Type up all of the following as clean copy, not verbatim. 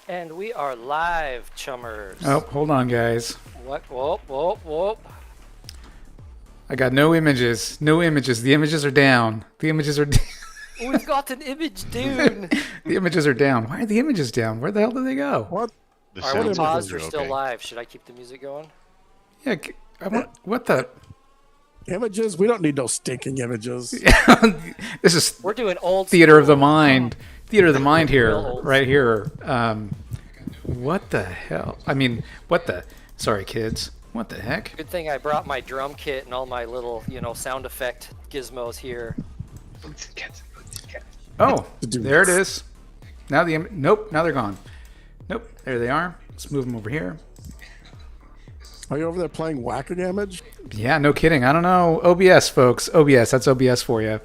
And we are live, chummers. Oh, hold on, guys. What? Whoop, whoop, whoop. I got no images. No images. The images are down. The images are. We've got an image, dude. The images are down. Why are the images down? Where the hell did they go? What? The Are we sounds paused or are still okay. live? Should I keep the music going? Yeah. What the? Images? We don't need no stinking images. This is We're doing old theater of the school. mind. Theater of the mind Real here, old right here. What the hell? I mean, what the? Sorry, kids. What the heck? Good thing I brought my drum kit and all my little, sound effect gizmos here. Oh, do there it this. is. Now nope. Now they're gone. Nope. There they are. Let's move them over here. Are you over there playing Whack-A-Gamage? Yeah, no kidding. I don't know. OBS, folks. OBS. That's OBS for you.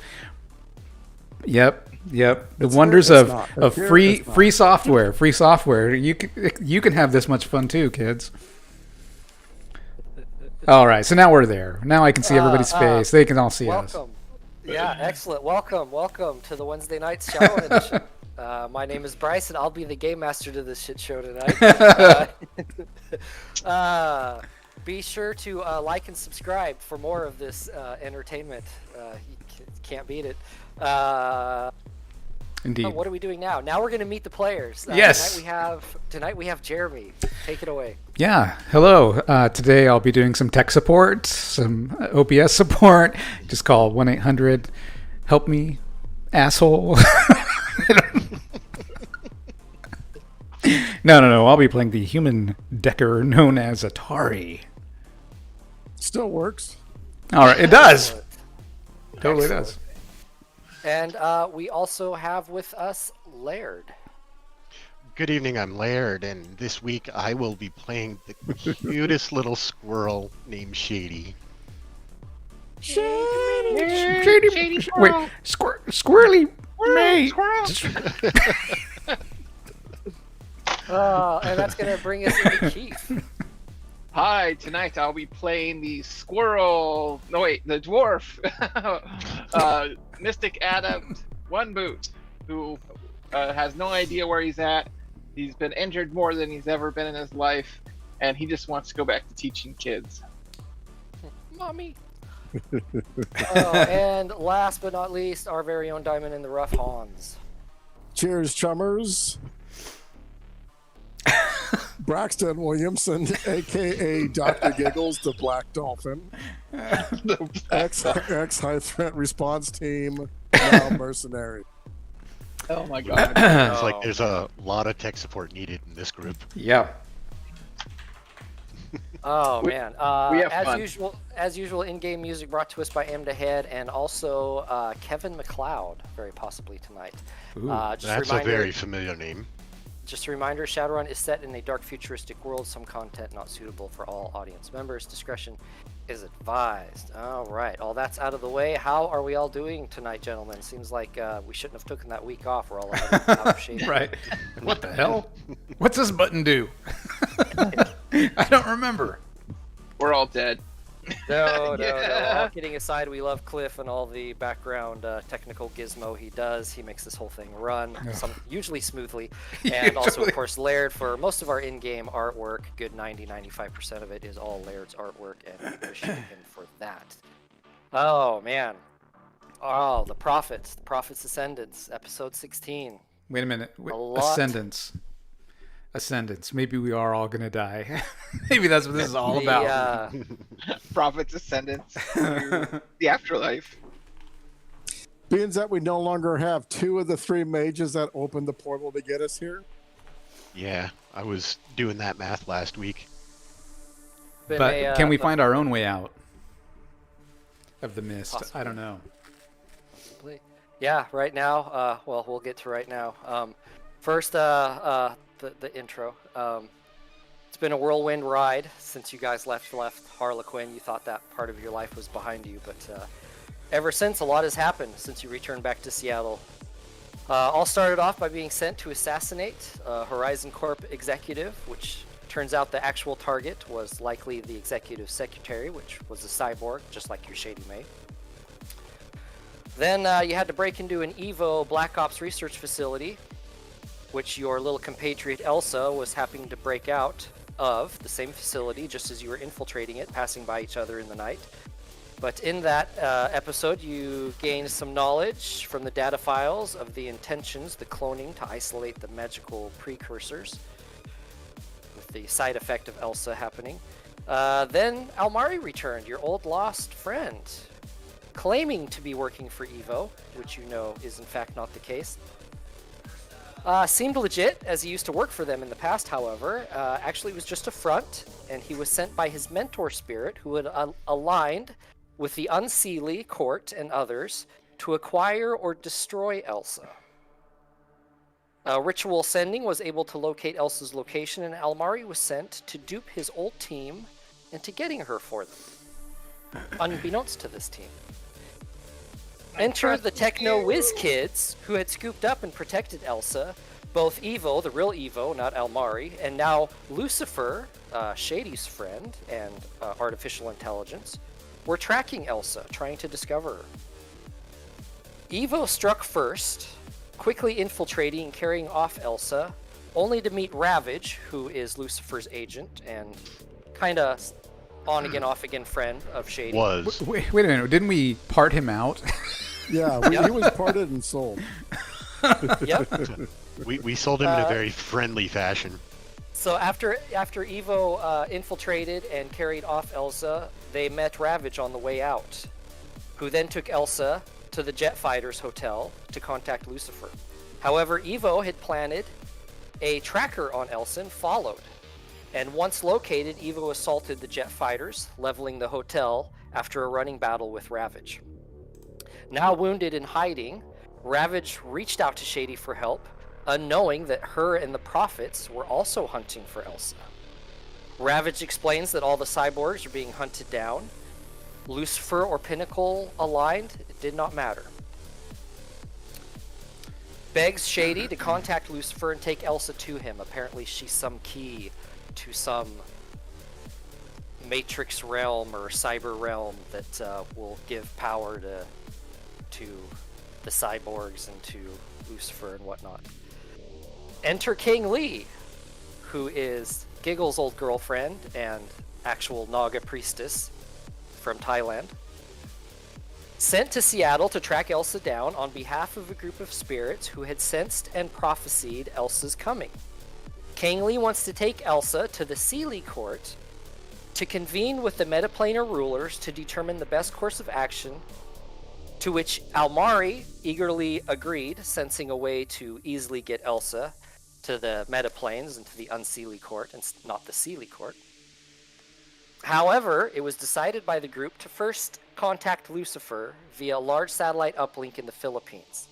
Yep. The It's wonders here, of, it's not. of It's here, free it's not. free software. Free software. You can have this much fun too, kids. All right. So now we're there. Now I can see everybody's face. They can all see us. Welcome. Yeah, excellent. Welcome to the Wednesday night's Shadowrun edition. My name is Bryce, and I'll be the game master to this shit show tonight. Be sure to like and subscribe for more of this entertainment. You can't beat it. Indeed. What are we doing now? Now we're going to meet the players. Yes. Tonight we have Jeremy. Take it away. Yeah. Hello. Today I'll be doing some tech support, some OBS support. Just call 1-800-HELP ME, asshole. No. I'll be playing the human decker known as Atari. Still works. All right. It does. Excellent. Totally Excellent. does. And we also have with us Laird. Good evening, I'm Laird, and this week I will be playing the cutest little squirrel named Shady. Shady. Wait. Squirrely. May. And that's going to bring us into Keith. Hi, tonight I'll be playing the squirrel. No, wait, the dwarf. Mystic Adept One Boot, who has no idea where he's at. He's been injured more than he's ever been in his life, and he just wants to go back to teaching kids. Mommy. And last but not least, our very own diamond in the rough, Hans. Cheers, chummers. Braxton Williamson, a.k.a. Dr. Giggles, the Black Dolphin. Ex-high threat response team, now mercenary. Oh my god. It's like there's a lot of tech support needed in this group. Yeah. Oh man! we have as fun. usual, in-game music brought to us by Aim to Head and also Kevin MacLeod, very possibly tonight. Ooh, Just That's a reminder, a very familiar name. Just a reminder: Shadowrun is set in a dark, futuristic world. Some content not suitable for all audience members. Discretion is advised. All right, all that's out of the way. How are we all doing tonight, gentlemen? Seems like we shouldn't have taken that week off. We're all out of shape. Right. What the hell? What's this button do? I don't remember. We're all dead. No. Yeah. All kidding aside, we love Cliff and all the background technical gizmo he does. He makes this whole thing run, usually smoothly. And also, Totally. of course, Laird for most of our in-game artwork. Good 95% of it is all Laird's artwork, and we appreciate him for that. Oh, man. Oh, the Prophets Ascendance, episode 16. Wait a minute. A lot. Ascendance. Maybe we are all gonna die. Maybe that's what this is all about. Prophets Ascendance to the afterlife. Being that we no longer have two of the three mages that opened the portal to get us here. Yeah, I was doing that math last week. But can we find our own way out of the mist? Possibly. I don't know. Yeah, right now, well, we'll get to right now. First, the intro. It's been a whirlwind ride since you guys left Harlequin. You thought that part of your life was behind you, but ever since, a lot has happened since you returned back to Seattle. All started off by being sent to assassinate a Horizon Corp executive, which turns out the actual target was likely the executive secretary, which was a cyborg, just like your Shady May. Then you had to break into an Evo Black Ops research facility, which your little compatriot Elsa was happening to break out of the same facility just as you were infiltrating it, passing by each other in the night. But in that episode, you gained some knowledge from the data files of the intentions, the cloning to isolate the magical precursors, with the side effect of Elsa happening. Then Almari returned, your old lost friend, claiming to be working for Evo, which you know is in fact not the case. Seemed legit, as he used to work for them in the past, however. Actually, it was just a front, and he was sent by his mentor spirit, who had aligned with the Unseelie court and others to acquire or destroy Elsa. Ritual Sending was able to locate Elsa's location, and Almari was sent to dupe his old team into getting her for them, unbeknownst to this team. Enter the Techno Whiz Kids, who had scooped up and protected Elsa. Both Evo, the real Evo, not Almari, and now Lucifer, Shady's friend and artificial intelligence, were tracking Elsa, trying to discover her. Evo struck first, quickly infiltrating and carrying off Elsa, only to meet Ravage, who is Lucifer's agent and kind of on-again, off-again friend of Shady. Wait a minute, didn't we part him out? Yeah, he was parted and sold. Yep. We sold him in a very friendly fashion. So after Evo infiltrated and carried off Elsa, they met Ravage on the way out, who then took Elsa to the Jet Fighters Hotel to contact Lucifer. However, Evo had planted a tracker on Elsa and followed. And once located, Evo assaulted the Jet Fighters, leveling the hotel after a running battle with Ravage. Now wounded and hiding, Ravage reached out to Shady for help, unknowing that her and the Prophets were also hunting for Elsa. Ravage explains that all the cyborgs are being hunted down. Lucifer or Pinnacle aligned, it did not matter. Begs Shady to contact Lucifer and take Elsa to him. Apparently she's some key to some matrix realm or cyber realm that will give power to the cyborgs and to Lucifer and whatnot. Enter King Lee, who is Giggle's old girlfriend and actual Naga priestess from Thailand. Sent to Seattle to track Elsa down on behalf of a group of spirits who had sensed and prophesied Elsa's coming. King Lee wants to take Elsa to the Seelie court to convene with the metaplanar rulers to determine the best course of action, to which Almari eagerly agreed, sensing a way to easily get Elsa to the metaplanes and to the Unseelie court and not the Seelie court. However, it was decided by the group to first contact Lucifer via a large satellite uplink in the Philippines,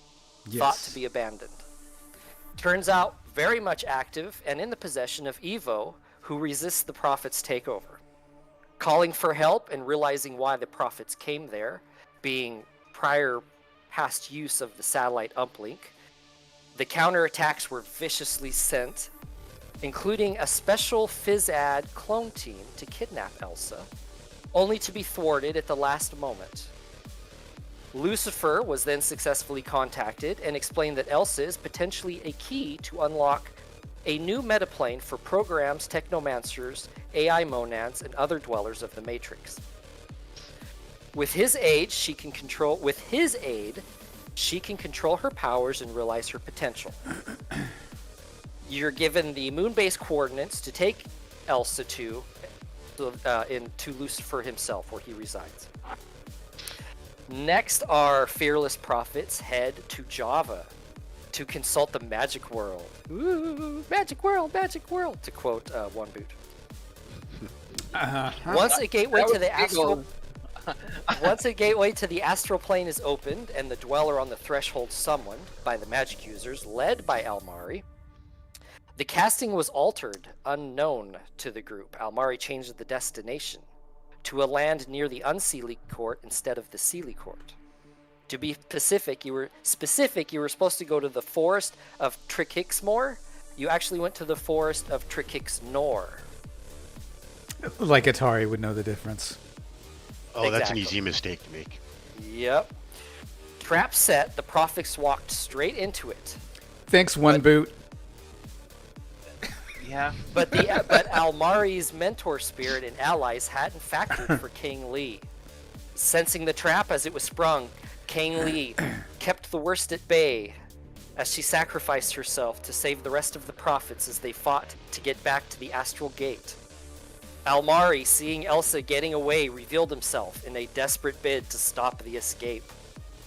thought to be abandoned. Turns out very much active and in the possession of Evo, who resists the Prophets' takeover. Calling for help and realizing why the Prophets came there, being prior past use of the satellite uplink, the counterattacks were viciously sent, including a special phys-ad clone team to kidnap Elsa, only to be thwarted at the last moment. Lucifer was then successfully contacted and explained that Elsa is potentially a key to unlock a new metaplane for programs, technomancers, AI monads, and other dwellers of the Matrix. With his aid, she can control her powers and realize her potential. You're given the moon-based coordinates to take Elsa to Lucifer himself, where he resides. Next, our fearless prophets head to Java to consult the magic world. Ooh, magic world, to quote One Boot. Once a gateway to the astral plane is opened and the dweller on the threshold summoned by the magic users, led by Almari, the casting was altered, unknown to the group. Almari changed the destination to a land near the Unseelie court instead of the Seelie court. To be specific, you were supposed to go to the forest of Trikixmore. You actually went to the forest of Trikixnor. Like Atari would know the difference. Oh, that's an easy mistake to make. Yep. Trap set, the Prophets walked straight into it. Thanks, One Boot. Yeah. But Almari's mentor spirit and allies hadn't factored for King Lee. Sensing the trap as it was sprung, King Lee kept the worst at bay as she sacrificed herself to save the rest of the prophets as they fought to get back to the astral gate. Almari, seeing Elsa getting away, revealed himself in a desperate bid to stop the escape.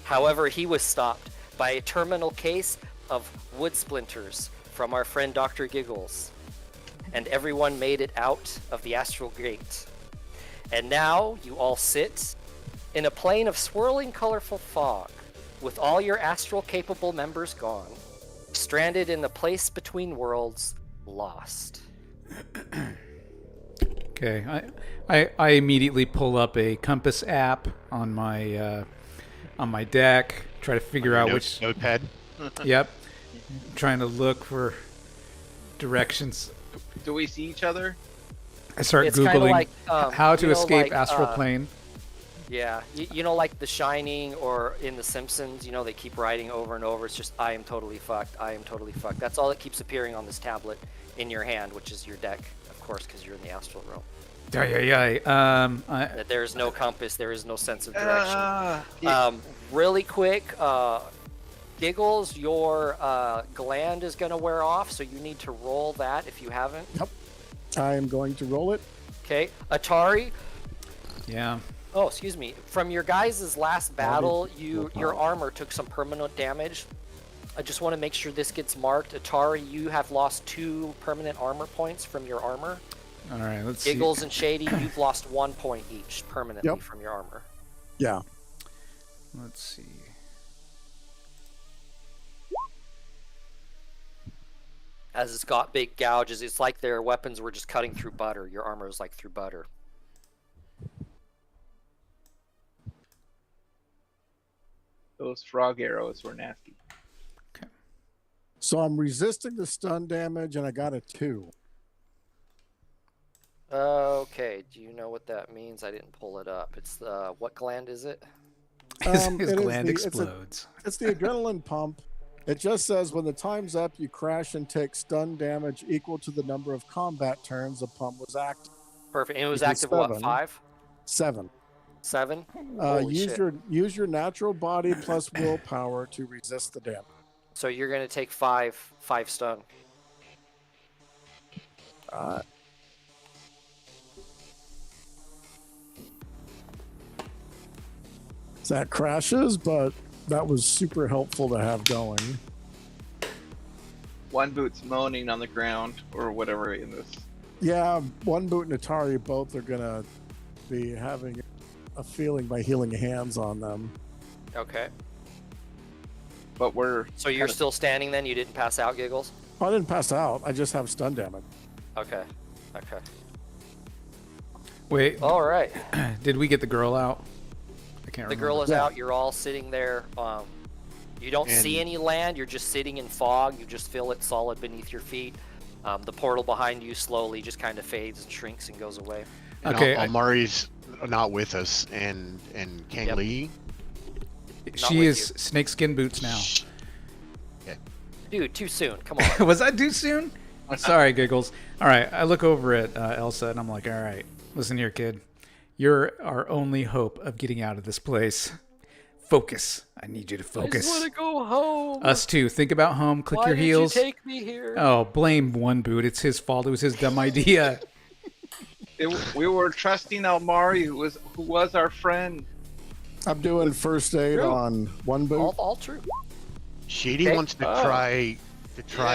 However, he was stopped by a terminal case of wood splinters from our friend Dr. Giggles, and everyone made it out of the astral gate. And now you all sit in a plane of swirling colorful fog, with all your astral capable members gone, stranded in the place between worlds, lost. Okay, I immediately pull up a compass app on my deck, try to figure out which notepad. Yep, trying to look for directions. Do we see each other? I start It's kinda googling like, how to you know, escape like, astral plane. Yeah, you know, like The Shining or in The Simpsons, you know, they keep writing over and over. It's just, I am totally fucked. I am totally fucked. That's all that keeps appearing on this tablet in your hand, which is your deck, of course, because you're in the astral realm. Yeah. There is no compass. There is no sense of direction. Yeah. Really quick, Giggles, your gland is going to wear off, so you need to roll that if you haven't. Yep. I am going to roll it. Okay. Atari. Yeah. Oh, excuse me. From your guys' last battle, your armor took some permanent damage. I just want to make sure this gets marked. Atari, you have lost 2 permanent armor points from your armor. All right, let's Giggles see. and Shady, you've lost 1 point each permanently Yep. from your armor. Yeah. Let's see. As it's got big gouges, it's like their weapons were just cutting through butter. Your armor is like through butter. Those frog arrows were nasty. So I'm resisting the stun damage, and I got a 2. Okay, do you know what that means? I didn't pull it up. It's what gland is it? His It is gland the- explodes. It's the adrenaline pump. It just says when the time's up, you crash and take stun damage equal to the number of combat turns the pump was active. Perfect. And it was Equals active what? 7. 5? 7. 7? Holy shit. Use your natural body plus willpower to resist the damage. So you're gonna take 5 stun. That crashes, but that was super helpful to have going. One boot's moaning on the ground or whatever in this. Yeah, One Boot and Atari both are gonna be having a feeling by healing hands on them. Okay. But we're So you're still standing then? You didn't pass out, Giggles? Oh, I didn't pass out. I just have stun damage. Okay. Okay. Wait, All right. did we get the girl out? I can't The remember. girl is Yeah. out. You're all sitting there. You don't see And- any land. You're just sitting in fog. You just feel it solid beneath your feet. The portal behind you slowly just kind of fades and shrinks and goes away. And Okay, Almari's not with us, and King Yep. Lee. She with is snakeskin boots now. Dude, too soon. Come on. Was that too soon? Sorry, Giggles. All right, I look over at Elsa and I'm like, all right, listen here, kid. You're our only hope of getting out of this place. Focus. I need you to I focus. just want to go home. Us too. Think about home. Click Why your did heels. you take me here? Oh, blame One Boot. It's his fault. It was his dumb idea. we were trusting Almari, who was our friend. I'm doing first aid True. on One Boot. All true. Shady Okay. wants to Oh. try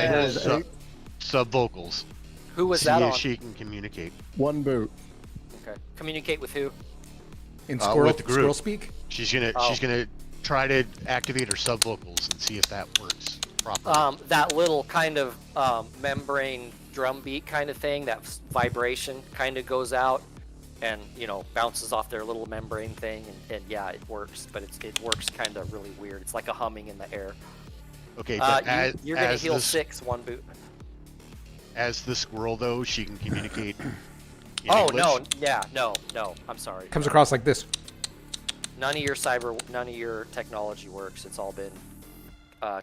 Yeah. her sub vocals. Who was See that if on? she can communicate. One Boot. Okay. Communicate with who? In With the group. squirrel speak? She's gonna try to activate her sub vocals and see if that works properly. That little kind of membrane drum beat kind of thing, that vibration kind of goes out and, bounces off their little membrane thing. And yeah, it works, but it works kind of really weird. It's like a humming in the air. Okay, but You're going to as heal the, 6, One Boot. as the squirrel though, she can communicate. in Oh, English. no. Yeah, no. I'm sorry. Comes across like this. None of your technology works. It's all been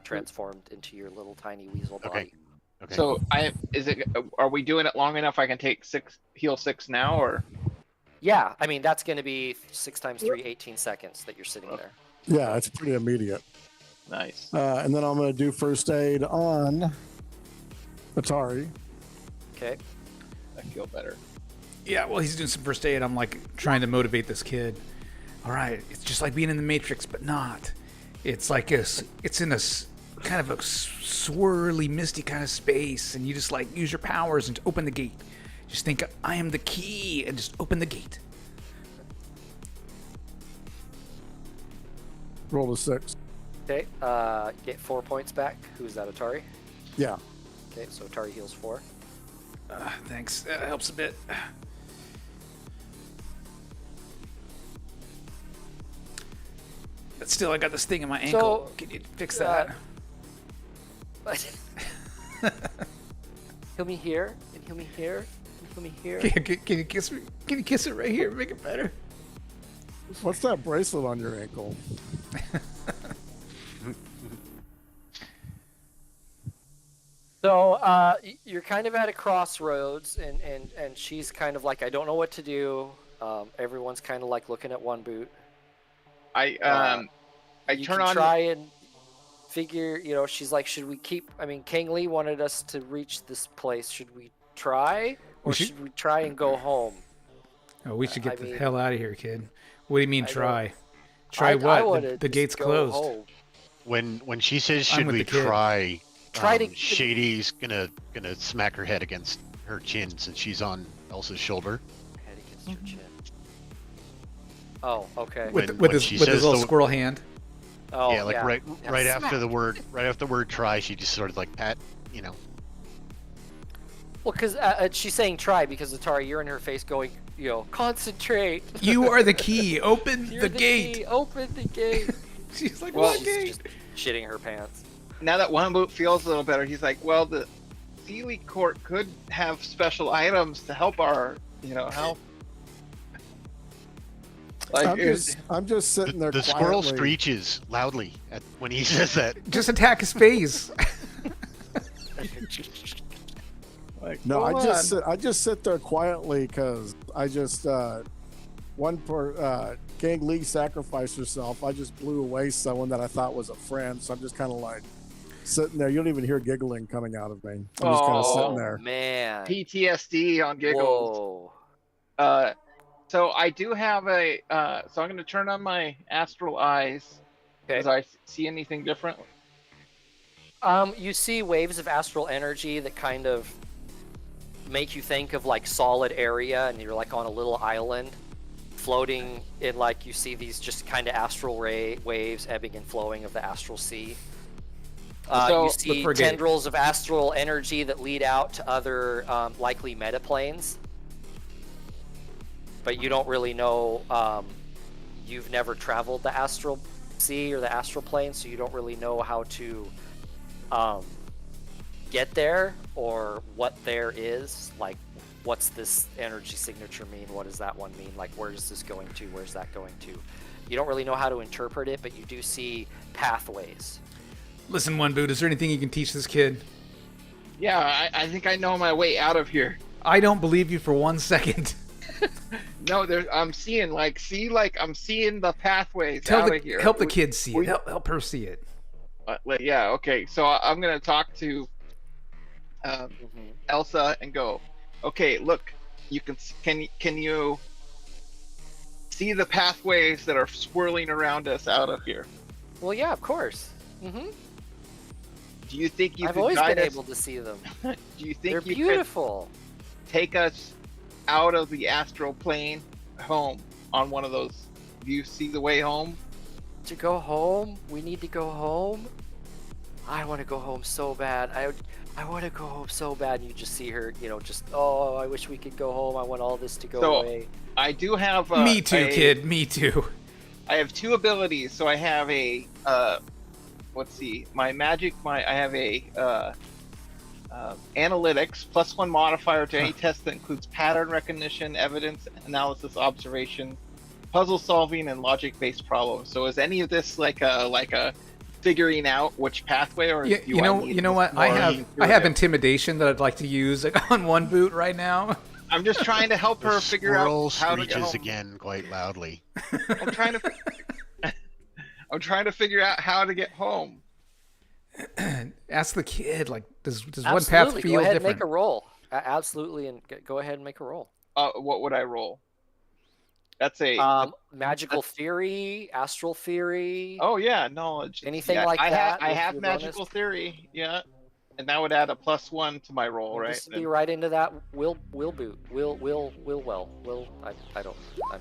transformed into your little tiny weasel body. Okay. So are we doing it long enough? I can take heal 6 now, or? Yeah, I mean that's going to be 6 times 3, 18 seconds that you're sitting there. Yeah, it's pretty immediate. Nice. And then I'm going to do first aid on Atari. Okay. I feel better. Yeah, well, he's doing some first aid. I'm like trying to motivate this kid. All right, it's just like being in the Matrix, but not. It's like it's in a kind of a swirly, misty kind of space, and you just like use your powers and open the gate. Just think, I am the key, and just open the gate. Roll a 6. Okay. Get 4 points back. Who's that, Atari? Yeah. Okay, so Atari heals 4. Thanks. That helps a bit. But still, I got this thing in my ankle. So, Can you fix that? Heal me here, and heal me here, and heal me here. Can you kiss me? Can you kiss it right here? Make it better. What's that bracelet on your ankle? So you're kind of at a crossroads, and she's kind of like, I don't know what to do. Everyone's kind of like looking at one boot. I You turn can on. try and figure, she's like, should we keep, King Lee wanted us to reach this place. Should we try, or should we try and go home? Oh, we should get I the mean- hell out of here, kid. What do you mean I try? Try I what? wanna The gate's just go closed. Oh, home. When she says I'm should with we the kid. try, Try to- Shady's gonna smack her head against her chin since she's on Elsa's shoulder. Head against your chin. Oh, okay. With, When- with when his she with his says little the- squirrel hand. Oh, yeah, like right Yeah, after the word try, she just sort of like pat, Well, because she's saying try because Atari, you're in her face going, concentrate. You are the key. Open You're the gate. key. Open the gate. She's like, Well, what She's gate? just shitting her pants. Now that one boot feels a little better, he's like, well, the Sealy Court could have special items to help our, help. Like, I'm just sitting there. the squirrel quietly. screeches loudly when he says that. Just attack his face. No, hold on. I just sit there quietly because I just Gang Lee sacrificed herself. I just blew away someone that I thought was a friend, so I'm just kind of like sitting there. You don't even hear giggling coming out of me. I'm just kind of Oh, sitting there. Man. PTSD on giggles. Whoa. So I do have so I'm going to turn on my astral eyes. Okay. Does I see anything different? You see waves of astral energy that kind of make you think of like solid area, and you're like on a little island floating in, like, you see these just kind of astral waves ebbing and flowing of the astral sea. So- You see Look for a gate. tendrils of astral energy that lead out to other likely metaplanes, but you don't really know. You've never traveled the astral sea or the astral plane, so you don't really know how to get there or what there is. Like, what's this energy signature mean? What does that one mean? Like, where is this going to? Where's that going to? You don't really know how to interpret it, but you do see pathways. Listen, One Boot, is there anything you can teach this kid? Yeah, I think I know my way out of here. I don't believe you for 1 second. No, I'm seeing I'm seeing the pathways Help out of here. the kid see we- it. Help her see it. Yeah, okay. So I'm gonna talk to Elsa and go, okay, look, can you see the pathways that are swirling around us out of here? Well, yeah, of course. Do you think you I've could always guide been us? able to see them. Do you think They're you beautiful. could take us out of the astral plane home on one of those? Do you see the way home? To go home, we need to go home. I want to go home so bad. I want to go home so bad. And you just see her, oh, I wish we could go home. I want all this to go away. I do have Me too, kid. Me too. I have 2 abilities. So I have a let's see, my magic. I have a analytics +1 modifier to any test that includes pattern recognition, evidence analysis, observation, puzzle solving, and logic-based problems. So is any of this like a figuring out which pathway, or Yeah, do you know, I need you know this what? more I have intuitive? intimidation that I'd like to use on one boot right now. I'm just trying to help The her figure squirrel out how to get screeches home. again quite loudly. I'm trying to. I'm trying to figure out how to get home. Ask the kid. Like, does one path Absolutely. feel Go ahead different? and make a roll. Absolutely, and go ahead and make a roll. What would I roll? That's a. Magical theory, astral theory. Oh yeah, knowledge. Anything Yeah, like that I with have your magical bonus? theory. Yeah, and that would add a +1 to my roll, right? This would be right into that will boot. I'm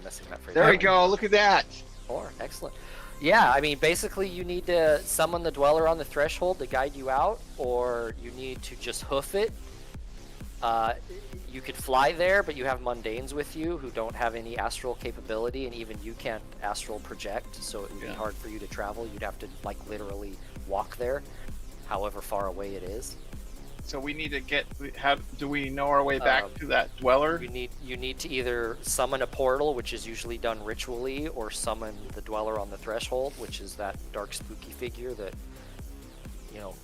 messing that phrase. There we up. go. Look at that. 4. Excellent. Yeah, I mean, basically, you need to summon the dweller on the threshold to guide you out, or you need to just hoof it. You could fly there, but you have mundanes with you who don't have any astral capability, and even you can't astral project, so it would be hard for you to travel. You'd have to, like, literally walk there, however far away it is. So we need to get. How do we know our way back to that dweller? You need to either summon a portal, which is usually done ritually, or summon the dweller on the threshold, which is that dark, spooky figure that, you know,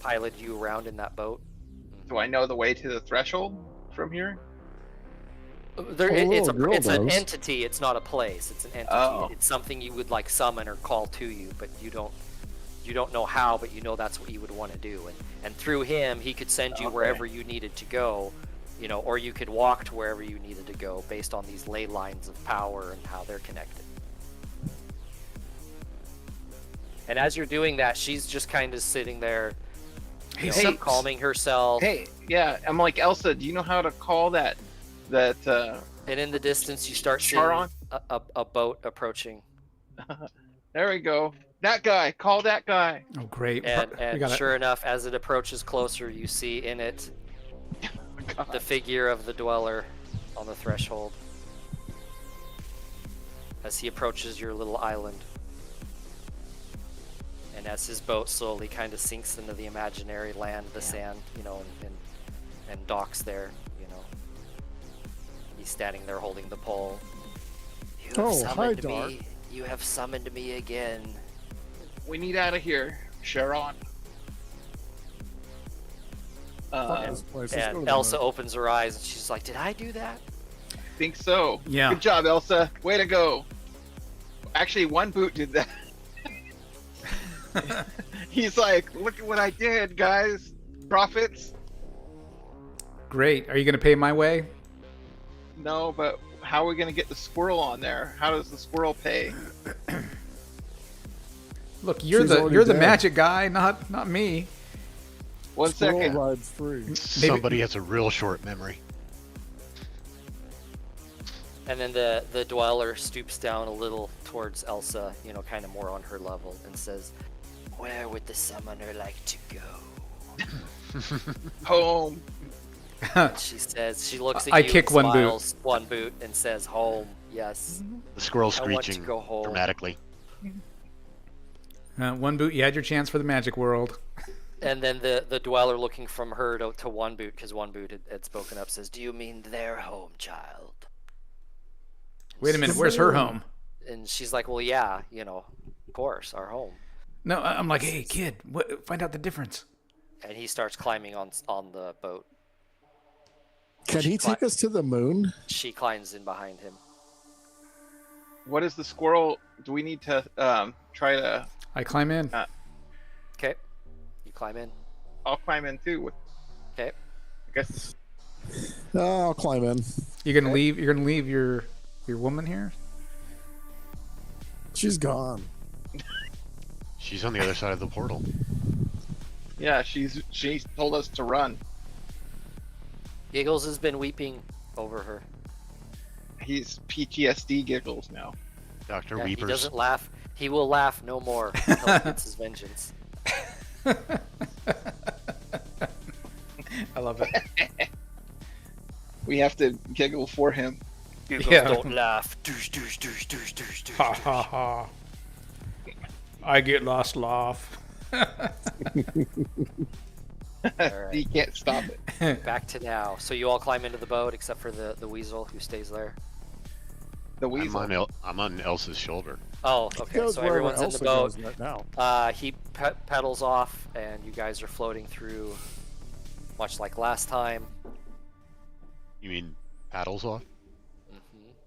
piloted you around in that boat. Do I know the way to the threshold from here? It's girl an does. entity. It's not a place. It's an entity. Oh. It's something you would like summon or call to you, but you don't know how. But you know that's what you would want to do, and through him, he could send you Okay. wherever you needed to go, you know, or you could walk to wherever you needed to go based on these ley lines of power and how they're connected. And as you're doing that, she's just kind of sitting there, you know, Hey, calming herself. Hey, yeah, I'm like, Elsa, do you know how to call that? And in the distance, you start seeing Charon? a boat approaching. There we go. That guy. Call that guy. Oh, great. And, We and got sure enough, as it approaches closer, you see in it the figure of the dweller on the threshold as he approaches your little island. And as his boat slowly kind of sinks into the imaginary land, the sand, you know, and docks there, you know. He's standing there holding the pole. You have Oh, hi, summoned Dark. me. You have summoned me again. We need out of here, Sharon. Fuck this place. Let's go to And the Elsa moon. opens her eyes and she's like, "Did I do that?" Think so. Yeah. Good job, Elsa. Way to go. Actually, one boot did that. He's like, look at what I did, guys. Prophets. Great. Are you going to pay my way? No, but how are we gonna get the squirrel on there? How does the squirrel pay? Look, you're She's the already dead. magic guy, not me. One Squirrel second. rides free. Somebody has a real short memory. And then the dweller stoops down a little towards Elsa, you know, kind of more on her level, and says, "Where would the summoner like to go?" Home. She says, she looks at I you kick and one boot. smiles, one boot, and says, "Home, yes." The squirrel I want to screeching go home. dramatically. One boot, you had your chance for the magic world. And then the dweller, looking from her to one boot, because one boot had spoken up, says, "Do you mean their home, child?" Wait a minute, where's her home? And she's like, "Well, yeah, you know, of course, our home." No, I'm like, hey, kid, find out the difference. And he starts climbing on the boat. Can he take us to the moon? She climbs in behind him. What is the squirrel? Do we need to try to? I climb in. Okay, you climb in. I'll climb in too. Okay. I guess. I'll climb in. You're gonna leave. You're gonna leave your woman here. She's gone. She's on the other side of the portal. Yeah, she's told us to run. Giggles has been weeping over her. He's PTSD giggles now. Dr. Yeah, he Weepers. doesn't laugh. He will laugh no more until he gets his vengeance. I love it. We have to giggle for him. Giggles Yeah. don't laugh. Douche, douche, douche, douche, douche, douche. Ha ha ha. I get lost laugh. Alright. He can't stop it. Back to now. So you all climb into the boat except for the weasel who stays there. The weasel. I'm on Elsa's shoulder. Oh, okay. Goes So wherever everyone's in the Elsa boat. goes right now. He pedals off, and you guys are floating through, much like last time. You mean paddles off?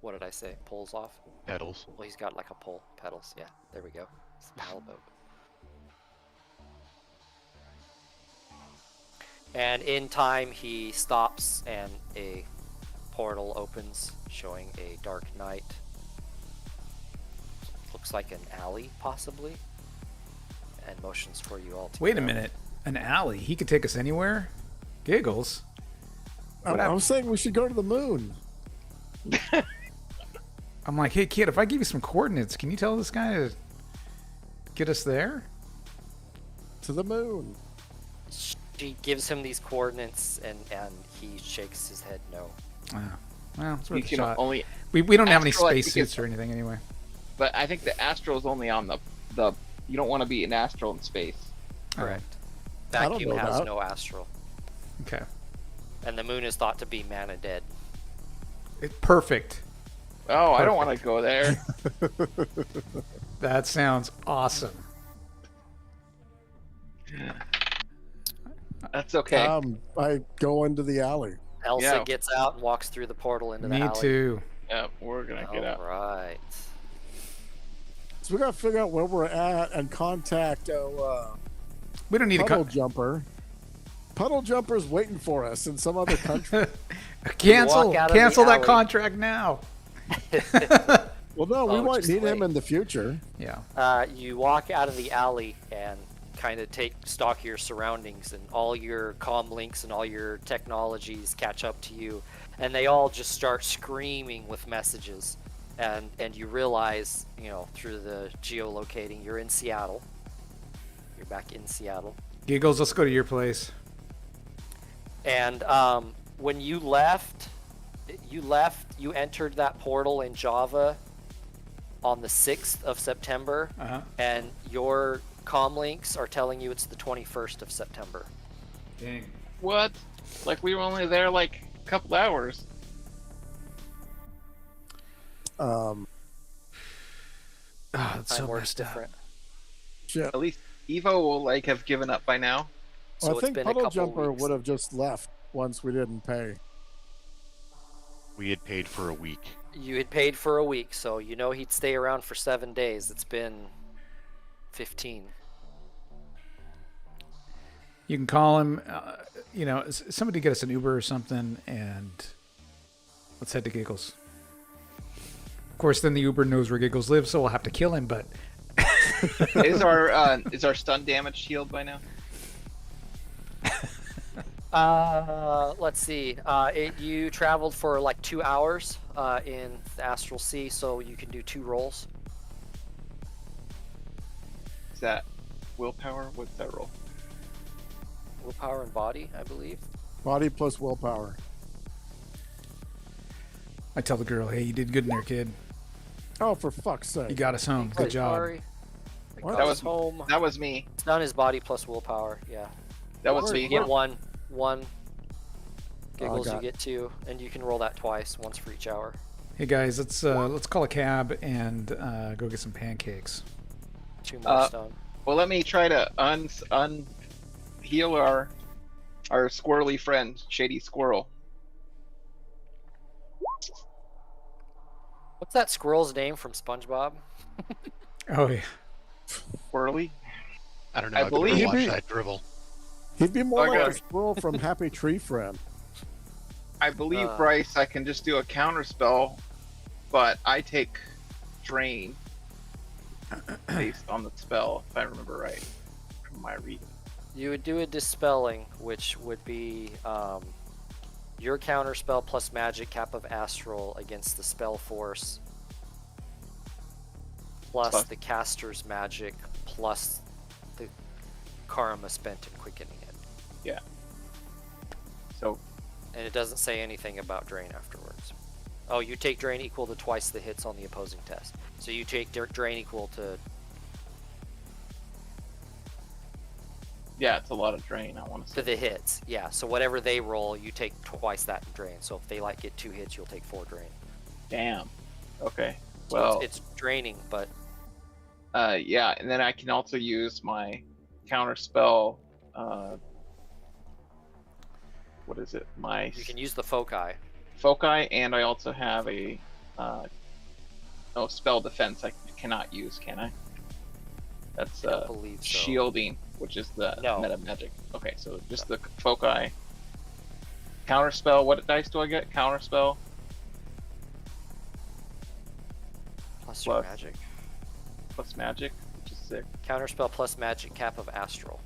What did I say? Pulls off? Pedals. Well, he's got like a pull. Pedals. Yeah, there we go. It's a paddle boat. And in time, he stops, and a portal opens, showing a dark night. Looks like an alley, possibly. And motions for you all to Wait a go. minute. An alley. He could take us anywhere? Giggles. I'm saying we should go to the moon. I'm like, hey, kid, if I give you some coordinates, can you tell this guy to get us there? To the moon. She gives him these coordinates, and he shakes his head no. Well, it's You worth a can shot. only, We don't have any Astral, I think, spacesuits is- or anything anyway. but I think the astral is only on the. You don't want to be an astral in space. Correct. I don't Vacuum know has that. no astral. Okay. And the moon is thought to be mana dead. Perfect. Oh, I don't want to go there. That sounds awesome. That's okay. I go into the alley. Elsa Yeah. gets out and walks through the portal into the Me alley. too. Yeah, we're gonna get out. Alright. So we gotta figure out where we're at and contact We don't need to Puddle Jumper. Puddle Jumper's waiting for us in some other country. cancel walk out of the that alley. contract now. Well, no, we Oh, might just need him wait. in the future. Yeah. You walk out of the alley and kind of take stock of your surroundings, and all your comm links and all your technologies catch up to you, and they all just start screaming with messages. And you realize, through the geolocating, you're in Seattle. You're back in Seattle. Giggles, let's go to your place. And when you left, you entered that portal in Java on the 6th of September, Uh-huh. and your comm links are telling you it's the 21st of September. Dang. What? Like we were only there like a couple hours. That's Time so works messed up. different. Shit. At least Evo will like have given up by now. So Well, I it's think been a Puddle couple Jumper weeks. would have just left once we didn't pay. We had paid for a week. You had paid for a week, so he'd stay around for 7 days. It's been 15. You can call him, somebody get us an Uber or something, and let's head to Giggles. Of course, then the Uber knows where Giggles lives, so we'll have to kill him, but... Is our stun damage healed by now? Let's see. You traveled for like 2 hours in the Astral Sea, so you can do 2 rolls. Is that willpower? What's that roll? Willpower and body, I believe. Body plus willpower. I tell the girl, hey, you did good in there, kid. Oh, for fuck's sake. You got us home. Good job. Sorry. What? That was home. That was me. It's done his body plus willpower. Yeah. That was Where- me. You get one. Giggles, God. you get 2, and you can roll that twice, once for each hour. Hey, guys, let's call a cab and go get some pancakes. 2 more stone. Well, let me try to heal our squirrely friend, Shady Squirrel. What's that squirrel's name from SpongeBob? Oh, yeah. Squirrely? I don't know. I I've never believe- watched that dribble. He'd be more Okay. like a squirrel from Happy Tree Friend. I believe, Bryce, I can just do a counter spell, but I take drain based on the spell, if I remember right from my reading. You would do a dispelling, which would be your counter spell plus magic cap of astral against the spell force, plus the caster's magic, plus the karma spent in quickening it. Yeah. So, And it doesn't say anything about drain afterwards. Oh, you take drain equal to twice the hits on the opposing test. So you take drain equal to... yeah, it's a lot of drain, I want to say. To the hits, yeah. So whatever they roll, you take twice that in drain. So if they get 2 hits, you'll take 4 drain. Damn. Okay. So Well, it's draining, but yeah, and then I can also use my counter spell. What is it? My you can use the foci. foci, and I also have a spell defense I cannot use, can I? That's I don't believe so. shielding, which is the No. meta magic. Okay, so just the foci. Counter spell. What dice do I get? Counter spell Plus your Plus. magic. plus magic, which is 6. Counterspell plus magic cap of astral.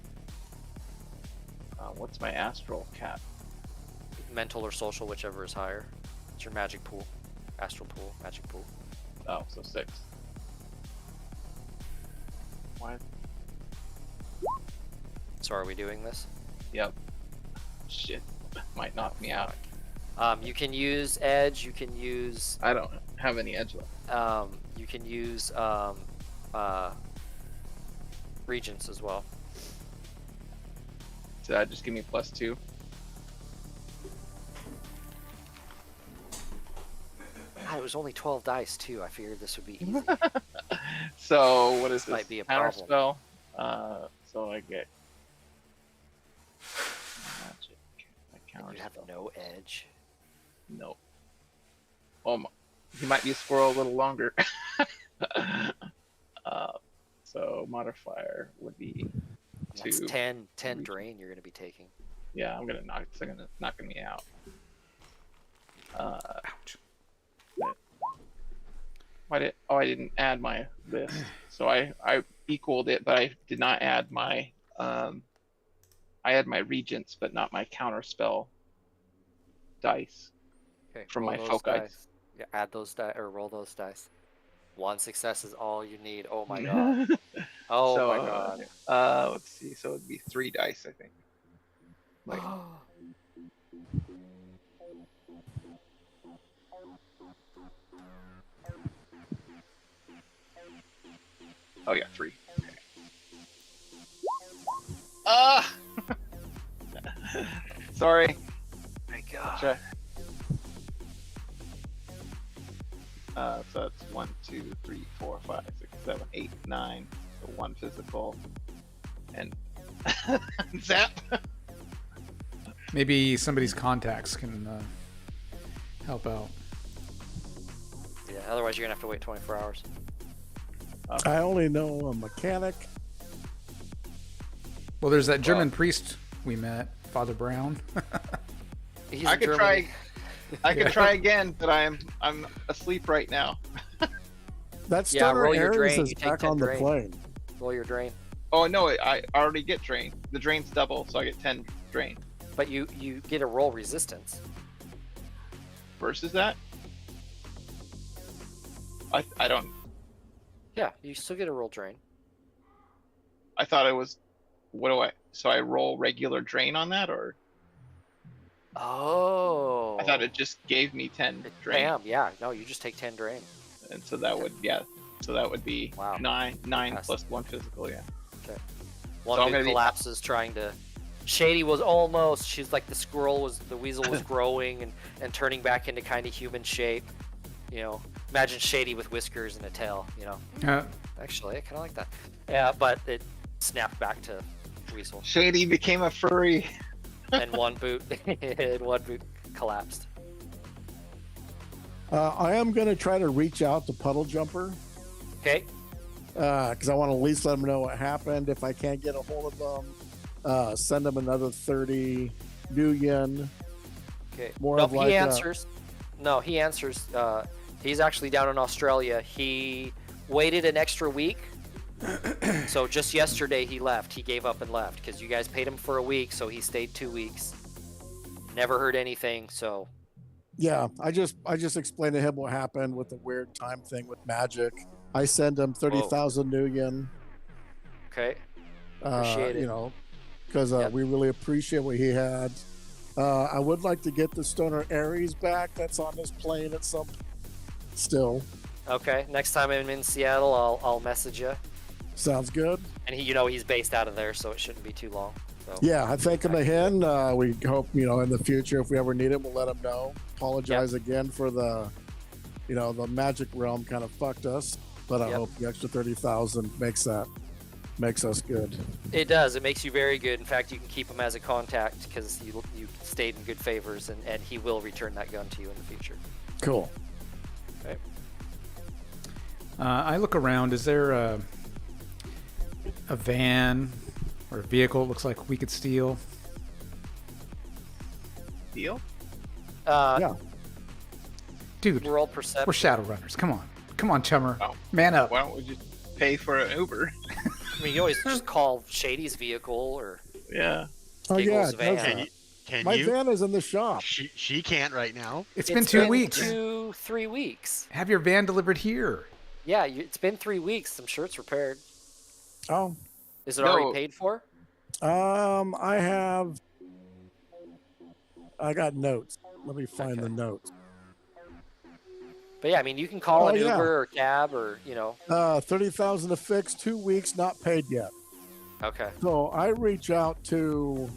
What's my astral cap? Mental or social, whichever is higher. It's your magic pool. Astral pool, magic pool. Oh, so 6. Why? So are we doing this? Yep. Shit. Might knock me out. You can use edge, you can use I don't have any edge left. you can use regents as well. So that just give me +2. It was only 12 dice too. I figured this would be easy. So what is this? Might be a Counter problem. spell. So I get magic. My And counter you have spell. no edge. Nope. Oh, he might be a squirrel a little longer. So modifier would be 2. That's 10 Regent. drain you're going to be taking. Yeah, it's gonna knocking me out. Ouch. I didn't add my list, so I equaled it, but I did not add my I had my regents, but not my counter spell dice. Okay. From roll my those foci. dice. Yeah, add those dice or roll those dice. One success is all you need. Oh my god. Oh So, my god. Let's see. So it'd be 3 dice, I think. Like, oh yeah, 3. Okay. Ah! Sorry. my god. Check. So that's 1, 2, 3, 4, 5, 6, 7, 8, 9. So 1 physical. And zap. Maybe somebody's contacts can help out. Yeah, otherwise you're going to have to wait 24 hours. I only know a mechanic. Well, there's that German priest we met, Father Brown. He's I in could Germany. try. I could try again, but I'm asleep right now. That Yeah, Stunner roll your Ares drain, is you take back 10 on the drain. plane. Roll your drain. Oh no, I already get drain. The drain's double, so I get 10 drain. But you get a roll resistance. Versus that? I don't. Yeah, you still get a roll drain. I thought it was. What do I? So I roll regular drain on that, or Oh. I thought it just gave me 10 drain, Bam, yeah. No, you just take 10 drain. and so that would So that would be Wow. 9 Fantastic. plus 1 physical. Yeah. One So I'm big gonna be- collapses trying to. Shady was almost. She's like the weasel was growing and turning back into kind of human shape. You know, imagine Shady with whiskers and a tail. You know, actually, I kind of like that. Yeah, but it snapped back to weasel, Shady became a furry. and one boot collapsed. I am going to try to reach out to Puddle Jumper Okay. because I want to at least let them know what happened. If I can't get a hold of them, send them another 30 new yen. Okay. More no, of like he a- answers. No, he answers. He's actually down in Australia. He waited an extra week. So just yesterday he left. He gave up and left because you guys paid him for a week, so he stayed 2 weeks. Never heard anything. So Yeah, I just explained to him what happened with the weird time thing with magic. I send him 30,000 new yen. okay. Appreciate it. You know, because Yep. we really appreciate what he had. I would like to get the Stoner Ares back. That's on his plane at some. Still, Okay. Next time I'm in Seattle, I'll message you. sounds good. And he's based out of there, so it shouldn't be too long. So Yeah, I thank him again. We hope in the future if we ever need it, we'll let him know. Apologize again for the You know, the magic realm kind of fucked us, but I Yep. hope the extra 30,000 makes us good. It does. It makes you very good. In fact, you can keep him as a contact because you stayed in good favors, and he will return that gun to you in the future. Cool. Okay. I look around. Is there a van or a vehicle it looks like we could steal? Deal? Yeah. Dude, Roll perception. we're Shadowrunners. Come on. Come on, Chummer. Oh. Man up. Why don't we just pay for an Uber? I mean, you always just call Shady's vehicle or Yeah. Oh yeah, Giggles' it does van. that. Can My you? van is in the shop. She can't right now. It's been 2 weeks. 2-3 weeks. Have your van delivered here. Yeah, it's been 3 weeks. I'm sure it's repaired. Oh, Is it No. already paid for? I got notes. Let me find Okay. the notes. But yeah, I mean, you can call Oh, an yeah. Uber or cab or 30,000 to fix, 2 weeks, not paid yet. Okay. So I reach out to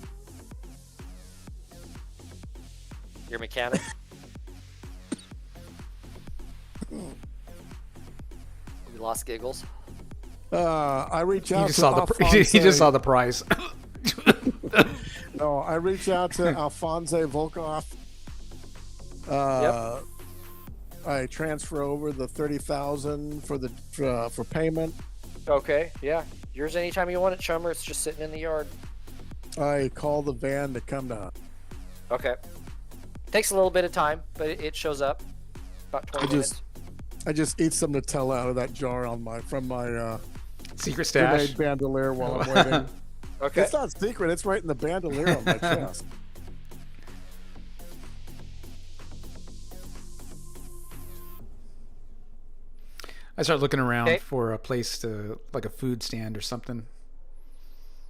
Your mechanic. We lost Giggles. I reach He out just to saw the he just saw the price. No, I reach out to Alphonse Volkov. I transfer over the 30,000 for payment. Okay, yeah. Yours anytime you want it, Chummer. It's just sitting in the yard. I call the van to come down. Okay. Takes a little bit of time, but it shows up. About 20 minutes. I just eat some Nutella out of that jar from my Secret stash. grenade bandolier while I'm waiting. Okay. It's not secret. It's right in the bandolier on my chest. I start looking around Okay. for a place to, like a food stand or something.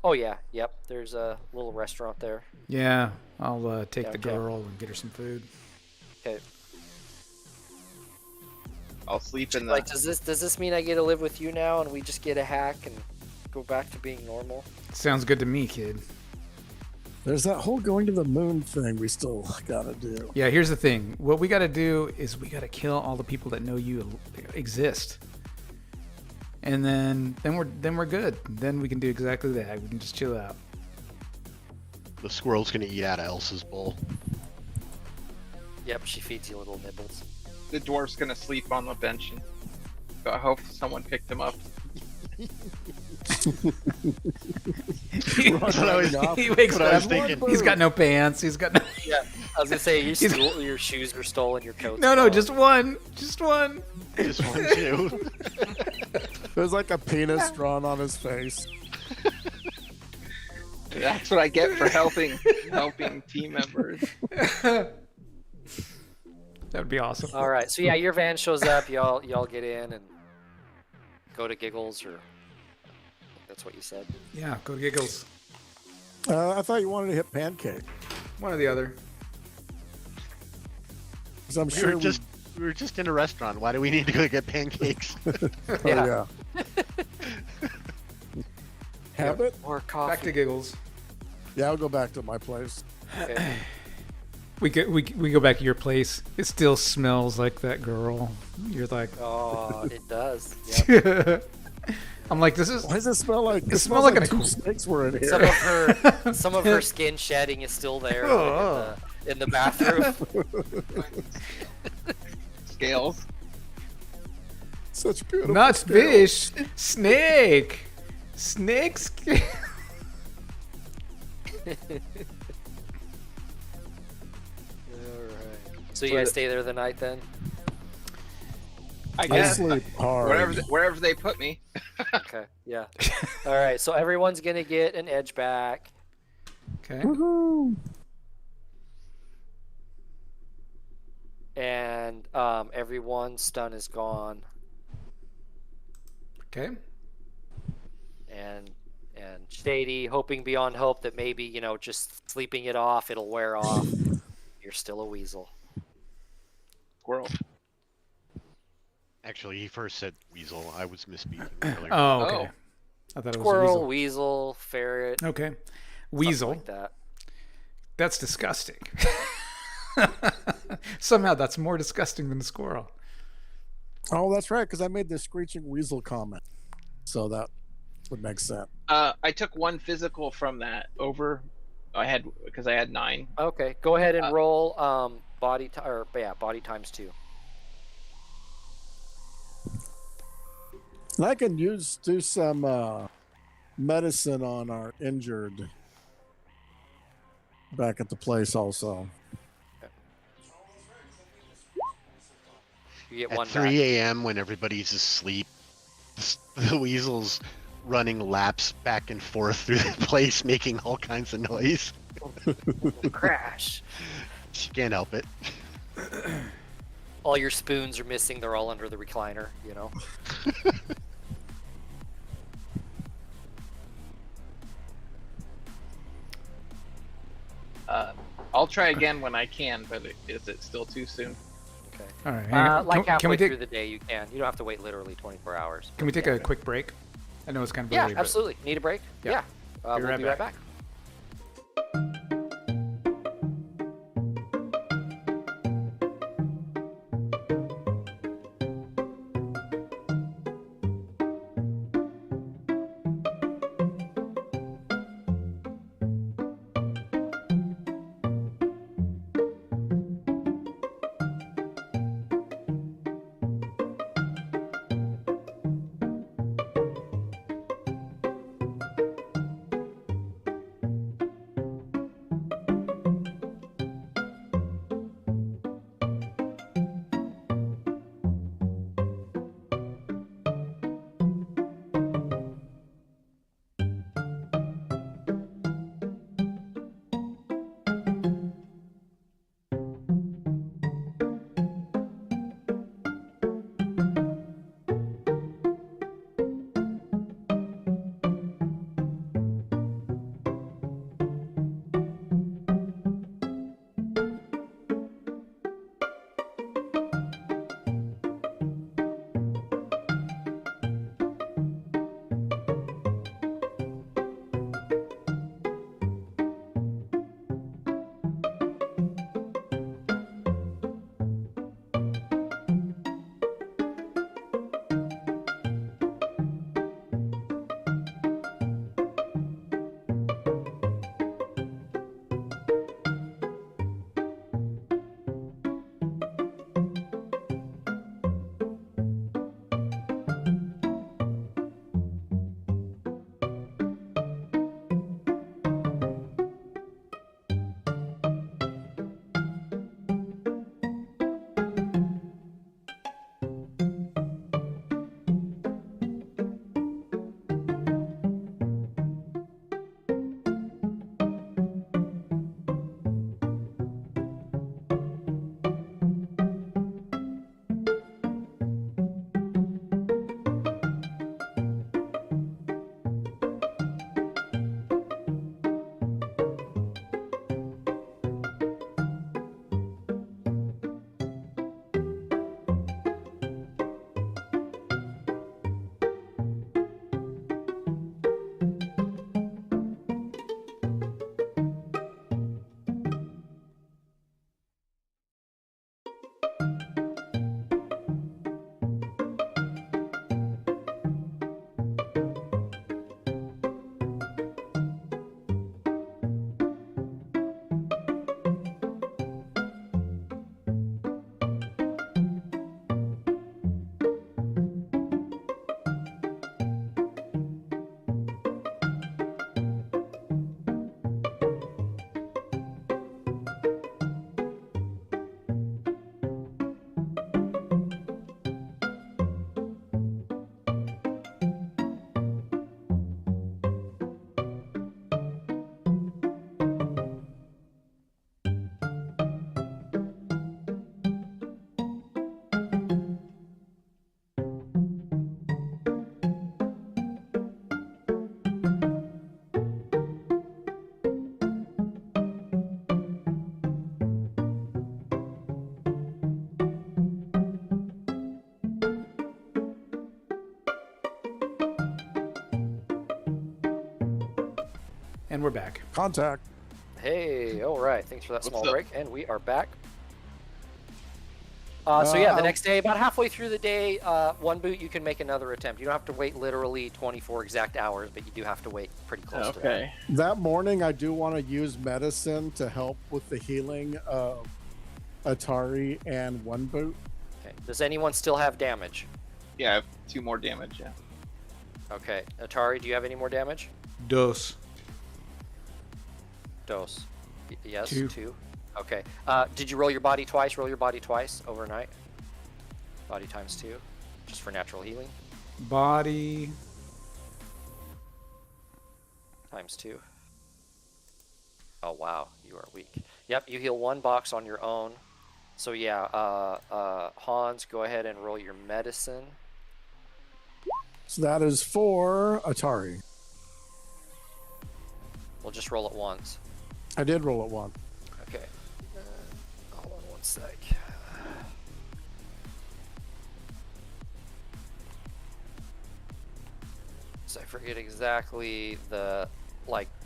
Oh yeah, yep. There's a little restaurant there. Yeah, I'll take the Okay. girl and get her some food. Okay. I'll sleep in the. Like, does this mean I get to live with you now, and we just get a hack and go back to being normal? Sounds good to me, kid. There's that whole going to the moon thing we still gotta do. Yeah, here's the thing. What we got to do is we got to kill all the people that know you exist, and then we're good. Then we can do exactly that. We can just chill out. The squirrel's gonna eat out of Elsa's bowl. Yep, she feeds you little nibbles. The dwarf's gonna sleep on the bench, and I hope someone picked him up. he That's what I was- wakes what I was up. thinking. He's got no pants. He's got no. Yeah, I was gonna say your shoes were stolen, your coat. No, just one. Just one. Just one too. There's like a penis drawn on his face. That's what I get for helping team members. That would be awesome. All right, so yeah, your van shows up. Y'all get in and go to Giggles, or that's what you said. Yeah, go to Giggles. I thought you wanted to hit Pancake. One or the other. 'Cause I'm We sure were just in a restaurant. Why do we need to go get pancakes? Yeah. Have it? Or coffee. Back to Giggles. Yeah, I'll go back to my place. Okay. We go back to your place. It still smells like that girl. You're like, Oh, it does. Yep. I'm like, this is. Why does it smell like? It smells smells like like a- two snakes were in Some here. of her skin shedding is still there in the bathroom. Scales. Such beautiful. Not scales. fish, snake, snakes. So you guys stay there the night then? I I guess sleep hard. wherever they put me. Okay. Yeah. All right. So everyone's gonna get an edge back. Okay. Woohoo. And everyone's stun is gone, Okay. and Shady, hoping beyond hope that maybe just sleeping it off, it'll wear off. You're still a weasel. Squirrel. Actually, he first said weasel. I was misspeaking earlier. Oh, okay. Oh. I thought it was Squirrel, a weasel, ferret, weasel. Okay. something Weasel. like that. That's disgusting. Somehow that's more disgusting than a squirrel. Oh, that's right, because I made the screeching weasel comment, so that would make sense. I took 1 physical from that over. Because I had 9. Okay, go ahead and roll body body times 2. And I can do some medicine on our injured back at the place also. You get At 1 3 back. a.m. when everybody's asleep, the weasel's running laps back and forth through the place, making all kinds of noise. Crash. She can't help it. All your spoons are missing. They're all under the recliner, you know. I'll try again when I can, but is it still too soon? Okay. All right. Like halfway can we through take the day, you can. You don't have to wait literally 24 hours. can we take a quick break? I know it's kind of Yeah, early, but- absolutely. Need a break? Yeah. Yeah. We'll be right back. And we're back. Contact. Hey, all right. Thanks for that What's small up? break, and we are back. So yeah, the next day, about halfway through the day, one boot, you can make another attempt. You don't have to wait literally 24 exact hours, but you do have to wait pretty close to that. Okay. That morning, I do want to use medicine to help with the healing of Atari and one boot. Okay. Does anyone still have damage? Yeah, I have 2 more damage. Yeah. Okay. Atari, do you have any more damage? Dos. Dose. Yes, 2. 2. Okay. Did you roll your body twice? Roll your body twice overnight. Body times 2, just for natural healing. Body. Times 2. Oh wow, you are weak. Yep, you heal 1 box on your own. So yeah, Hans, go ahead and roll your medicine. So that is for Atari. We'll just roll it once. I did roll it once. Okay. Hold on 1 sec. So I forget exactly the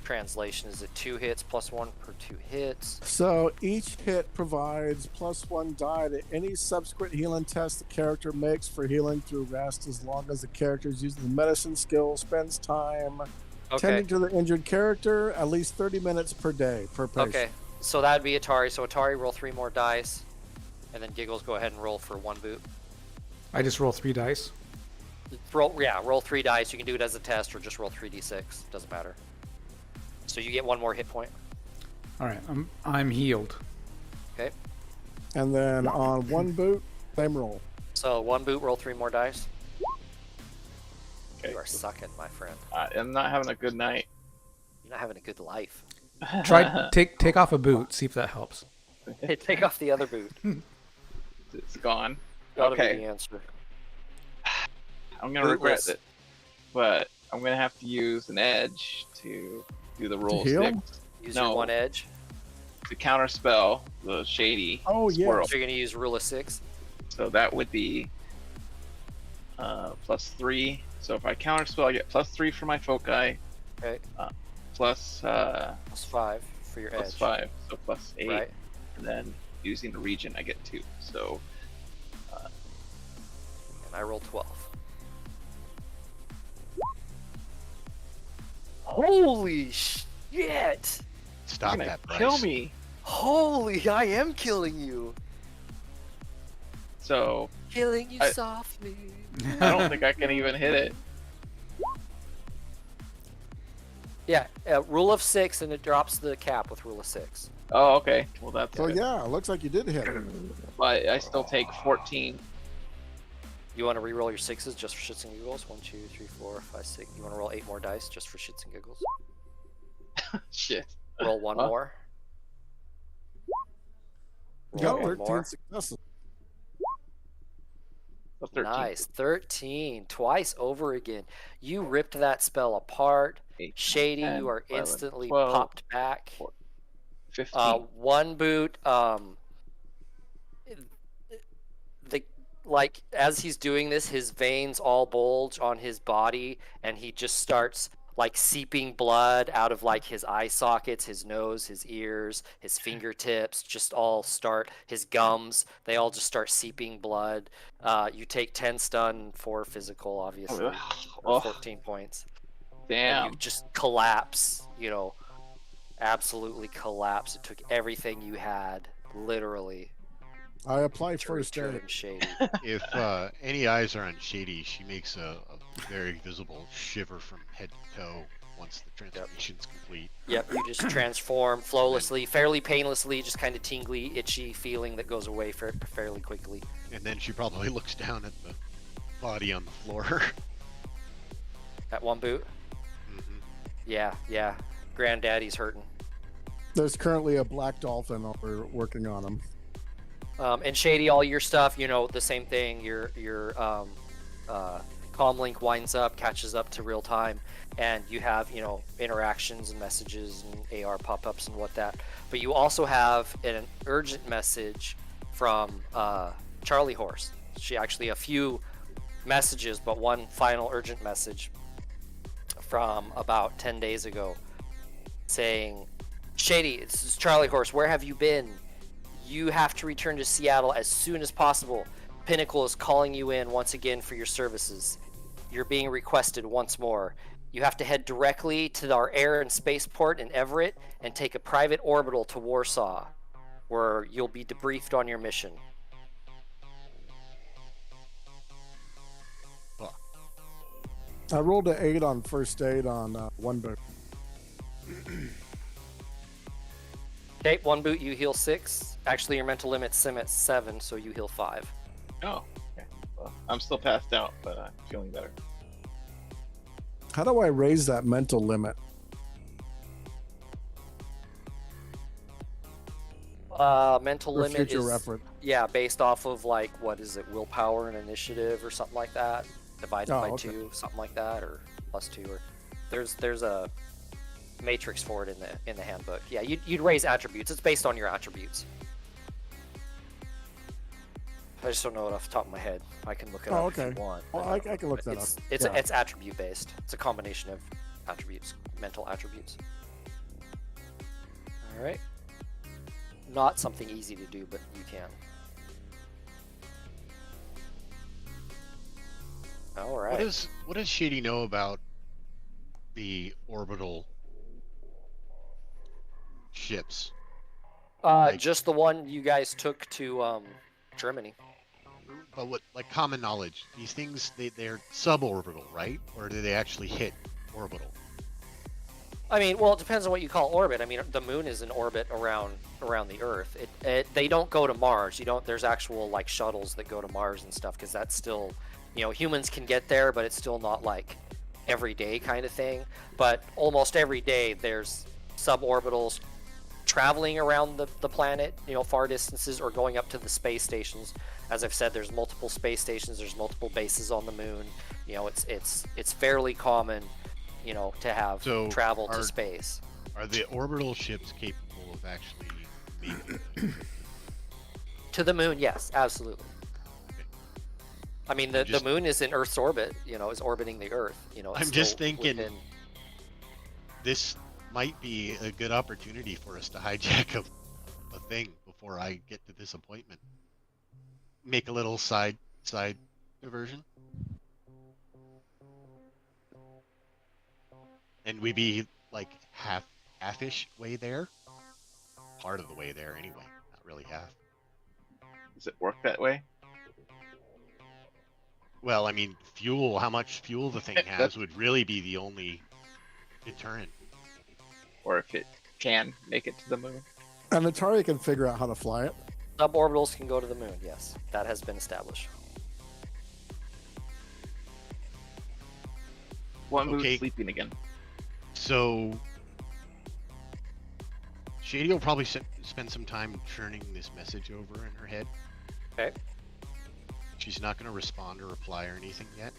translation. Is it 2 hits plus 1 per 2 hits? So each hit provides +1 die to any subsequent healing test the character makes for healing through rest, as long as the character is using the medicine skill, spends time tending to the injured character at least 30 minutes per day per patient. Okay, so that'd be Atari. So Atari, roll 3 more dice, and then Giggles, go ahead and roll for 1 boot. I just roll 3 dice. Roll 3 dice. You can do it as a test, or just roll 3d6. Doesn't matter. So you get 1 more hit point. All right, I'm healed. Okay. And then on one boot, same roll. So 1 boot, roll 3 more dice. Okay. You are sucking, my friend. I'm not having a good night. You're not having a good life. Try take off a boot. See if that helps. Hey, take off the other boot. It's gone. Gotta be Okay. the answer. I'm gonna regret Bootless. it, but I'm gonna have to use an edge to do the roll heal? 6. Use No. your 1 edge. To counter spell the shady Oh, yeah. squirrel. So you're gonna use rule of 6. So that would be +3. So if I counter spell, I get +3 for my foci, Okay. plus Plus 5 for your plus edge. 5, so +8. Right. And then using the region, I get 2. So And I roll 12. Holy shit! Stop you're gonna that, Bryce. kill me. Holy, I am killing you. So Killing you I- softly. I don't think I can even hit it. Yeah, rule of 6, and it drops the cap with rule of 6. Oh, okay. Well, that's So good. yeah, it looks like you did hit it. But I still take 14. You want to re-roll your 6s just for shits and giggles? 1, 2, 3, 4, 5, 6. You want to roll 8 more dice just for shits and giggles? Shit. Roll 1 Huh? more. Got Roll 1 13 more. successes. So 13. Nice, 13, twice over again. You ripped that spell apart. 8, Shady, 10, you are 11, instantly 12, popped back. 15. One boot, as he's doing this, his veins all bulge on his body, and he just starts seeping blood out of his eye sockets, his nose, his ears, his fingertips, just all start, his gums, they all just start seeping blood. You take 10 stun, 4 physical, obviously, Oh, 14 points. And damn. you just collapse, absolutely collapse. It took everything you had, literally. I apply to first return aid. Shady. If any eyes are on Shady, she makes a very visible shiver from head to toe once the transformation's complete. Yep, you just transform flawlessly, fairly painlessly, just kind of tingly, itchy feeling that goes away fairly quickly. And then she probably looks down at the body on the floor. At one boot? Mhm. Yeah. Granddaddy's hurting. There's currently a black dolphin over working on him. And Shady, all your stuff, the same thing. Your comlink winds up, catches up to real time, and you have interactions and messages and AR pop-ups and what that. But you also have an urgent message from Charlie Horse. She actually a few messages, but one final urgent message from about 10 days ago, saying, "Shady, this is Charlie Horse. Where have you been? You have to return to Seattle as soon as possible. Pinnacle is calling you in once again for your services. You're being requested once more. You have to head directly to our air and spaceport in Everett and take a private orbital to Warsaw, where you'll be debriefed on your mission. I rolled an 8 on first aid on one boot. Okay, one boot, you heal 6. Actually, your mental limit's sim at 7, so you heal 5. Oh, okay. Well, I'm still passed out, but I'm feeling better. How do I raise that mental limit? Mental For limit future is reference. yeah, based off of like what is it, willpower and initiative or something like that, divided by okay. 2, something like that, or plus 2, or there's a matrix for it in the handbook. Yeah, you'd raise attributes. It's based on your attributes. I just don't know it off the top of my head. I can look it up if you want. Well, I can look that up. It's Yeah. it's attribute based. It's a combination of attributes, mental attributes. All right. Not something easy to do, but you can. All right. What does Shady know about the orbital ships? Just the one you guys took to Germany. But what, like common knowledge, these things they're suborbital, right? Or do they actually hit orbital? I mean, well, it depends on what you call orbit. I mean, the moon is in orbit around the Earth. They don't go to Mars. There's actual like shuttles that go to Mars and stuff because that's still, humans can get there, but it's still not like everyday kind of thing. But almost every day there's suborbitals traveling around the planet, far distances, or going up to the space stations. As I've said, there's multiple space stations, there's multiple bases on the moon. It's fairly common, to have travel to space. Are the orbital ships capable of actually making To the moon, yes, absolutely. Okay. I mean, the moon is in Earth's orbit, is orbiting the Earth. It's I'm just still thinking within- this might be a good opportunity for us to hijack a thing before I get to this appointment. Make a little side diversion. And we be like half-ish way there. Part of the way there anyway, not really half. Does it work that way? Well, I mean, fuel, how much fuel the thing has would really be the only deterrent. Or if it can make it to the moon? And Atari can figure out how to fly it. Suborbitals can go to the moon, yes. That has been established. One Okay. moon's sleeping again. So, Shady will probably spend some time churning this message over in her head. Okay. She's not going to respond or reply or anything yet.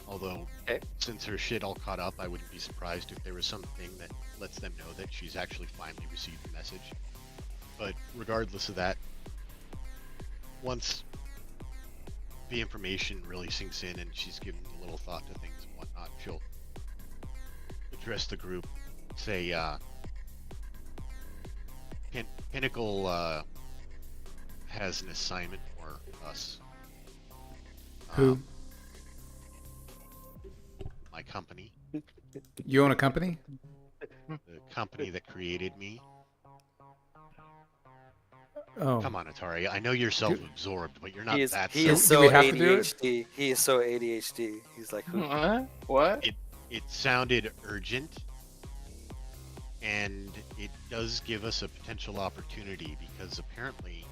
Although, Okay. since her shit all caught up, I wouldn't be surprised if there was something that lets them know that she's actually finally received the message. But regardless of that, once the information really sinks in and she's given a little thought to things and whatnot, she'll address the group, say, Pinnacle has an assignment for us. Who? My company. You own a company? The company that created me. Oh. Come on, Atari. I know you're self-absorbed, but you're not that He is Do so we have to do it? ADHD. He is so ADHD. He's like, who? What? It sounded urgent, and it does give us a potential opportunity because apparently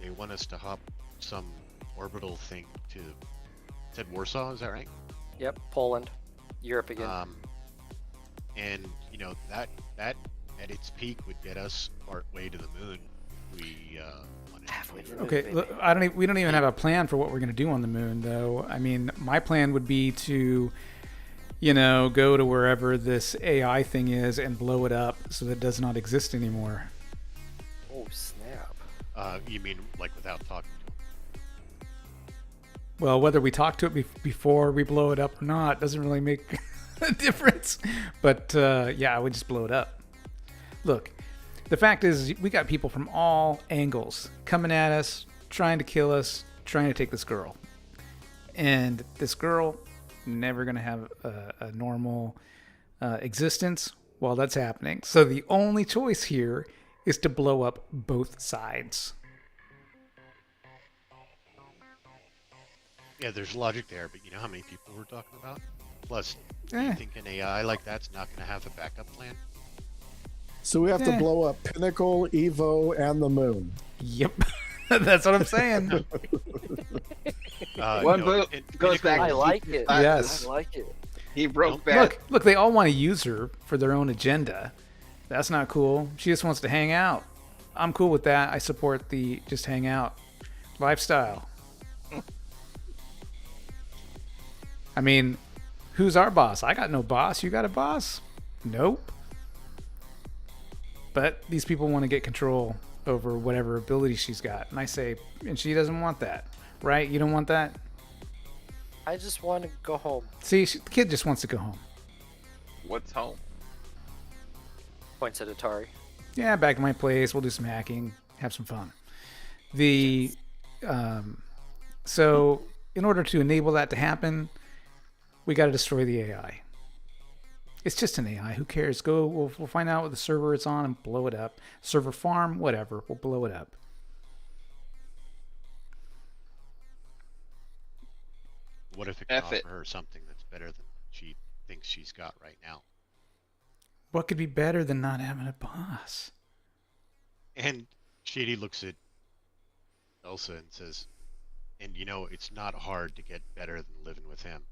they want us to hop some orbital thing to said Warsaw. Is that right? Yep, Poland, Europe again. And that at its peak would get us part way to the moon. We wanted Halfway to to do the it. Okay, look, we don't even have a plan for what we're going to do on the moon, though. I mean, my plan would be to, go to wherever this AI thing is and blow it up so that it does not exist anymore. Oh snap! You mean like without talking to him? Well, whether we talk to it before we blow it up or not doesn't really make a difference. But yeah, I would just blow it up. Look, The fact is, we got people from all angles coming at us, trying to kill us, trying to take this girl. And this girl, never going to have a normal existence while that's happening. So the only choice here is to blow up both sides. Yeah, there's logic there, but you know how many people we're talking about? Plus, you think an AI like that's not going to have a backup plan? So we have to blow up Pinnacle, Evo, and the moon. Yep. That's what I'm saying. One boot goes back. I like it. Yes. I like it. He broke back. Look, they all want to use her for their own agenda. That's not cool. She just wants to hang out. I'm cool with that. I support the just hang out lifestyle. I mean, who's our boss? I got no boss. You got a boss? Nope. But these people want to get control over whatever ability she's got. And I say, and she doesn't want that. Right? You don't want that? I just want to go home. See, the kid just wants to go home. What's home? Points at Atari. Yeah, back at my place. We'll do some hacking. Have some fun. So in order to enable that to happen, we got to destroy the AI. It's just an AI. Who cares? We'll find out what the server it's on and blow it up. Server farm, whatever. We'll blow it up. What if it can offer her something that's better than she thinks she's got right now? What could be better than not having a boss? And Shady looks at Elsa and says, and you know, it's not hard to get better than living with him.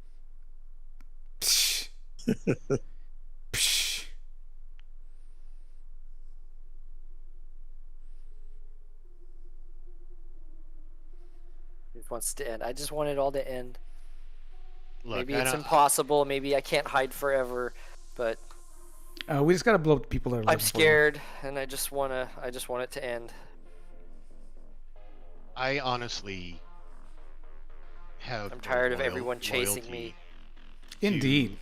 Psh. Psh. It wants to end. I just want it all to end. Look, maybe it's impossible. Maybe I can't hide forever, but we just gotta blow up the people that are. I'm scared, and I just want it to end. I honestly have. I'm tired of everyone chasing me. Indeed.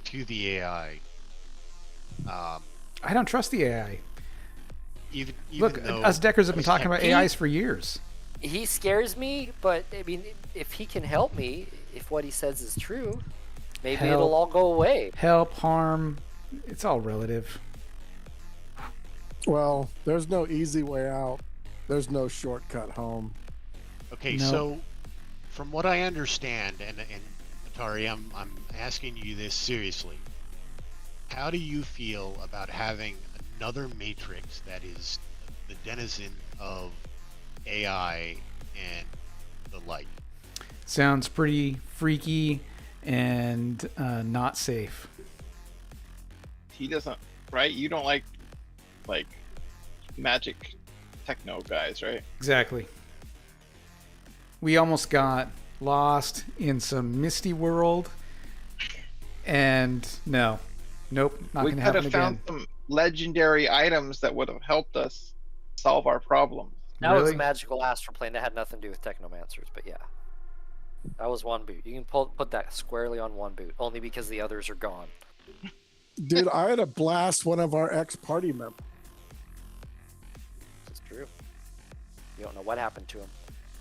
To the AI. I don't trust the AI. Even Look, us Deckers have been talking about AIs for years. He scares me, but I mean, if he can help me, if what he says is true, maybe it'll all go away. Help, harm, it's all relative. Well, there's no easy way out. There's no shortcut home. Okay, so from what I understand, and Atari, I'm asking you this seriously. How do you feel about having another matrix that is the denizen of AI and the like? Sounds pretty freaky and not safe. He doesn't, right? You don't like magic techno guys, right? Exactly. We almost got lost in some misty world, and nope, not gonna happen again. We could have found some legendary items that would have helped us solve our problems. That was a magical astral plane that had nothing to do with technomancers, but yeah. That was one boot. You can put that squarely on one boot, only because the others are gone. Dude, I had to blast one of our ex-party members. This is true. You don't know what happened to him.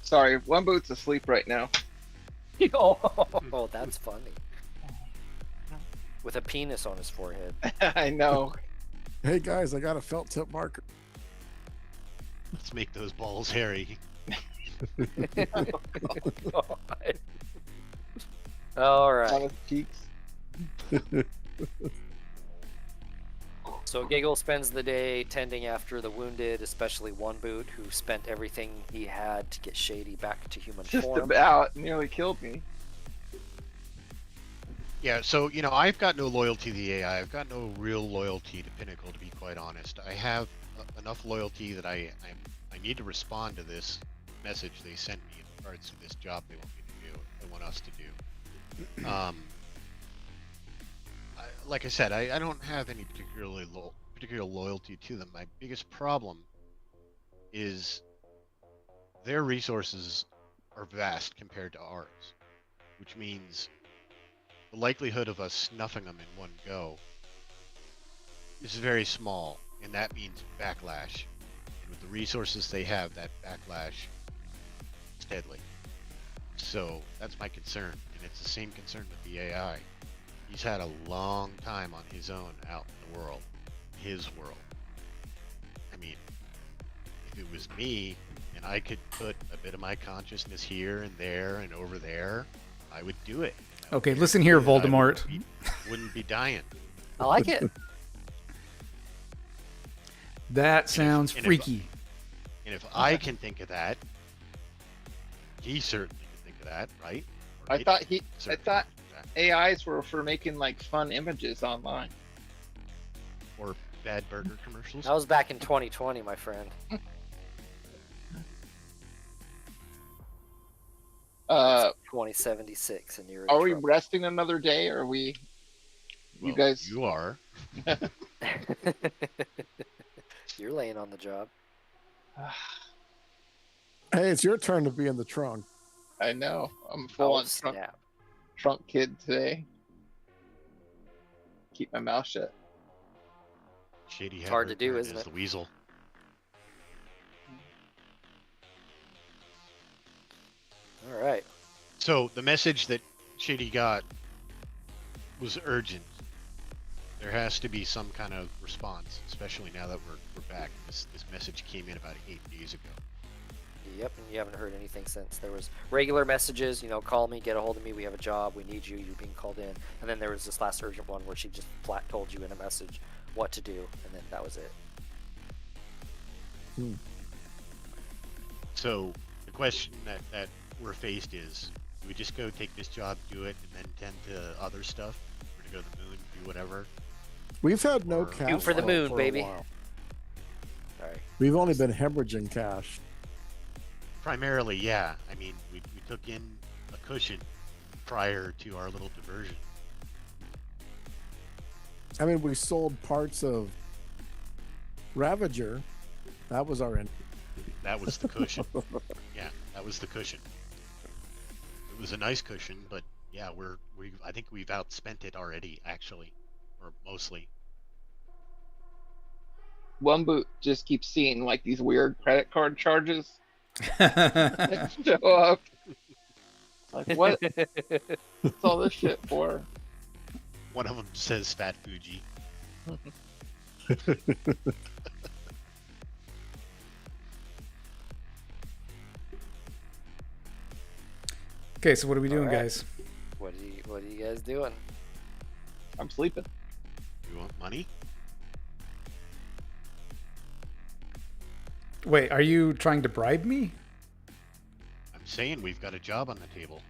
Sorry, one boot's asleep right now. Oh, that's funny. With a penis on his forehead. I know. Hey guys, I got a felt tip marker. Let's make those balls hairy. All right. On his cheeks. So Giggle spends the day tending after the wounded, especially one boot who spent everything he had to get Shady back to human Just form. about nearly killed me. Yeah, so, you know, I've got no loyalty to the AI. I've got no real loyalty to Pinnacle, to be quite honest. I have enough loyalty that I need to respond to this message they sent me in regards to this job they want me to do, they want us to do. Like I said, I don't have any particular loyalty to them. My biggest problem is their resources are vast compared to ours, which means the likelihood of us snuffing them in one go is very small. and that means backlash. And with the resources they have, that backlash is deadly. So that's my concern, and it's the same concern with the AI. He's had a long time on his own out in the world, his world. I mean, if it was me, and I could put a bit of my consciousness here and there and over there, I would do it. Okay, listen here, Voldemort. Wouldn't be dying. I like it. That sounds freaky. And if I can think of that, he certainly can think of that, right? Or I it thought certainly I thought can think of AIs were for making like fun images online. that. Or bad burger commercials. That was back in 2020, my friend. 2076, and you're. Are we resting another day, or are we? Well, You guys. You are. You're laying on the job. Hey, it's your turn to be in the trunk. I know. I'm full on snap. trunk kid today. Keep my mouth shut. Shady It's hard to do, Hatter isn't is it? The weasel. All right. So the message that Shady got was urgent. There has to be some kind of response, especially now that we're back. This message came in about 8 days ago. Yep, and you haven't heard anything since. There was regular messages, call me, get a hold of me, we have a job, we need you, you're being called in. And then there was this last urgent one where she just flat told you in a message what to do, and then that was it. So the question that we're faced is, do we just go take this job, do it, and then tend to other stuff? We're gonna go to the moon, do whatever. We've had no Or- cash Shoot for the flow moon, for a baby. while. Sorry. We've only been hemorrhaging cash. Primarily, yeah. I mean, we took in a cushion prior to our little diversion. I mean, we sold parts of Ravager. That was our end. That was the cushion. Yeah, that was the cushion. It was a nice cushion, but yeah, I think we've outspent it already, actually, or mostly. One boot just keeps seeing like these weird credit card charges show up. Like, what's all this shit for? One of them says Fat Fuji. Okay, so what are we doing, All right. guys? What are you guys doing? I'm sleeping. You want money? Wait, are you trying to bribe me? I'm saying we've got a job on the table.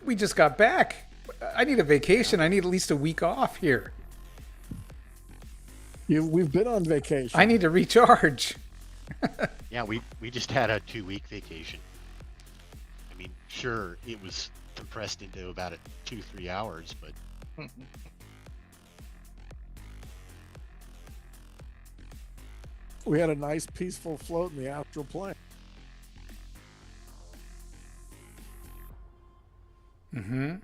We just got back. I need a vacation. I need at least a week off here. We've been on vacation. I need to recharge. Yeah, we just had a 2-week vacation. I mean, sure, it was compressed into about 2-3 hours, but We had a nice peaceful float in the astral plane. Mm-hmm.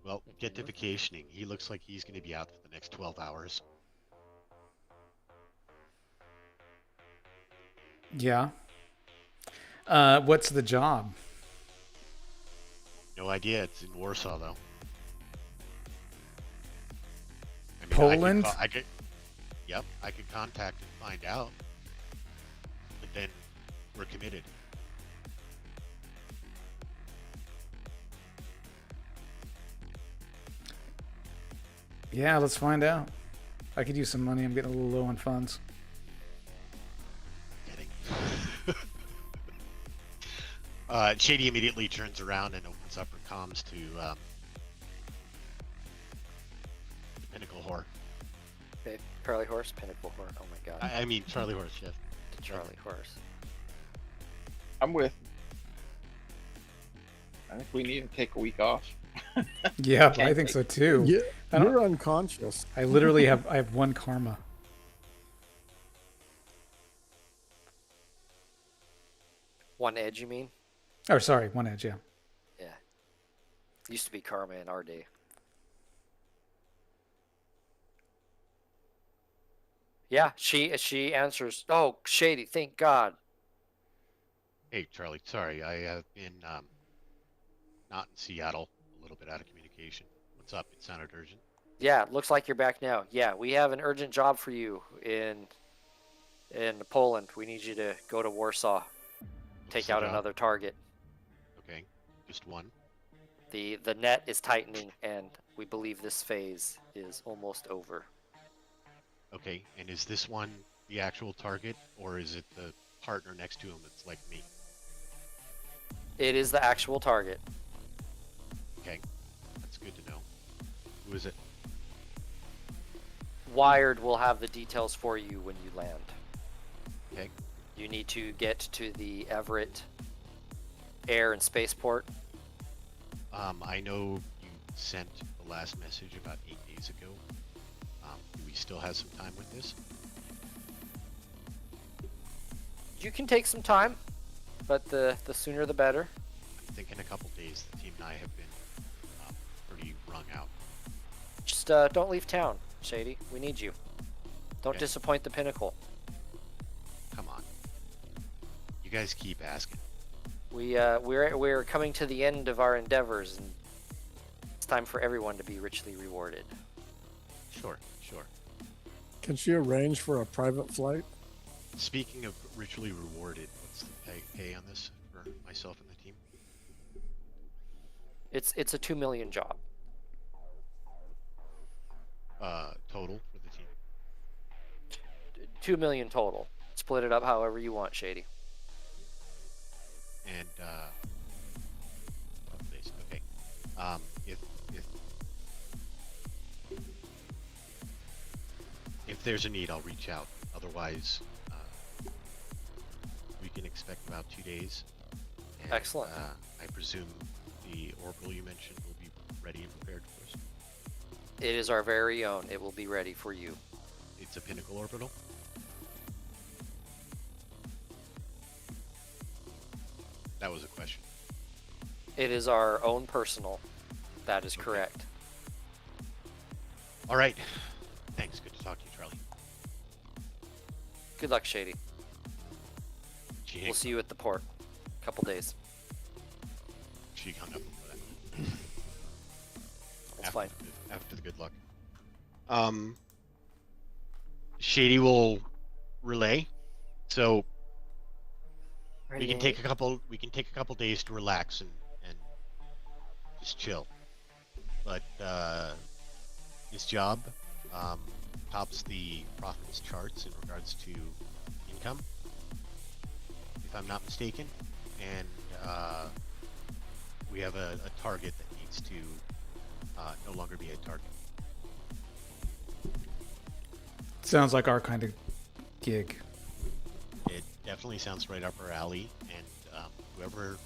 well, get to vacationing. He looks like he's going to be out for the next 12 hours. Yeah. What's the job? No idea. It's in Warsaw, though. I mean, Poland? I could contact and find out. But then we're committed. Yeah, let's find out. I could use some money. I'm getting a little low on funds. Kidding. Shady immediately turns around and opens up her comms to the Pinnacle Whore. Okay, Charlie Horse, Pinnacle Horse. Oh my god. I mean Charlie Horse, Chef. Charlie Horse. I'm with. I think we need to take a week off. Yeah, I think so too. Yeah, I don't- you're unconscious. I literally have 1 karma. One edge, you mean? Oh, sorry, 1 edge. Yeah. Yeah. Used to be karma in our day. Yeah, she answers. Oh, Shady, thank God. Hey, Charlie. Sorry, I have been not in Seattle. A little bit out of communication. What's up? It sounded urgent. Yeah, looks like you're back now. Yeah, we have an urgent job for you in Poland. We need you to go to Warsaw, take What's the out job? another target. Okay, just one. The net is tightening, and we believe this phase is almost over. Okay, and is this one the actual target, or is it the partner next to him that's like me? It is the actual target. Okay, that's good to know. Who is it? Wired will have the details for you when you land. Okay. You need to get to the Everett air and spaceport. I know you sent the last message about 8 days ago. Do we still have some time with this? You can take some time, but the sooner the better. I'm thinking a couple days. The team and I have been pretty wrung out. Just don't leave town, Shady. We need you. Don't Okay. disappoint the Pinnacle. Come on. You guys keep asking. We're coming to the end of our endeavors, and it's time for everyone to be richly rewarded. Sure. Can she arrange for a private flight? Speaking of richly rewarded, what's the pay on this for myself and the team? It's a 2 million job. Total for the team. 2 million total. Split it up however you want, Shady. And couple days. Okay. If there's a need, I'll reach out. Otherwise, we can expect about 2 days. And, Excellent. I presume the orbital you mentioned will be ready and prepared for us. It is our very own. It will be ready for you. It's a pinnacle orbital. That was a question. It is our own personal. That is Okay. correct. All right. Thanks. Good to talk to you, Charlie. Good luck, Shady. She We'll hangs see you at the port. Couple days. She hung up before that. That's fine. After the good luck. Shady will relay. So we can take a couple days to relax and just chill. But his job tops the Prophets charts in regards to income, if I'm not mistaken, and we have a target that needs to no longer be a target. Sounds like our kind of gig. It definitely sounds right up our alley, and whoever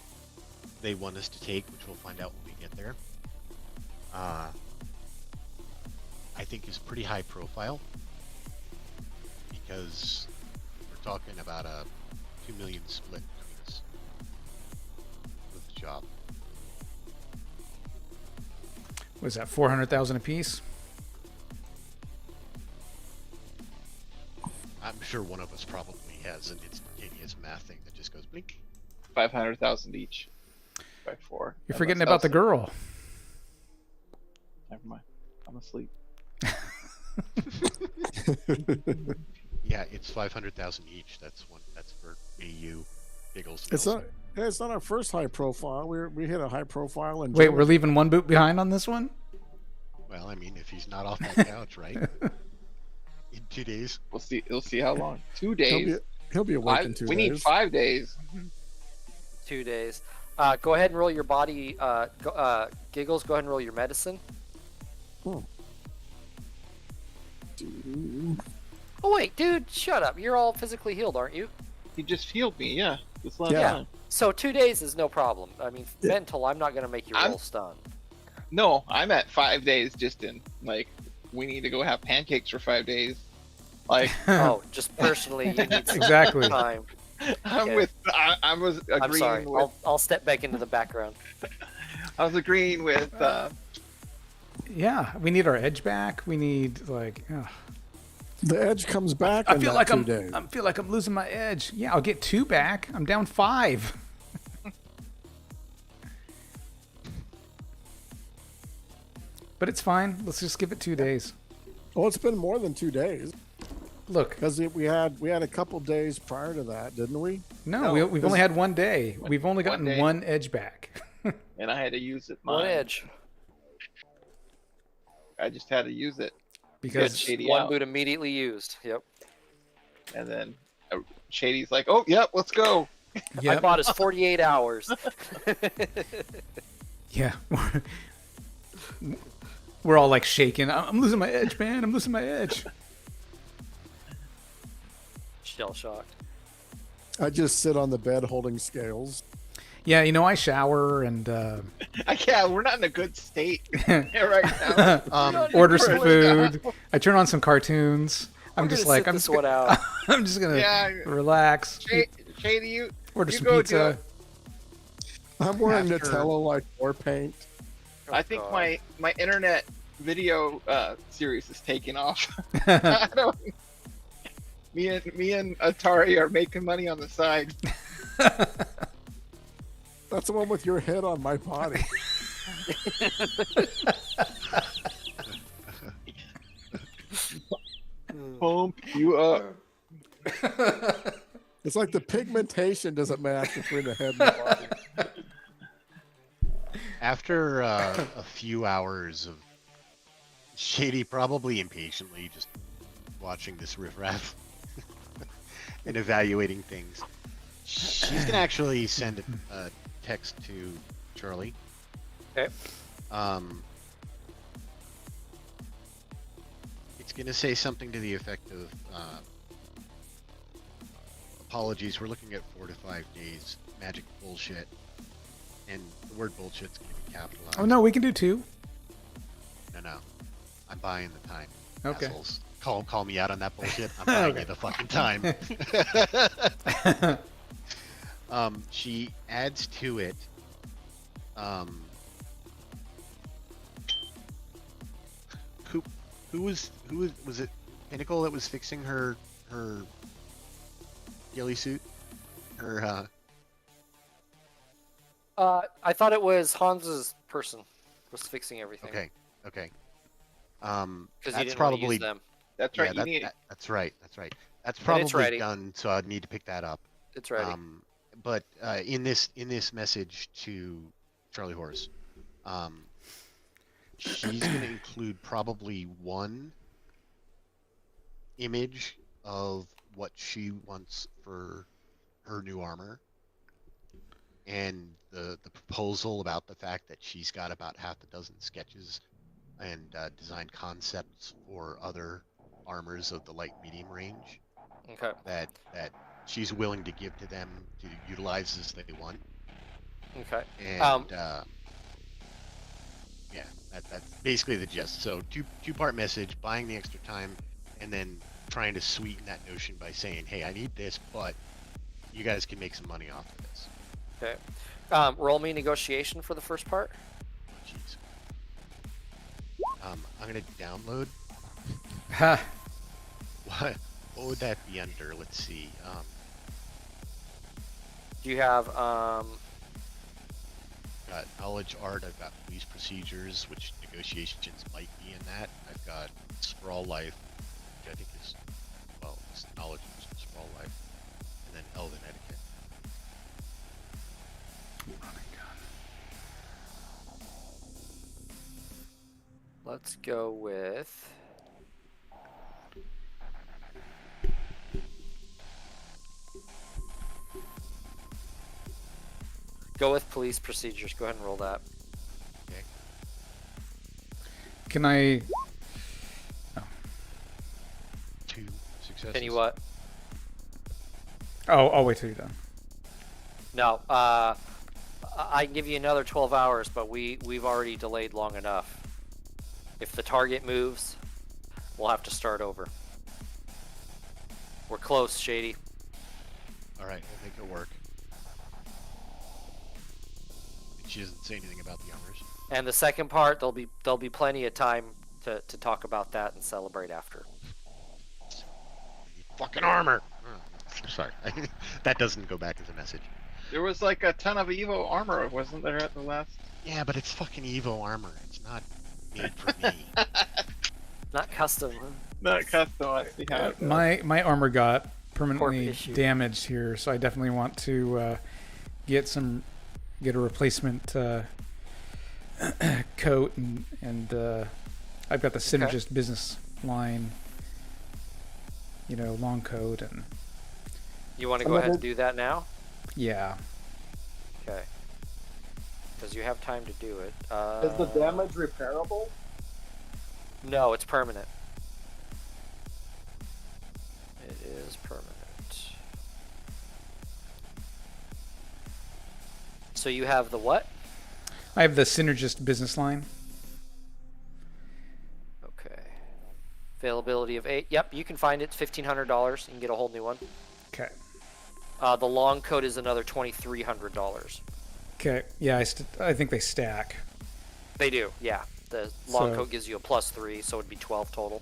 they want us to take, which we'll find out when we get there, I think is pretty high profile, because we're talking about a 2 million split between us with the job. Was that 400,000 apiece? I'm sure one of us probably has an instantaneous math thing that just goes blink. 500,000 each by 4. You're forgetting about the girl. Never mind. I'm asleep. Yeah, it's 500,000 each. That's one. That's for me, you, Giggles. and It's Elsa. not. It's not our first high profile. We hit a high profile and Wait, we're leaving one boot behind on this one? Well, I mean, if he's not off that couch, right? In 2 days. We'll see. We'll see how long. 2 days. He'll be awake in 2 we days. need 5 days. 2 days. Go ahead and roll your body. Giggles, go ahead and roll your medicine. Oh, wait, dude, shut up. You're all physically healed, aren't you? He just healed me. Yeah. This last Yeah. time. So 2 days is no problem. I mean, Yeah. mental, I'm not going to make you roll stun. No, I'm at 5 days just in. Like, we need to go have pancakes for 5 days. Like, Oh, just personally, you need some Exactly. time. I'm Okay. with. I was agreeing I'm sorry. with. I'll step back into the background. I was agreeing with. Yeah, we need our edge back. We need, like, ugh. The edge comes back I in feel that like 2 I'm. days. I feel like I'm losing my edge. Yeah, I'll get 2 back. I'm down 5. But it's fine. Let's just give it 2 days. Well, it's been more than 2 days Look, because we had a couple days prior to that, didn't we? no, we've only had 1 day. We've only gotten day. 1 edge back. And I had to use it. One mine. edge. I just had to use it. Because Shady One out. boot immediately used. Yep. And then Shady's like, "Oh, yep, let's go." yeah, I bought his 48 hours. yeah, we're all like shaking. I'm losing my edge, man. I'm losing my edge. Shell shocked. I just sit on the bed holding scales. Yeah, I shower and Yeah, we're not in a good state right now. order some food. I turn on some cartoons. I'm We're just gonna like, sit I'm this just one gonna, out. I'm just gonna Yeah. relax. Shady, you Order you some go do pizza. it. I'm wearing After- Nutella like war paint. I think God. my internet video series is taking off. I don't, me and Atari are making money on the side. That's the one with your head on my body. Pump you up. It's like the pigmentation doesn't match between the head and the body. After a few hours of Shady probably impatiently just watching this riffraff and evaluating things, she's gonna actually send a text to Charlie. Okay. It's gonna say something to the effect of apologies, we're looking at 4 to 5 days, magic bullshit, and the word bullshit's gonna be capitalized. Oh no, we can do 2. No, I'm buying the time. Okay. Assholes. Call me out on that bullshit. I'm buying Okay. you the fucking time. She adds to it. Who was it? Pinnacle that was fixing her ghillie suit. Her I thought it was Hans's person was fixing everything. okay. Because he That's didn't want to probably use them. That's yeah. right. You need That's right. That's right. That's And it's probably ready. done. So I'd need to pick that up. It's ready. But in this message to Charlie Horse, she's going to include probably one image of what she wants for her new armor, and the proposal about the fact that she's got about half a dozen sketches and design concepts for other armors of the light medium range Okay. that she's willing to give to them to utilize as they want. Okay. And yeah, that's basically the gist. So two-part message, buying the extra time, and then trying to sweeten that notion by saying, hey, I need this, but you guys can make some money off of this. Okay. Roll me negotiation for the first part. Jeez. I'm gonna download. Ha. What would that be under? Let's see. Do you have Got knowledge art. I've got police procedures, which negotiations might be in that. I've got sprawl life, which I think is it's knowledge of sprawl life, and then elven etiquette. Let's go with. Go with police procedures. Go ahead and roll that. Okay. Can I? 2 successes. Can you what? Oh, I'll wait till you're done. No. I can give you another 12 hours, but we've already delayed long enough. If the target moves, we'll have to start over. We're close, Shady. All right, we'll make it work. She doesn't say anything about the armors. And the second part, there'll be plenty of time to talk about that and celebrate after. fucking armor. Oh, sorry, that doesn't go back as a message. There was like a ton of Evo armor, wasn't there, at the last? Yeah, but it's fucking Evo armor. It's not made for me. Not custom. Not custom. I see how it goes. My armor got permanently issue. damaged here, so I definitely want to get a replacement coat, and I've got the Synergist business line, long coat, and You want to go ahead and do that now? yeah. Okay. Because you have time to do it. Is the damage repairable? No, it's permanent. It is permanent. So you have the what? I have the Synergist business line. Okay. Availability of 8. Yep, you can find it. It's $1,500. You can get a whole new one. Okay. The long coat is another $2,300. Okay. Yeah, I think they stack. They do, yeah. The long So- coat gives you a +3, so it'd be 12 total.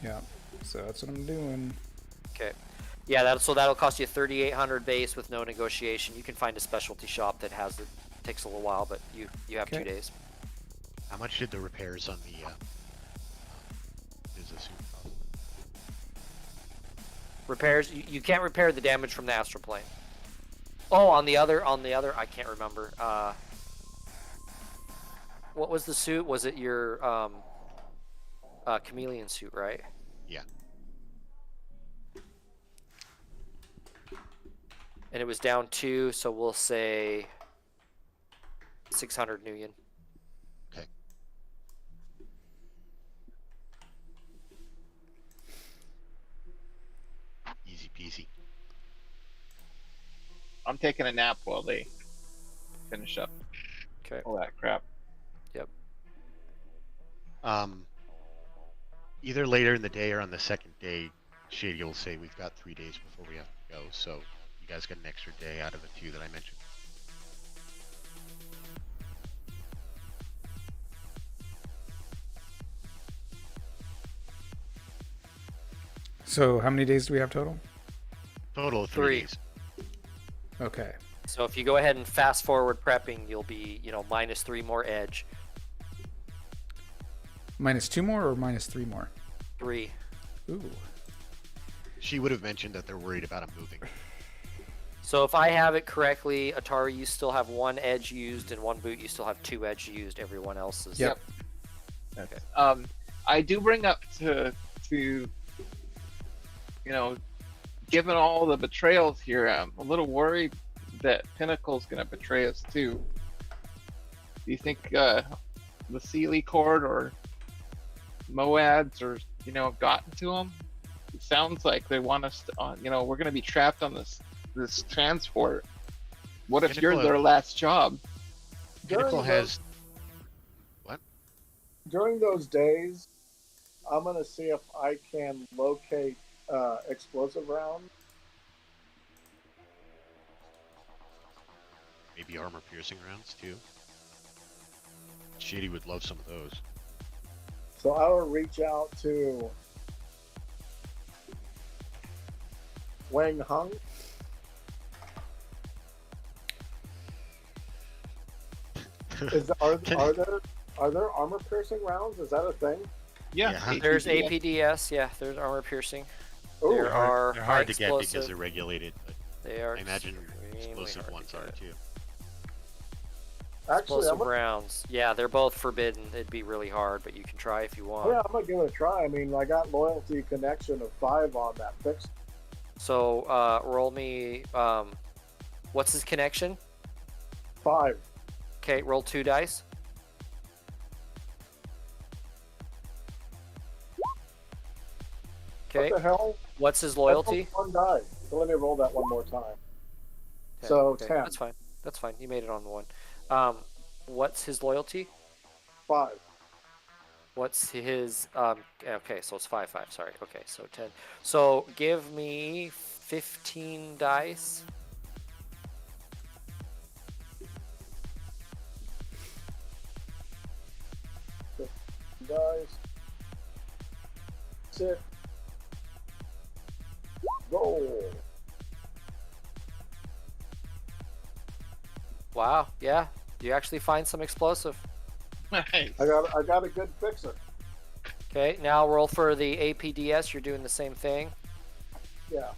Yeah. So that's what I'm doing. Okay. Yeah, so that'll cost you $3,800 base with no negotiation. You can find a specialty shop that has it. Takes a little while, but you have Okay. 2 days. How much did the repairs on the business suit cost? Repairs, you can't repair the damage from the astral plane. Oh, on the other, I can't remember. What was the suit? Was it your chameleon suit, right? Yeah. And it was down 2, so we'll say 600 Nuyen. Okay. Easy peasy. I'm taking a nap while they finish up Okay. all that crap. Yep. Either later in the day or on the second day, Shady will say we've got 3 days before we have to go, so you guys get an extra day out of the 2 that I mentioned. So how many days do we have total? Total of 3. 3 days. Okay. So if you go ahead and fast forward prepping, you'll be, -3 more edge. -2 more or -3 more? 3. Ooh. She would have mentioned that they're worried about him moving. So if I have it correctly, Atari, you still have 1 edge used, and 1 boot, you still have 2 edge used. Everyone else is. Yep. Okay. I do bring up to given all the betrayals here, I'm a little worried that Pinnacle's going to betray us too. Do you think the Sealy Court or Moads or gotten to them? It sounds like they want us to, we're going to be trapped on this transport. What if you're Pinnacle- their last job? Pinnacle has... During those days, I'm going to see if I can locate explosive rounds. Maybe armor-piercing rounds, too. Shady would love some of those. So I will reach out to Wang Hung. Are there armor piercing rounds? Is that a thing? Yeah. There's APDS. Yeah, there's armor piercing. Ooh, There are They're high hard to get because explosive. they're regulated, but They are I imagine extremely explosive hard ones to are get. too. actually, Explosive rounds. Yeah, they're both forbidden. It'd be really hard, but you can try if you want. yeah, I'm gonna give it a try. I mean, I got loyalty connection of 5 on that fixed. So roll me. What's his connection? 5. Okay, roll 2 dice. Okay, What the hell? what's his That's loyalty? only 1 die. So let me roll that one more time. Okay, So okay, 10. That's fine. That's fine. You made it on the 1. What's his loyalty? 5. What's his okay, so it's 5 5, sorry. Okay, so 10. So give me 15 dice. Dice. 6. Roll. Wow. Yeah. You actually find some explosive. Nice. I got a good fixer. Okay. Now roll for the APDS. You're doing the same thing. Yeah.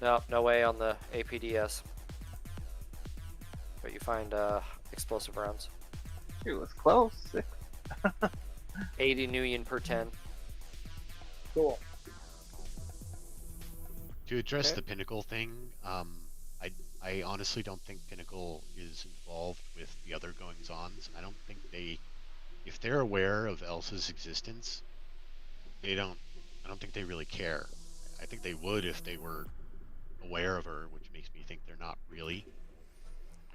No, no way on the APDS. But you find explosive rounds. She was close. 80 Nuyen per 10. Cool. To address Okay. the Pinnacle thing, I honestly don't think Pinnacle is involved with the other goings-ons. I don't think if they're aware of Elsa's existence, I don't think they really care. I think they would if they were aware of her, which makes me think they're not really.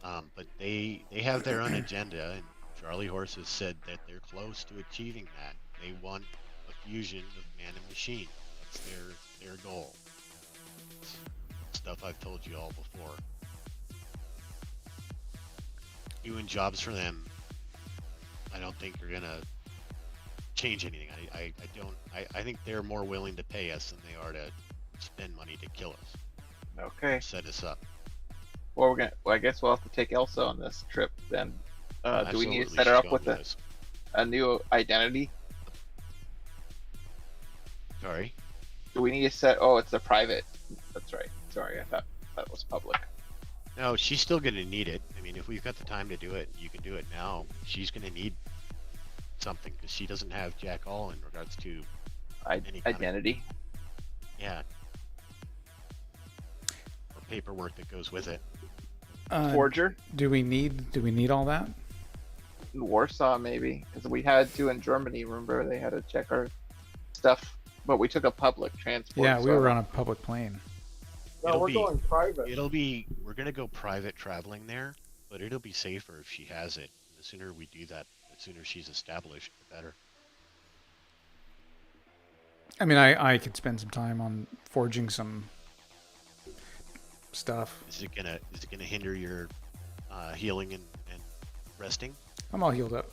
But they have their own agenda, and Charlie Horse has said that they're close to achieving that. They want a fusion of man and machine. That's their goal. It's stuff I've told you all before. Doing jobs for them, I don't think are gonna change anything. I think they're more willing to pay us than they are to spend money to kill us. Okay. Set us up. Well, I guess we'll have to take Elsa on this trip then. Do we need to Absolutely, set her she's up going with with us. a new identity? Sorry. Do we need to set? Oh, it's a private. That's right. Sorry, I thought that was public. No, she's still going to need it. I mean, if we've got the time to do it, you can do it now. She's going to need something because she doesn't have jack all in regards to any kind of- Identity. yeah, or paperwork that goes with it. Forger. Do we need all that? In Warsaw, maybe, because we had to in Germany. Remember, they had to check our stuff, but we took a public transport. Yeah, we so- were on a public plane. No, It'll we're be- going private. We're going to go private traveling there, but it'll be safer if she has it. The sooner we do that, the sooner she's established, the better. I mean, I could spend some time on forging some stuff. Is it gonna hinder your healing and resting? I'm all healed up.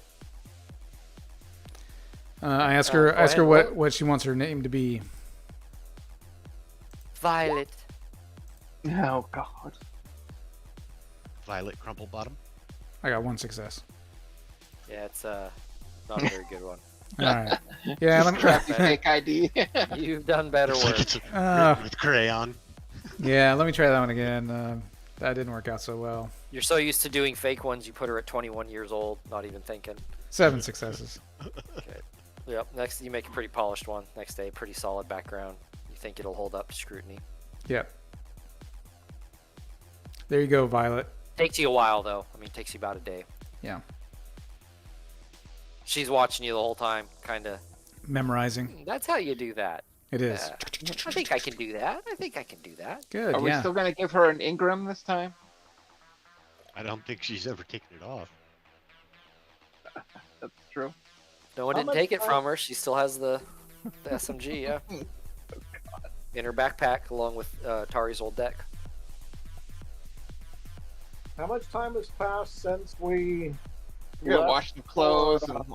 I ask go her ahead, what she wants her name to be. Violet. Oh God. Violet Crumplebottom? I got one success. Yeah, it's not a very good one. All right. Yeah, let me, Crafty fake ID. You've done better It's like work. it's uh, written with crayon. yeah, let me try that one again. That didn't work out so well. You're so used to doing fake ones, you put her at 21 years old, not even thinking. 7 successes. Okay. Yep. Next, you make a pretty polished one. Next day, pretty solid background. You think it'll hold up to scrutiny. Yep. There you go, Violet. Takes you a while, though. I mean, it takes you about a day. Yeah. She's watching you the whole time, kind of. Memorizing. That's how you do that. It is. Yeah. I think I can do that. I think I can do that. Good. Are we Yeah. still gonna give her an Ingram this time? I don't think she's ever taken it off. That's true. No one How didn't much take it time- from her. She still has the SMG, yeah. In her backpack, along with Tari's old deck. How much time has passed since we We gotta left wash the clothes. for, And,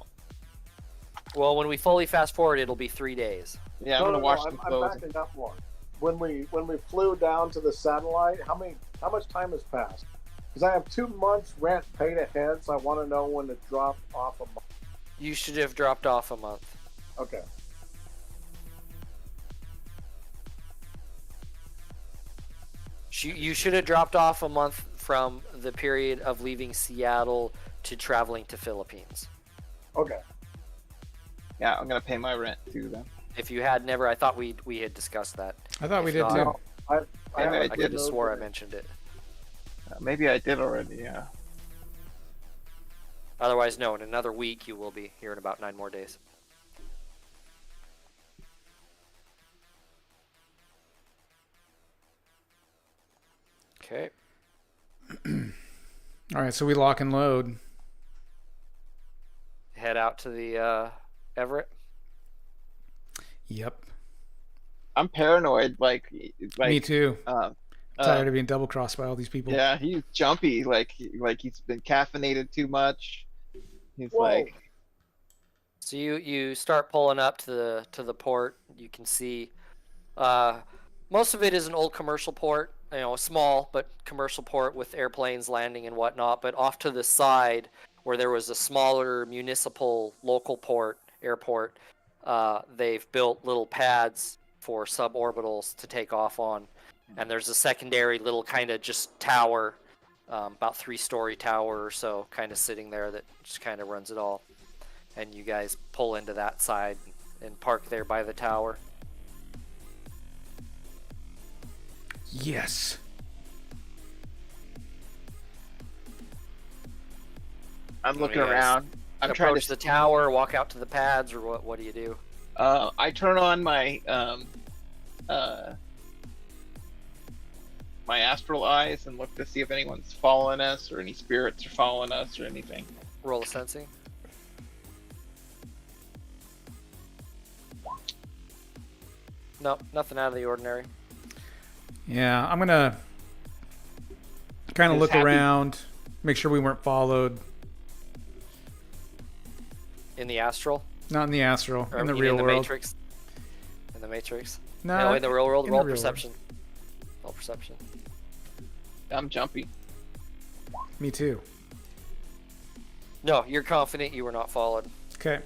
Well, when we fully fast forward, it'll be 3 days. yeah, I'm no, gonna no, wash no, the I'm clothes. backing up one. When we flew down to the satellite, how much time has passed? Because I have 2 months rent paid ahead, so I want to know when it dropped off a month. You should have dropped off a month. Okay. You should have dropped off a month from the period of leaving Seattle to traveling to Philippines. Okay. Yeah, I'm gonna pay my rent too then. If you had never, I thought we had discussed that. I thought we If did not- too. No, I Maybe haven't I I could have noted swore I it. mentioned it. Maybe I did already. Yeah. Otherwise, no. In another week, you will be here in about 9 more days. Okay. All right, so we lock and load. Head out to the Everett. Yep. I'm paranoid. Like Me too. Tired of being double crossed by all these people. Yeah, he's jumpy. Like he's been caffeinated too much. He's Whoa. like, So you start pulling up to the port. You can see most of it is an old commercial port, a small but commercial port with airplanes landing and whatnot. But off to the side, where there was a smaller municipal local airport, they've built little pads for suborbitals to take off on. And there's a secondary little kind of just tower, about 3-story tower or so, kind of sitting there that just kind of runs it all. And you guys pull into that side and park there by the tower. Yes. I'm looking guys around. I'm trying approach to. the tower, walk out to the pads, or what do you do? I turn on my my astral eyes and look to see if anyone's following us or any spirits are following us or anything. Roll a sensing. Nope, nothing out of the ordinary. Yeah, I'm gonna kind of Just look happy. around, make sure we weren't followed. In the astral? Not in the astral, Or in the you mean real the world. Matrix? In the Matrix? No, In the real world, in the roll real world. perception. Roll perception. I'm jumpy. Me too. No, you're confident you were not followed. Okay,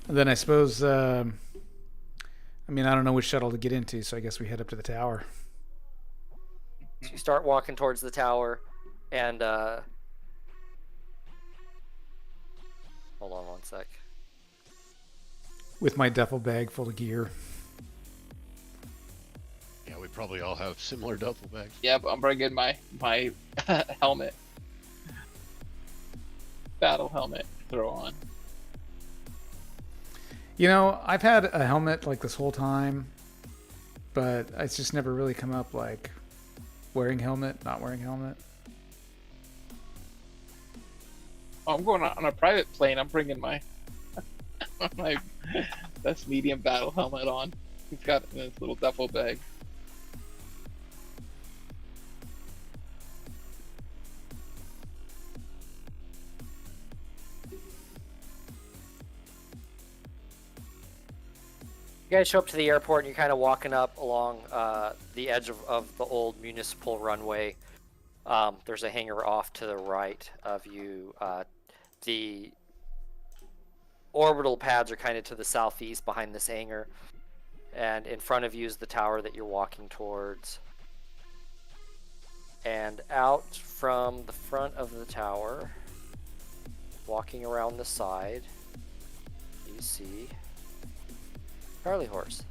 and then I suppose. I mean, I don't know which shuttle to get into, so I guess we head up to the tower. So you start walking towards the tower, and hold on one sec. With my duffel bag full of gear. Yeah, we probably all have similar duffel bags. Yeah, but I'm bringing my helmet, battle helmet. To throw on. You know, I've had a helmet like this whole time, but it's just never really come up like wearing helmet, not wearing helmet. Oh, I'm going on a private plane. I'm bringing my my best medium battle helmet on. He's got it in his little duffel bag. You guys show up to the airport, and you're kind of walking up along the edge of the old municipal runway. There's a hangar off to the right of you. The orbital pads are kind of to the southeast behind this hangar. And in front of you is the tower that you're walking towards. And out from the front of the tower, walking around the side, you see Charlie Horse.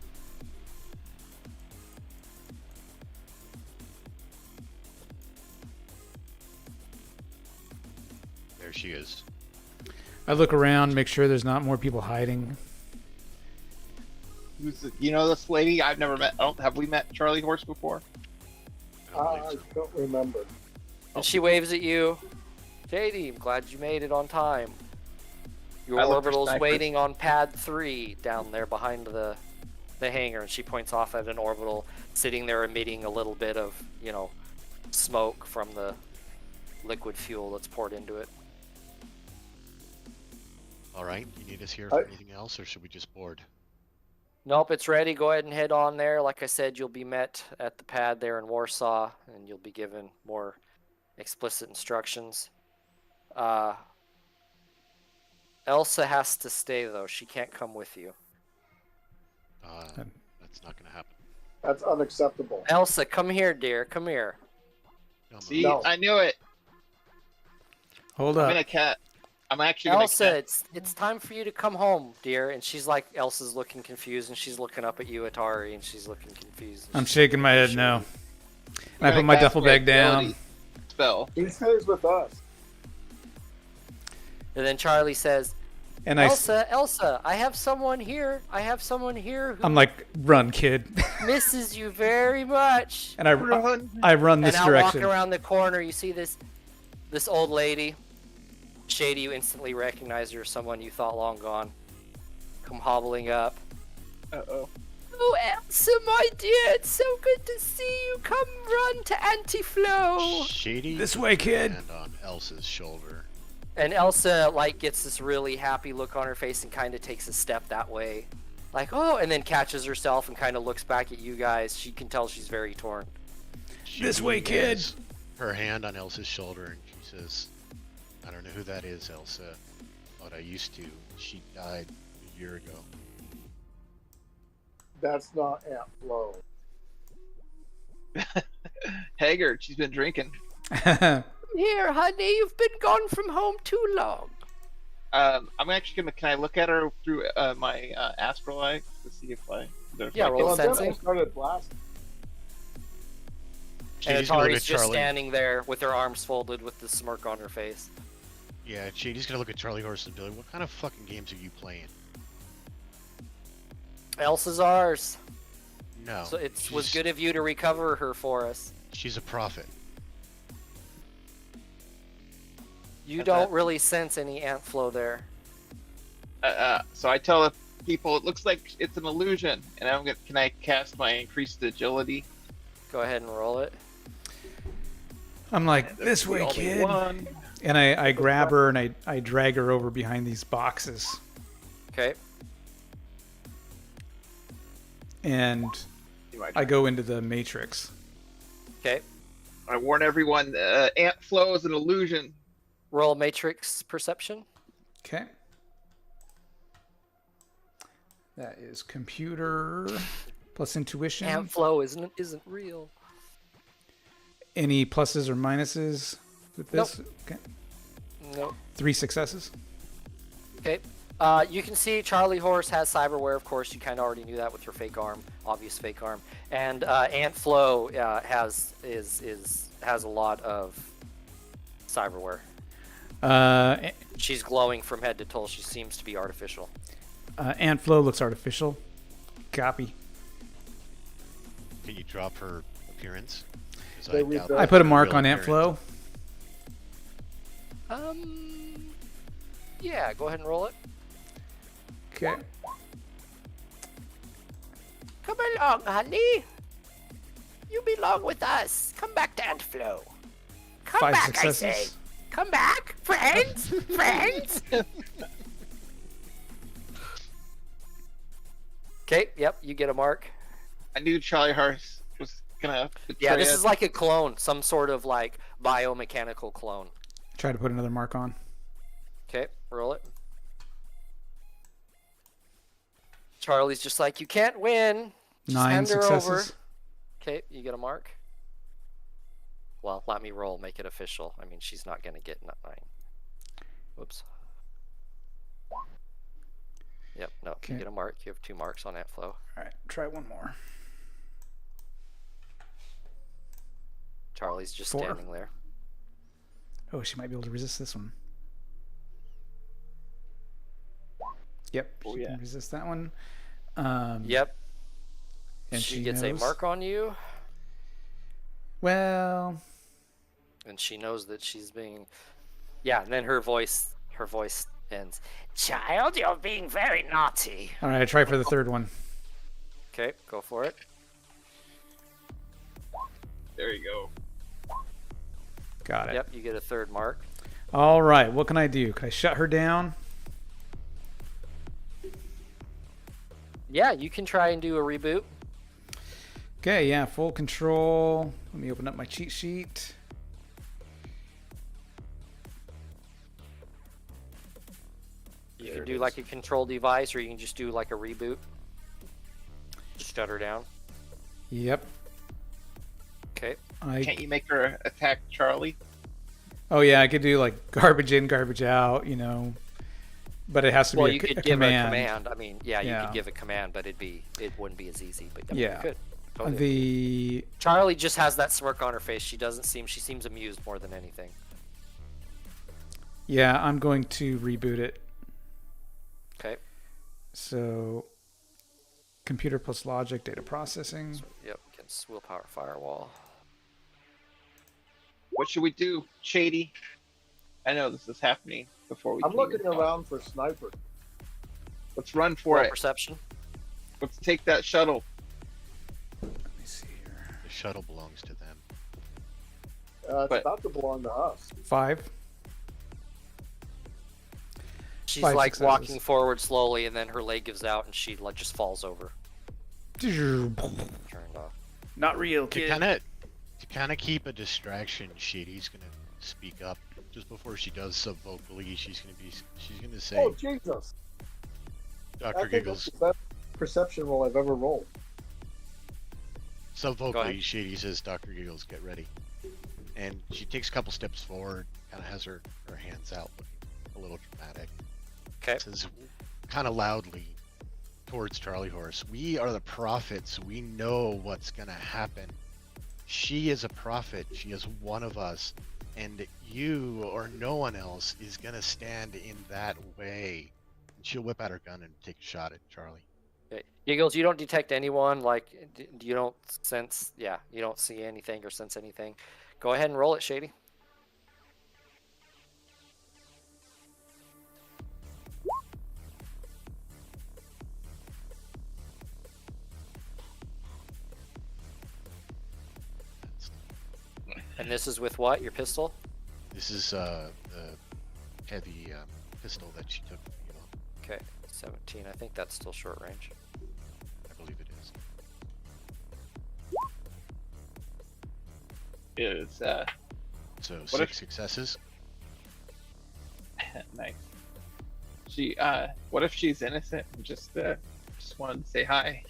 There she is. I look around, make sure there's not more people hiding. You know this lady? I've never met. Have we met Charlie Horse before? I don't I believe so. don't remember. And she waves at you. JD, I'm glad you made it on time. Your I look for orbital's snipers. waiting on pad 3 down there behind the hangar. And she points off at an orbital sitting there emitting a little bit of, smoke from the liquid fuel that's poured into it. All right, you need us here for anything else, or should we just board? Nope, it's ready. Go ahead and head on there. Like I said, you'll be met at the pad there in Warsaw, and you'll be given more explicit instructions. Elsa has to stay, though. She can't come with you. That's not going to happen. That's unacceptable. Elsa, come here, dear. Come here. Come on. See, No. I knew it. Hold I'm up. gonna cat. I'm actually Elsa, gonna it's time for you to come home, dear. And she's like, Elsa's looking confused, and she's looking up at you, Atari, and she's looking confused. I'm shaking my head no. And I gonna put my cast duffel bag down. ability Spell. He stays with us. And then Charlie says, And Elsa, I have someone here. I have someone here who I'm like, run, kid. misses you very much. And I run this And now direction. walking around the corner, you see this old lady. Shady, you instantly recognize her as someone you thought long gone. Come hobbling up. Uh oh. Oh, Elsa, my dear, it's so good to see you. Come run to Anti-Flow. Shady. This way, kid. Hand on Elsa's shoulder. And Elsa, like, gets this really happy look on her face and kind of takes a step that way. Like, oh, and then catches herself and kind of looks back at you guys. She can tell she's very torn. This way, kid. Has her hand on Elsa's shoulder, and she says, I don't know who that is, Elsa, but I used to. She died a year ago. That's not Aunt Flo. Haggard, she's been drinking. Here, honey, you've been gone from home too long. I'm actually gonna. Can I look at her through my astral eye to see if I? Yeah, roll Well, then I sensing. started blasting. And Shady's gonna look Atari's at just Charlie. standing there with her arms folded with the smirk on her face. Yeah, Shady's gonna look at Charlie Horse and Billy. What kind of fucking games are you playing? Elsa's ours. No. So it was she's- good of you to recover her for us. She's a prophet. You That's don't it. really sense any ant flow there. So I tell the people it looks like it's an illusion, and I'm gonna. Can I cast my increased agility? Go ahead and roll it. I'm like, That's this the way, only kid. one. And I grab her and I drag her over behind these boxes. Okay. And My I turn. go into the matrix. Okay. I warn everyone. Ant flow is an illusion. Roll matrix perception. Okay. That is computer plus intuition. Ant flow isn't real. Any pluses or minuses with this? Okay. Nope. 3 successes. Okay. You can see Charlie Horse has cyberware, of course. You kind of already knew that with her fake arm, obvious fake arm. And Ant Flo has a lot of cyberware. She's glowing from head to toe. She seems to be artificial. Ant Flow looks artificial. Copy. Can you drop her appearance? 'Cause They I read doubt that. I put a her mark real on Ant appearance. Flow. Yeah, go ahead and roll it. Okay. Come along, honey. You belong with us. Come back to Ant Flo. Come 5 back, successes. I say. Come back, friends, friends. Okay, yep, you get a mark. I knew Charlie Horse was gonna. Yeah, this betray is us. like a clone, some sort of like biomechanical clone. Try to put another mark on. Okay, roll it. Charlie's just like, you can't win. Just 9 hand her over. successes. Okay, you get a mark. Well, let me roll, make it official. I mean, she's not going to get 9. Whoops. Yep, no, Okay. you get a mark. You have 2 marks on that flow. All right, try one more. Charlie's just 4. standing there. Oh, she might be able to resist this one. Yep, Oh, she yeah. can resist that one. Yep. And she gets a knows. mark on you, Well, and she knows that she's being... Yeah, and then her voice ends. Child, you're being very naughty. all right, I try for the third one. Okay, go for it. There you go. Got it. Yep, you get a 3rd mark. All right, what can I do? Can I shut her down? Yeah, you can try and do a reboot. Okay, yeah, full control. Let me open up my cheat sheet. You There can it do is. like a control device, or you can just do like a reboot. Just shut her down. Yep. Okay. Can't you make her attack Charlie? Oh yeah, I could do like garbage in, garbage out, you know. But it has to Well, be you a could a give command. a command. I mean, yeah, you Yeah. could give a command, but it wouldn't be as easy. But I mean, Yeah. you could. Totally. The Charlie just has that smirk on her face. She seems amused more than anything. yeah, I'm going to reboot it. Okay. So computer plus logic, data processing. Yep. Against willpower firewall. What should we do, Shady? I know this is happening before we. I'm can looking even talk. around for sniper. Let's run for Roll it. perception. Let's take that shuttle. shuttle belongs to them. It's But- about to belong to us. 5. She's 5 like successes. walking forward slowly, and then her leg gives out, and she like just falls over. Turned off. Not real, To kind of keep a distraction, Shady's gonna speak up just before she does sub-vocally. She's gonna say, Oh Jesus! Dr. I think Giggles. that's the best perception roll I've ever rolled. Sub-vocally, ahead. Shady says, Dr. Giggles, get ready. And she takes a couple steps forward, kind of has her hands out, looking a little dramatic. Okay. Says kind of loudly towards Charlie Horse, we are the prophets. We know what's going to happen. She is a prophet. She is one of us. And you or no one else is going to stand in that way. And she'll whip out her gun and take a shot at Charlie. Okay. Giggles, you don't detect anyone. Like, you don't sense. Yeah, you don't see anything or sense anything. Go ahead and roll it, Shady. And this is with what? Your pistol? This is the heavy pistol that she took from you. Okay, 17. I think that's still short range. I believe it is. It's So What 6 if- successes. nice. She what if she's innocent and just wanted to say hi?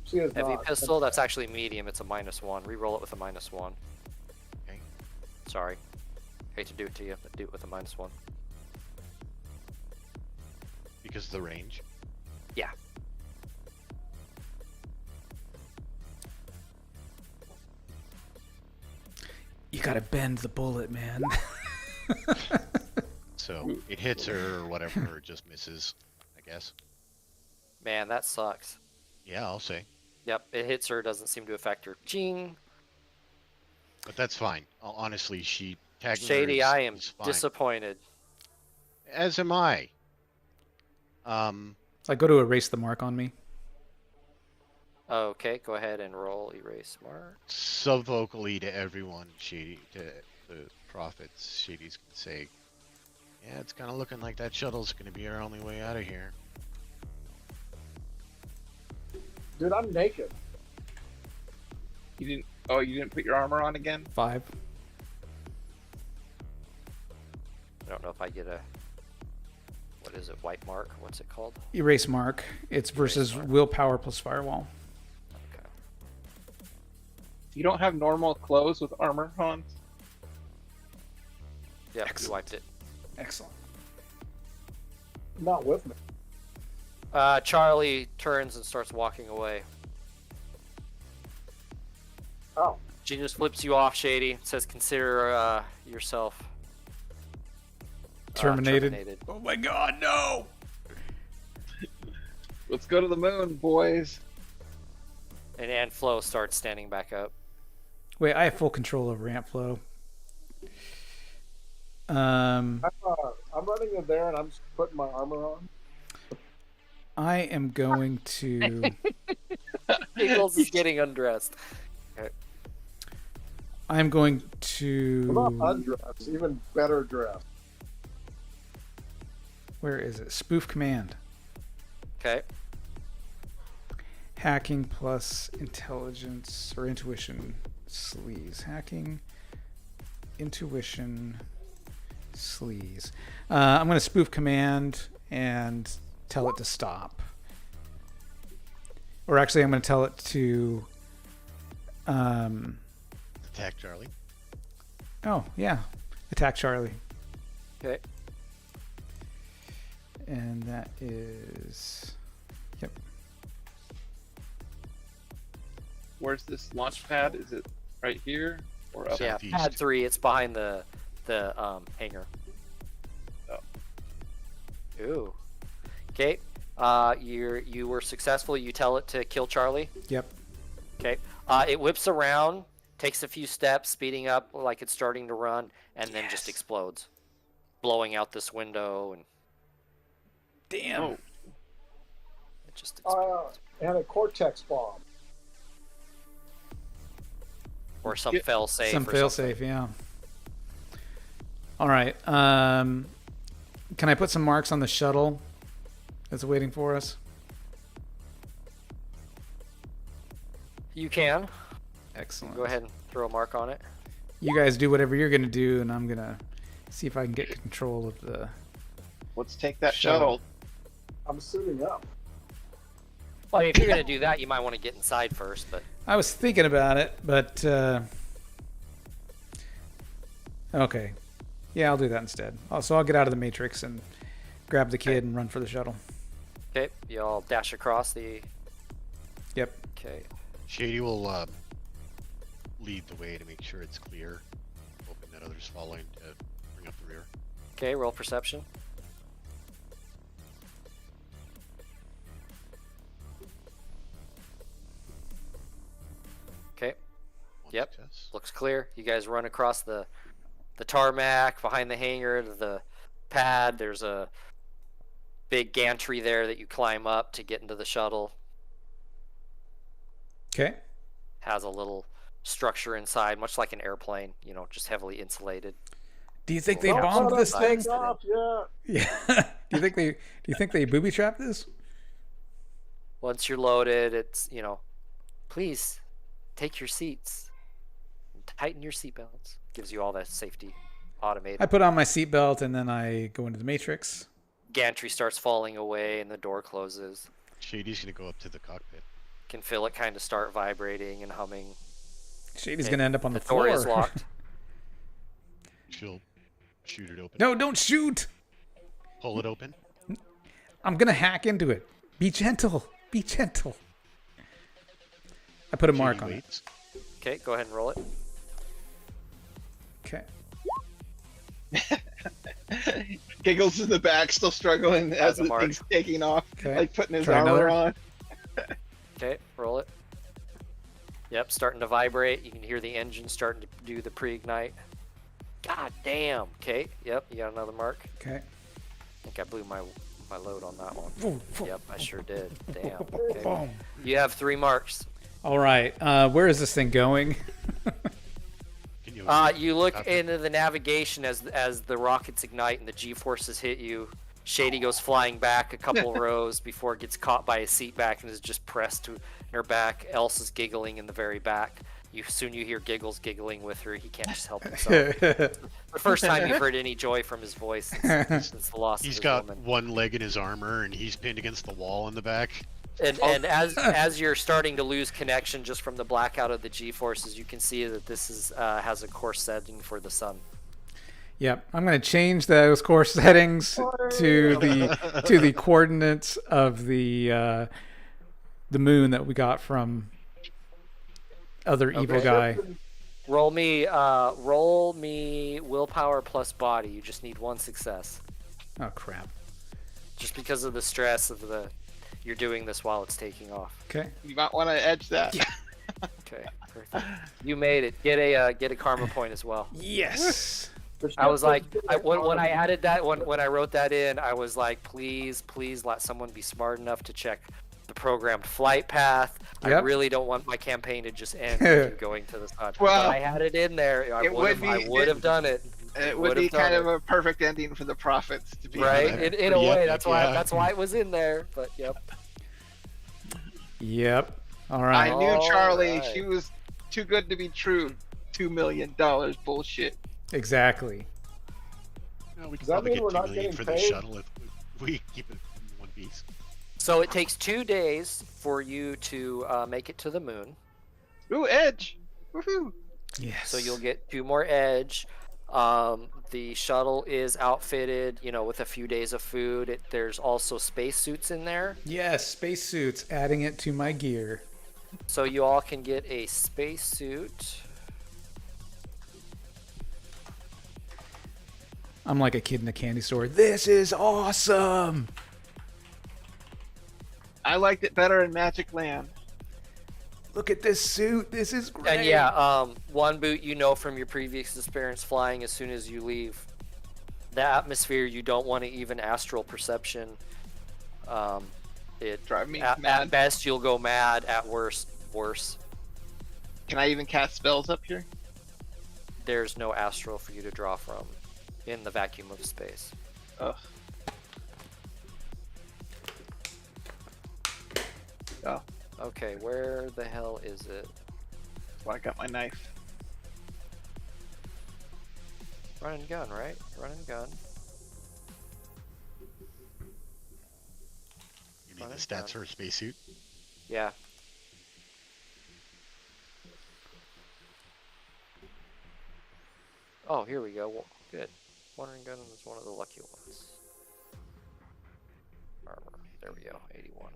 She is Heavy not. pistol, that's actually medium. It's a -1. Reroll it with a -1. Okay. Sorry. Hate to do it to you, but do it with a -1. Because of the range. Yeah. You gotta bend the bullet, man. So it hits her or whatever, or just misses, I guess. Man, that sucks. Yeah, I'll say. Yep, it hits her, doesn't seem to affect her. Ching! But that's fine. Honestly, she tagged her Shady, is- I am is fine. disappointed. As am I. I go to erase the mark on me. Okay, go ahead and roll erase mark. Sub-vocally to everyone, Shady, to the prophets, Shady's gonna say, yeah, it's kind of looking like that shuttle's gonna be our only way out of here. Dude, I'm naked. You didn't. Oh, you didn't put your armor on again? 5. I don't know if I get a... What is it? White mark? What's it called? Erase mark. It's versus mark. willpower plus firewall. Okay. You don't have normal clothes with armor on? Yep, you Excellent. wiped it. Excellent. Not with me. Charlie turns and starts walking away. Oh, She just flips you off, Shady. Says, consider yourself Terminated. Oh my god, no! Let's go to the moon, boys. And Flo starts standing back up. Wait, I have full control over Ant Flow. I'm running in there and I'm just putting my armor on. I am going to. Giggles is getting undressed. I'm going I'm to. not undressed, even better dressed. Where is it? Spoof command. Okay. Hacking plus intelligence or intuition sleaze. Hacking, intuition, sleaze. I'm going to spoof command and tell it to stop. Or actually, I'm going to tell it to. Attack Charlie. Oh, yeah. Attack Charlie. Okay. And that is. Yep. Where's this launch pad? Is it right here or up? Yeah, Southeast. pad 3. It's behind the hangar. Oh. Ooh. Okay. You were successful. You tell it to kill Charlie. Yep. Okay. It whips around, takes a few steps, speeding up like it's starting to run, and then just explodes, blowing out this window, and Damn. Oh, it just explodes. And a Cortex bomb. or some fail safe. Some or fail something. safe, yeah. All right. Can I put some marks on the shuttle that's waiting for us? You can. Excellent. Go ahead and throw a mark on it. You guys do whatever you're gonna do, and I'm gonna see if I can get control of the. Let's take that Shuttle. shuttle. I'm suiting up. Well, if you're gonna do that, you might want to get inside first. But I was thinking about it, but okay, yeah, I'll do that instead. So I'll get out of the matrix and grab the kid and run for the shuttle. okay, you all dash across the. Yep. Okay. Shady will lead the way to make sure it's clear, hoping that others follow in to bring up the rear. Okay. Roll perception. Okay. One Yep. success. Looks clear. You guys run across the tarmac behind the hangar to the pad. There's a big gantry there that you climb up to get into the shuttle. Okay. Has a little structure inside, much like an airplane, just heavily insulated. Do you think they Well, bombed well, this well, thing? well, Yeah. Yeah. Do you think they booby trapped this? Once you're loaded, it's, please take your seats and tighten your seatbelts. Gives you all that safety automated. I put on my seatbelt and then I go into the matrix. Gantry starts falling away and the door closes. Shady's gonna go up to the cockpit. Can feel it kind of start vibrating and humming. Shady's Okay. gonna end up on the door floor. is locked. She'll shoot it open. No, don't shoot! Pull it open. I'm gonna hack into it. Be gentle. Be gentle. I put a mark Shady on it. waits. Okay, go ahead and roll it. Okay. Giggles in the back, still struggling as a the mark. thing's taking off, Okay. like putting his Try armor another. on. Okay, roll it. Yep, starting to vibrate. You can hear the engine starting to do the pre-ignite. God damn. Okay, yep, you got another mark. Okay. I think I blew my load on that one. Boom, boom, Yep, I sure did. Damn. boom, Okay. boom. You have 3 marks. All right. Where is this thing going? Can You look after- into the navigation as the rockets ignite and the G-forces hit you. Shady goes flying back a couple rows before it gets caught by a seat back and is just pressed to her back. Elsa's giggling in the very back. Soon you hear Giggles giggling with her. He can't just help himself. The first time you've heard any joy from his voice since the loss of He's his got woman. one leg in his armor and he's pinned against the wall in the back. And as you're starting to lose connection just from the blackout of the G-forces, you can see that this has a course setting for the sun. Yep. I'm gonna change those course settings to the coordinates of the moon that we got from other evil guy. Roll me willpower plus body. You just need 1 success. Oh crap. Just because of the stress of you're doing this while it's taking off. Okay. You might want to edge that. Okay, perfect. You made it. Get a karma point as well. Yes. I was like, when I added that, when I wrote that in, I was like, please let someone be smart enough to check the programmed flight path. I Yep. really don't want my campaign to just end with you going to the sun. Well, but I had it in there. I it would be- would have done it. It would be kind of a perfect ending for the Prophets to be Right? honest. In a Yep, way, yep, that's why it was in there. But yep. Yep. All I right. knew Charlie. Alright. She was too good to be true. $2 million bullshit. Exactly. No, we can Does that probably mean get we're 2 not million getting for the paid? shuttle if we keep it in one piece. So it takes 2 days for you to make it to the moon. Ooh, Edge. Woohoo. Yes. So you'll get 2 more edge. The shuttle is outfitted, with a few days of food. There's also spacesuits in there, Yes, spacesuits. Adding it to my gear. so you all can get a spacesuit. I'm like a kid in a candy store. This is awesome. I liked it better in Magic Land. Look at this suit. This is great. And yeah, one boot from your previous experience flying. As soon as you leave the atmosphere, you don't want to even astral perception. Drive me at mad. best you'll go mad. At worst, worse. Can I even cast spells up here? There's no astral for you to draw from in the vacuum of space. Ugh. Oh, Okay, where the hell is it? well, I got my knife. Run and gun, right? Run and gun. You mean the stats for a spacesuit? Yeah. Oh, here we go. Well, good. Run and gun is one of the lucky ones. Armor. There we go. 81.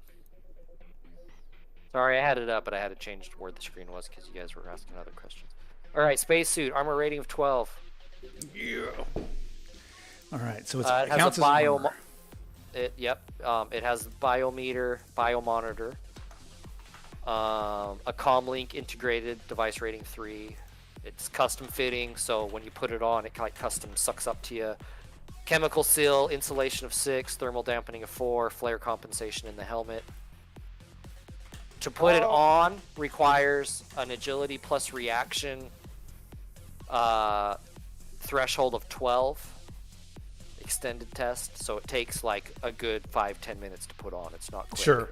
Sorry, I had it up, but I had to change where the screen was because you guys were asking other questions. All right, spacesuit. Armor rating of 12. Yeah. All right, so It it has counts a as bio. armor. It has biometer, biomonitor, a comlink integrated, device rating 3. It's custom fitting, so when you put it on, it kind of custom sucks up to you. Chemical seal, insulation of 6, thermal dampening of 4, flare compensation in the helmet. To put it on requires an agility plus reaction threshold of 12. Extended test, so it takes like a good 5-10 minutes to put on. It's not quick. Sure.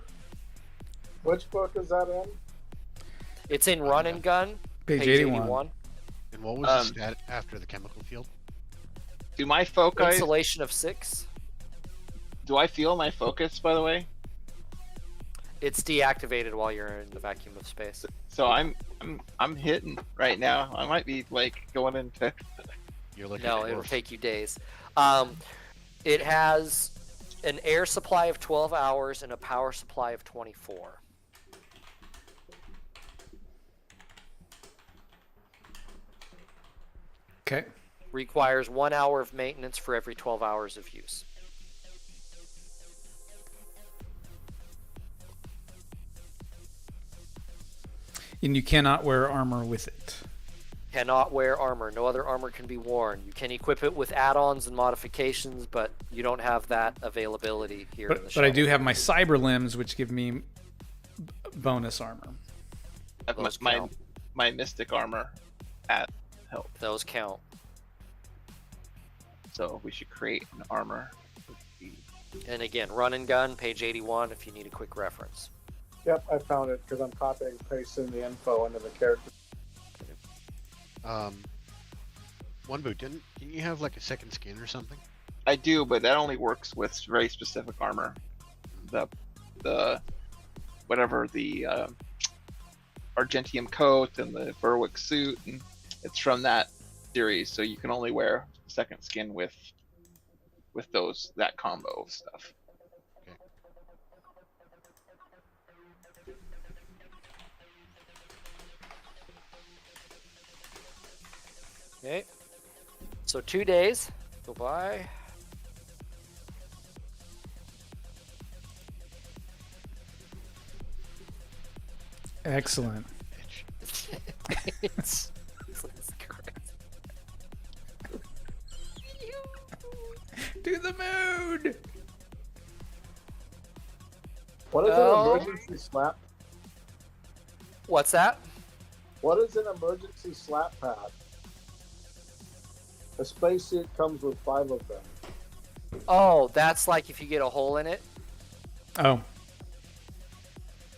Which book is that in? It's in Run and Gun, Page 81. And what was the stat after the chemical field? Do my foci? Insulation of 6. Do I feel my focus, by the way? It's deactivated while you're in the vacuum of space. So I'm hitting right now. I might be like going into. You're looking No, at it'll dwarf. take you days. It has an air supply of 12 hours and a power supply of 24. Okay. Requires 1 hour of maintenance for every 12 hours of use. And you cannot wear armor with it. Cannot wear armor. No other armor can be worn. You can equip it with add-ons and modifications, but you don't have that availability here in the But I do shuttle. have my cyber limbs, which give me bonus armor. Those my count. my mystic armor at help. Those count. So we should create an armor. And again, Run and Gun, page 81, if you need a quick reference. Yep, I found it because I'm copying and pasting the info into the character. One boot, didn't you have like a second skin or something? I do, but that only works with very specific armor. The whatever the Argentium coat and the Berwick suit, and it's from that series. So you can only wear second skin with that combo of stuff. Okay. So 2 days go by. Excellent. It's To the moon! What is Oh. an emergency slap? What's that? What is an emergency slap pad? A spacesuit comes with 5 of them. Oh, that's like if you get a hole in it. Oh,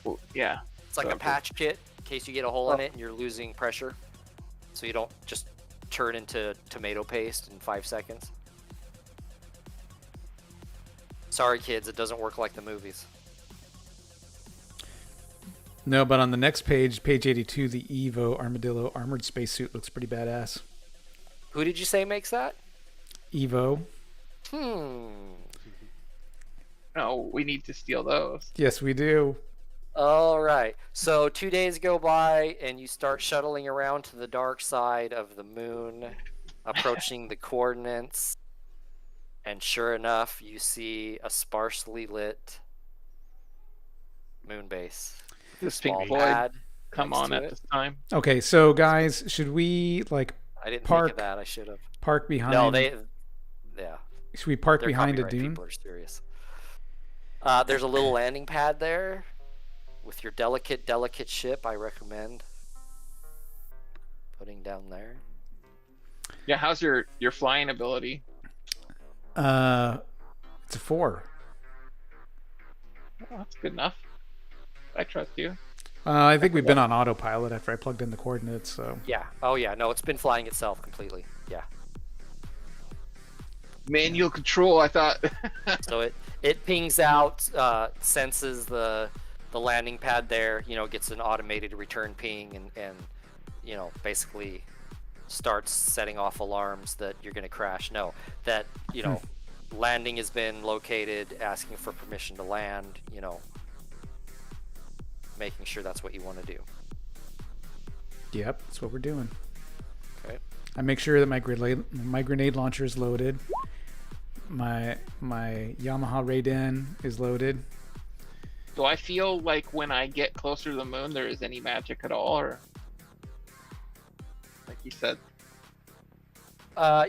Well, yeah. It's like a patch kit in case you get a hole in it and you're losing pressure. So you don't just turn into tomato paste in 5 seconds. Sorry, kids, it doesn't work like the movies. no, but on the next page, page 82, the Evo Armadillo armored spacesuit looks pretty badass. Who did you say makes that? Evo. No, we need to steal those. Yes, we do. All right. So 2 days go by, and you start shuttling around to the dark side of the moon, approaching the coordinates. And sure enough, you see a sparsely lit moon base. Does Small Pink Floyd pad come next on to at it. this time? Okay, so guys, should we like I didn't think Park of that. I should have. park behind? No, yeah. Should we park Their behind a copyright dune? people are serious. There's a little landing pad there with your delicate ship. I recommend. putting down there. Yeah, how's your flying ability? It's a 4. Oh, that's good enough. I trust you. I think we've been on autopilot after I plugged in the coordinates, so... Yeah. Oh, yeah. No, it's been flying itself completely. Yeah. Manual control, I thought. So it pings out, senses the landing pad there, gets an automated return ping and basically starts setting off alarms that you're going to crash. No, that, landing has been located, asking for permission to land, making sure that's what you want to do. Yep, that's what we're doing. Okay. I make sure that my grenade launcher is loaded. My Yamaha Raiden is loaded. Do I feel like when I get closer to the moon there is any magic at all, or like you said?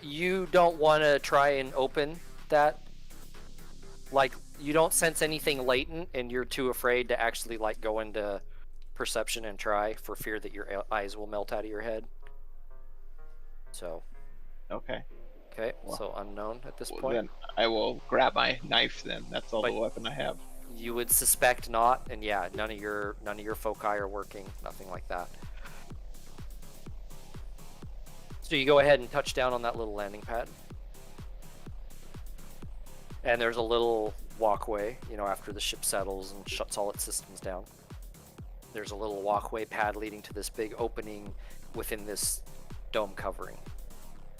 You don't want to try and open that. Like, you don't sense anything latent, and you're too afraid to actually go into perception and try for fear that your eyes will melt out of your head. So. Okay. Okay. Well, so unknown at this well, point. then I will grab my knife. Then that's all the weapon I have. You would suspect not, and yeah, none of your foci are working. Nothing like that. So you go ahead and touch down on that little landing pad. And there's a little walkway, after the ship settles and shuts all its systems down. There's a little walkway pad leading to this big opening within this dome covering.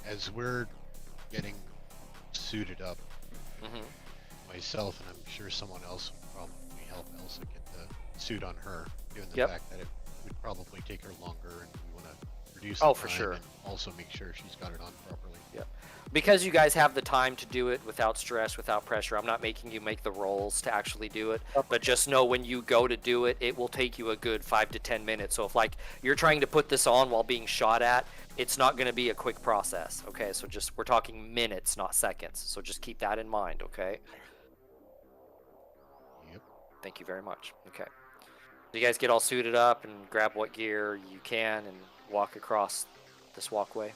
As we're getting suited up, myself and I'm sure someone else would probably help Elsa get the suit on her, given the fact that it would probably take her longer and we want to reduce the time for sure. and also make sure she's got it on properly. Yep. Because you guys have the time to do it without stress, without pressure, I'm not making you make the rolls to actually do it, but just know when you go to do it, it will take you a good 5 to 10 minutes. So if you're trying to put this on while being shot at, it's not going to be a quick process. Okay, so we're talking minutes, not seconds. So just keep that in mind. Okay. Yep. Thank you very much. Okay. So you guys get all suited up and grab what gear you can and walk across this walkway.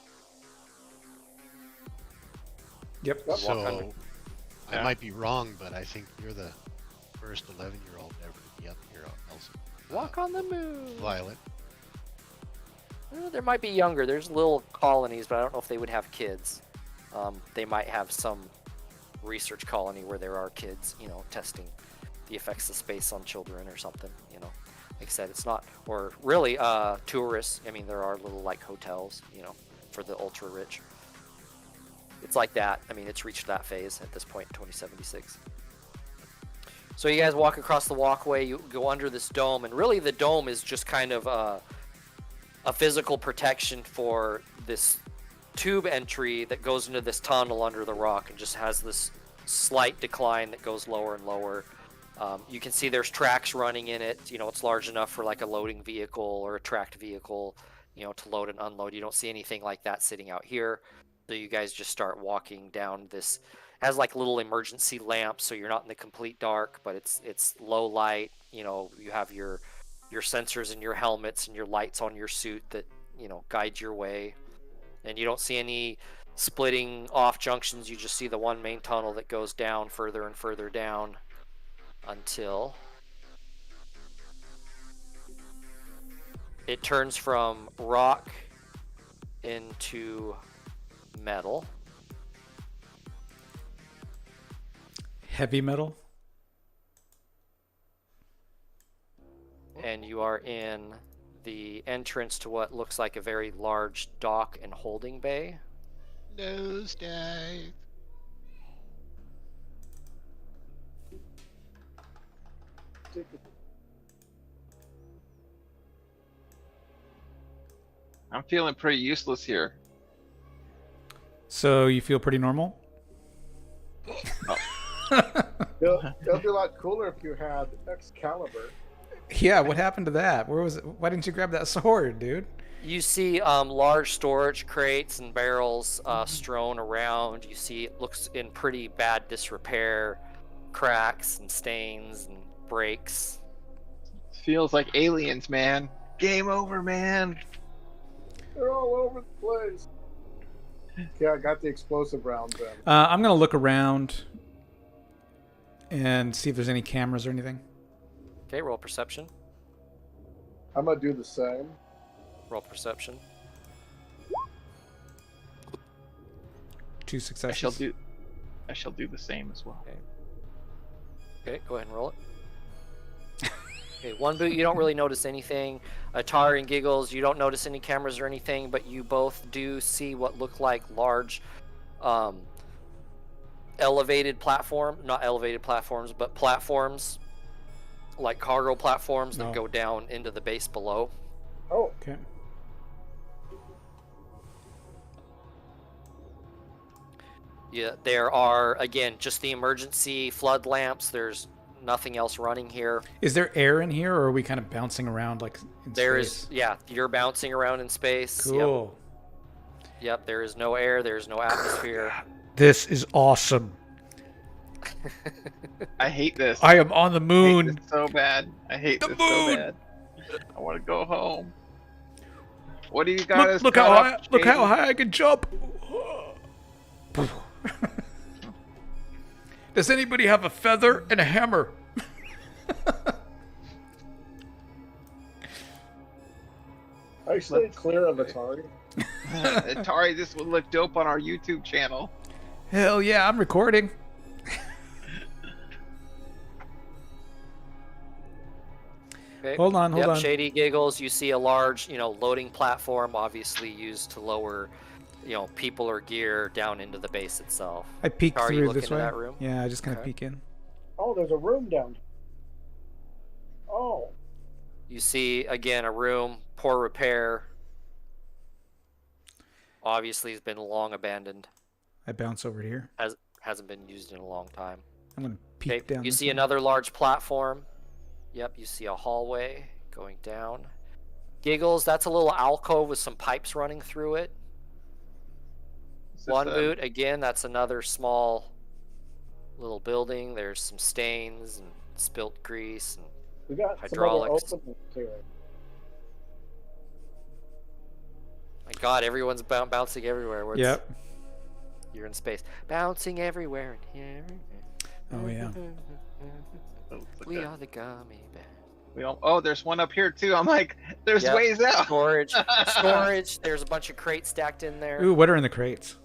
Yep. So, I might be wrong, but I think you're the first 11-year-old ever to be up here, Elsa. Walk on the moon. Violet. There might be younger. There's little colonies, but I don't know if they would have kids. They might have some research colony where there are kids, testing the effects of space on children or something, Like I said, it's not, or really tourists. I mean, there are little hotels, for the ultra rich. It's like that. I mean, it's reached that phase at this point in 2076. So you guys walk across the walkway, you go under this dome, and really the dome is just kind of a physical protection for this tube entry that goes into this tunnel under the rock and just has this slight decline that goes lower and lower. You can see there's tracks running in it. It's large enough for a loading vehicle or a tracked vehicle, to load and unload. You don't see anything like that sitting out here. So you guys just start walking down this. It has little emergency lamps, so you're not in the complete dark, but it's low light. You have your sensors in your helmets and your lights on your suit that guide your way, and you don't see any splitting off junctions. You just see the one main tunnel that goes down further and further down until it turns from rock into metal. Heavy metal. And you are in the entrance to what looks like a very large dock and holding bay. Nosedive. I'm feeling pretty useless here. So you feel pretty normal? It'll be a lot cooler if you had Excalibur. Yeah, what happened to that? Where was it? Why didn't you grab that sword, dude? You see large storage crates and barrels strewn around. You see it looks in pretty bad disrepair, cracks and stains and breaks. Feels like aliens, man. Game over, man. They're all over the place. Okay, I got the explosive rounds in. I'm gonna look around and see if there's any cameras or anything. Okay, roll perception. I'm gonna do the same. Roll perception. 2 successes. I shall do the same as well. Okay, go ahead and roll it. Okay, one boot, you don't really notice anything. Atari and Giggles, you don't notice any cameras or anything, but you both do see what look like large elevated platform, not elevated platforms, but platforms like cargo platforms that go down into the base below. Oh, Okay. Yeah, there are, again, just the emergency flood lamps. There's nothing else running here. Is there air in here, or are we kind of bouncing around like in There space? is, yeah, you're bouncing around in space. Cool. Yep, there is no air, there's no atmosphere. This is awesome. I hate this. I am on the I hate moon. this so bad. I hate The this moon! so bad. I want to go home. What do you got? Look how high I can jump. Does anybody have a feather and a hammer? I stay clear of Atari. Atari, this would look dope on our YouTube channel. Hell yeah, I'm recording. Okay. Hold on. Shady Giggles, you see a large, loading platform, obviously used to lower, people or gear down into the base itself. I peeked Are you through looking this in way. that room? Yeah, I just kind of Okay. peek in. Oh, there's a room down here. Oh, You see, again, a room, poor repair. Obviously, has been long abandoned. I bounce over here. Hasn't been used in a long time. I'm gonna peek Okay, down. you this see way. another large platform. Yep, you see a hallway going down. Giggles, that's a little alcove with some pipes running through it. Is this One a- boot, again, that's another small little building. There's some stains and spilt grease. And we got Hydraulics. some other openings here. my God, everyone's bouncing everywhere. Where Yep. You're in space. Bouncing everywhere and here. Oh yeah. We are the gummy bears. there's one up here too. I'm like, there's Yep. ways out. Storage. There's a bunch of crates stacked in there. Ooh, what are in the crates?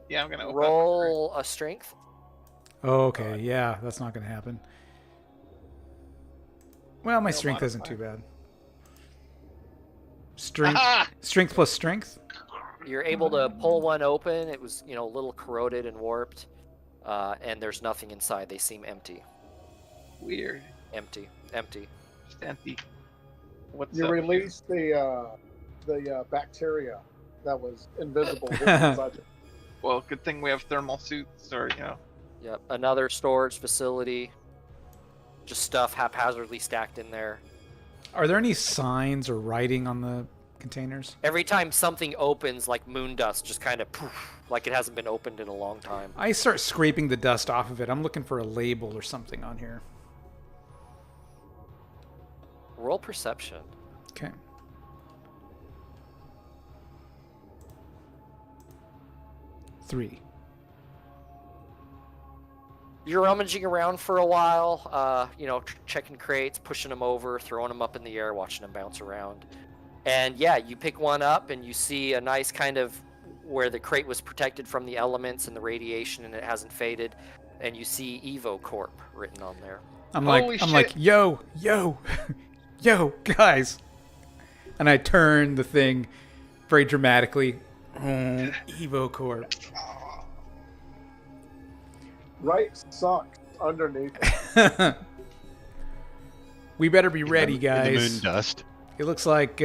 Yeah, I'm gonna open Roll a strength. Oh, okay. Yeah, that's not gonna happen. Well, my strength isn't too bad. Strength plus strength. You're able to pull one open. It was, a little corroded and warped, and there's nothing inside. They seem empty. Weird. Empty. Just empty. What's You up? released the bacteria that was invisible. inside it. Well, good thing we have thermal suits, or Yep. Another storage facility. Just stuff haphazardly stacked in there. Are there any signs or writing on the containers? Every time something opens, like moon dust, just kind of poof, like it hasn't been opened in a long time. I start scraping the dust off of it. I'm looking for a label or something on here. Roll perception. Okay. Three. You're rummaging around for a while, checking crates, pushing them over, throwing them up in the air, watching them bounce around. And yeah, you pick one up and you see a nice kind of where the crate was protected from the elements and the radiation and it hasn't faded. And you see Evo Corp written on there. I'm Holy like, shit. yo, guys. And I turn the thing very dramatically. Oh, Evo Corp. Right socks underneath. We better be ready, In guys. the moon dust. It looks like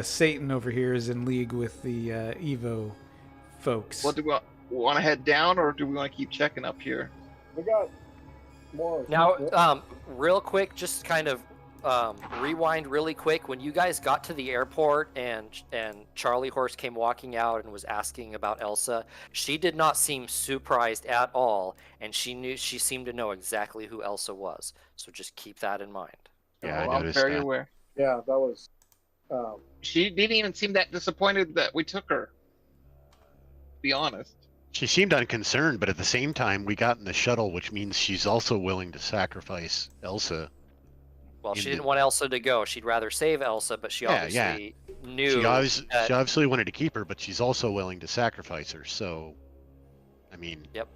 Satan over here is in league with the Evo folks. What do we want to head down, or do we want to keep checking up here? We got more. Now, real quick, just kind of rewind really quick. When you guys got to the airport and Charlie Horse came walking out and was asking about Elsa, she did not seem surprised at all, and she seemed to know exactly who Elsa was. So just keep that in mind. Yeah, I I'm noticed very that. aware. Yeah, that was She didn't even seem that disappointed that we took her. To be honest. She seemed unconcerned, but at the same time, we got in the shuttle, which means she's also willing to sacrifice Elsa. Well, she didn't want Elsa to go. She'd rather save Elsa, but she obviously knew. She obviously wanted to keep her, but she's also willing to sacrifice her. So, I mean, Yep.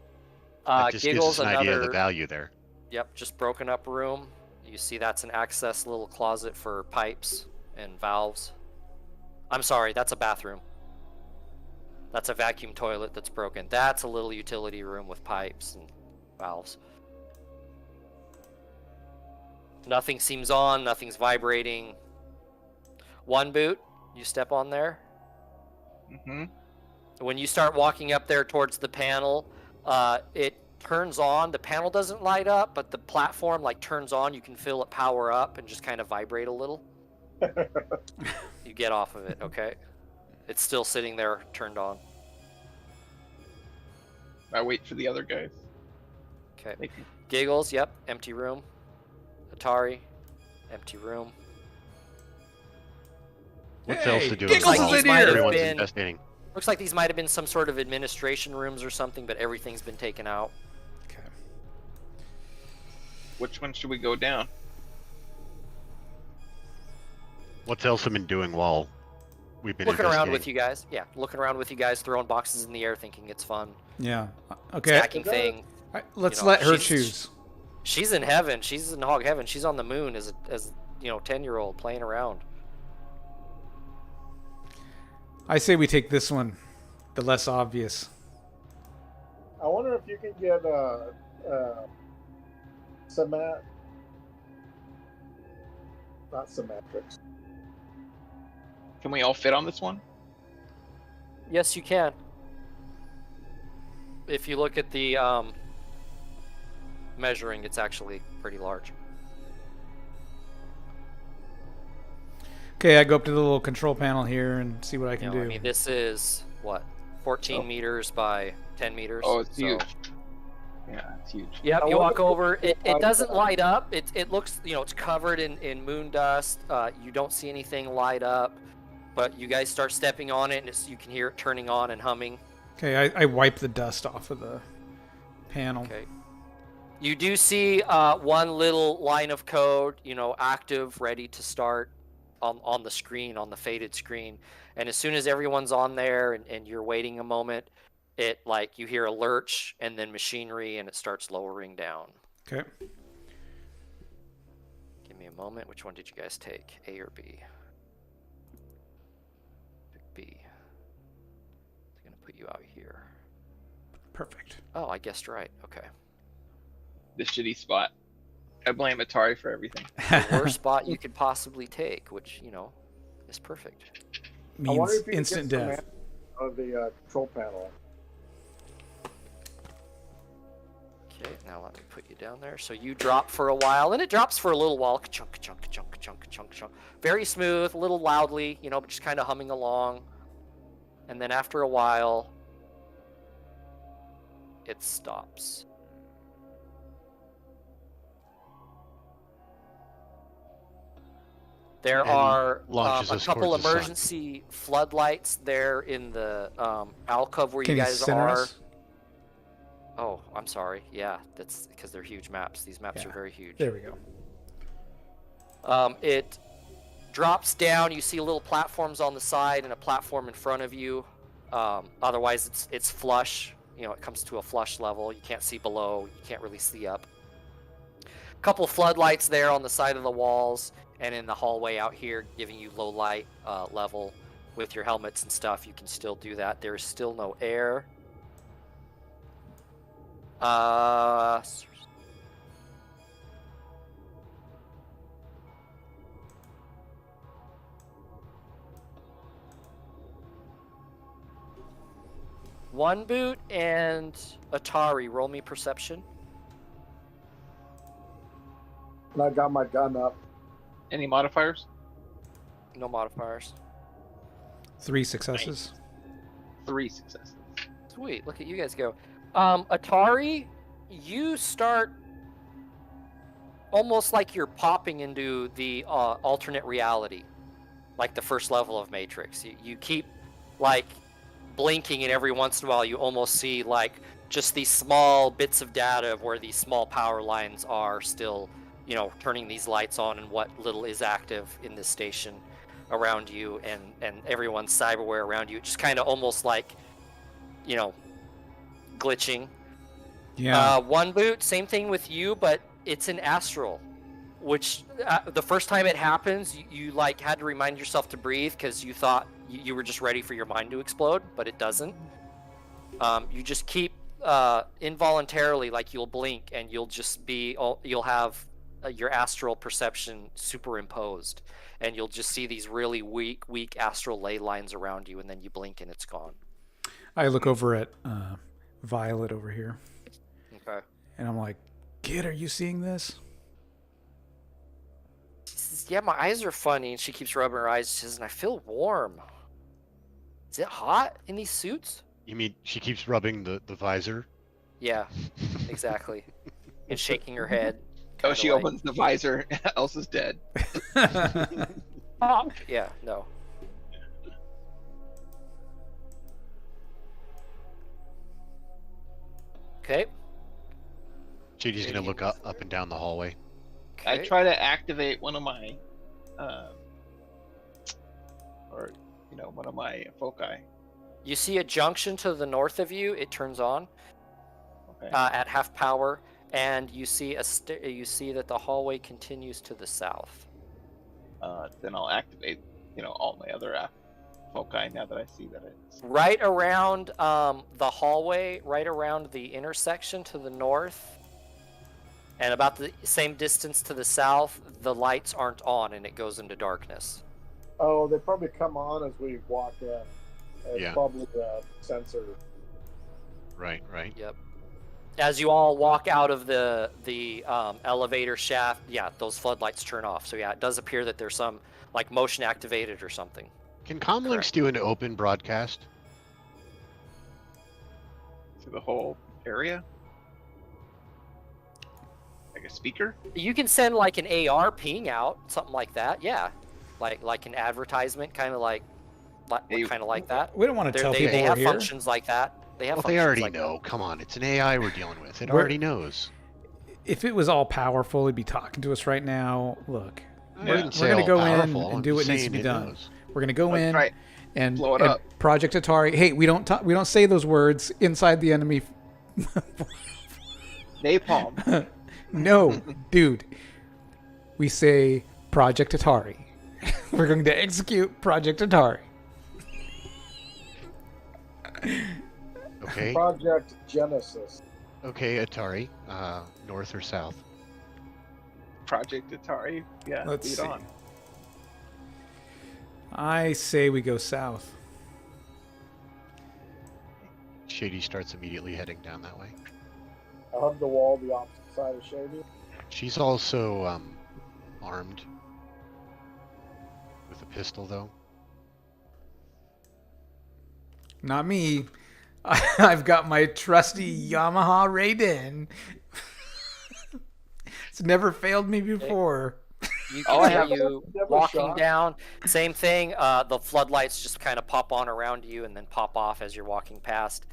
that just gives Giggles, us an idea of the value there. Yep, just broken up room. You see that's an access little closet for pipes and valves. I'm sorry, that's a bathroom. That's a vacuum toilet that's broken. That's a little utility room with pipes and valves. Nothing seems on, nothing's vibrating. One boot, you step on there. Mm-hmm. When you start walking up there towards the panel, it turns on. The panel doesn't light up, but the platform like turns on. You can feel it power up and just kind of vibrate a little. You get off of it, okay? It's still sitting there, turned on. I wait for the other guys. Okay. Giggles, yep, empty room. Atari, empty room. What's Elsa doing? Giggles is in here! Everyone's investigating. Looks like these might have been some sort of administration rooms or something, but everything's been taken out. Okay. Which one should we go down? What's Elsa been doing while we've been Looking around investigating? with you guys. Yeah, looking around with you guys, throwing boxes in the air, thinking it's fun. Yeah. Okay. Stacking things. Let's You know, let her she's- choose. She's in heaven. She's in hog heaven. She's on the moon as 10-year-old playing around. I say we take this one, the less obvious. I wonder if you can get not symmetrics. Can we all fit on this one? Yes, you can. If you look at the measuring, it's actually pretty large. Okay, I go up to the little control panel here and see what I can do. I mean, this is what, 14 meters by 10 meters. Oh, it's so- huge. Yeah, it's huge. Yep, I you walk wonder- over. It doesn't light up. It looks, it's covered in moon dust. You don't see anything light up, but you guys start stepping on it, and you can hear it turning on and humming. Okay, I wipe the dust off of the panel. Okay. You do see one little line of code, active, ready to start on the screen, on the faded screen. And as soon as everyone's on there and you're waiting a moment, you hear a lurch and then machinery and it starts lowering down. Okay. Give me a moment. Which one did you guys take? A or B? Pick B. It's going to put you out here. Perfect. Oh, I guessed right. Okay. The shitty spot. I blame Atari for everything. The worst spot you could possibly take, which, is perfect. I wonder Means if you can instant get some death. of the control panel. Okay, now let me put you down there. So you drop for a while, and it drops for a little while. Chunk, chunk, chunk, chunk, chunk, chunk. Very smooth, a little loudly, but just kind of humming along. And then after a while, it stops. There And are launches a us couple towards the sun. emergency floodlights there in the alcove where Can you you guys center are. us? Oh, I'm sorry. Yeah, that's because they're huge maps. These maps Yeah. are very huge. There we go. It drops down. You see little platforms on the side and a platform in front of you. Otherwise, it's flush. It comes to a flush level. You can't see below. You can't really see up. A couple floodlights there on the side of the walls and in the hallway out here, giving you low light level with your helmets and stuff. You can still do that. There is still no air. One boot and Atari, roll me perception. And I got my gun up. Any modifiers? No modifiers. 3 successes. 3 successes. Sweet, look at you guys go. Atari, you start almost like you're popping into the alternate reality. like the first level of Matrix. You keep like blinking, and every once in a while you almost see like just these small bits of data of where these small power lines are still, you know, turning these lights on and what little is active in this station around you, and everyone's cyberware around you. Just kind of almost like, you know, glitching. Yeah. One boot, same thing with you, but it's an astral, which the first time it happens, you like had to remind yourself to breathe because you thought you were just ready for your mind to explode, but it doesn't. You just keep involuntarily, like you'll blink and you'll just be, you'll have your astral perception superimposed, and you'll just see these really weak astral ley lines around you, and then you blink and it's gone. I look over at Violet over here, Okay. and I'm like, "Kid, are you seeing this?" She says, yeah, my eyes are funny, and she keeps rubbing her eyes. She says, and I feel warm. Is it hot in these suits? You mean she keeps rubbing the visor? Yeah, exactly. And shaking her head. Oh, kinda she like, opens the visor. Elsa's dead. Yeah, no. Okay. JD's gonna look up and down the hallway. I Okay. try to activate one of my, one of my foci. You see a junction to the north of you. It turns on Okay. at half power, and you see you see that the hallway continues to the south. Then I'll activate, all my other foci now that I see that it's. Right around the hallway, right around the intersection to the north, and about the same distance to the south, the lights aren't on, and it goes into darkness. Oh, they probably come on as we walk in. It's Yeah. probably the sensor. Right. Yep. As you all walk out of the elevator shaft, yeah, those floodlights turn off. So yeah, it does appear that there's some like motion activated or something. Can comlinks Correct. do an open broadcast? To the whole area? Like a speaker? You can send like an AR ping out, something like that. Yeah, like an advertisement, kind of like that. We don't want to tell people They we're have here. functions like that. They have. Well, they functions already like know. Come on, it's an AI we're dealing with. It We're- already knows. If it was all powerful, it'd be talking to us right now. Look, I Yeah. didn't say we're gonna all go in powerful, and I'm do what just needs to be saying it done. knows. We're gonna go Let's in try it. and, Blow it and up. Project Atari. Hey, we don't say those words inside the enemy. Napalm. No, dude. We say Project Atari. We're going to execute Project Atari. Okay. Project Genesis. Okay, Atari. North or south? Project Atari. Yeah, Let's lead see. on. I say we go south. Shady starts immediately heading down that way. I hug the wall the opposite side of Shady. She's also armed with a pistol, though. Not me. I've got my trusty Yamaha Raiden. It's never failed me before. You Oh, can I hear have you never walking shot. down. Same thing. The floodlights just kind of pop on around you and then pop off as you're walking past.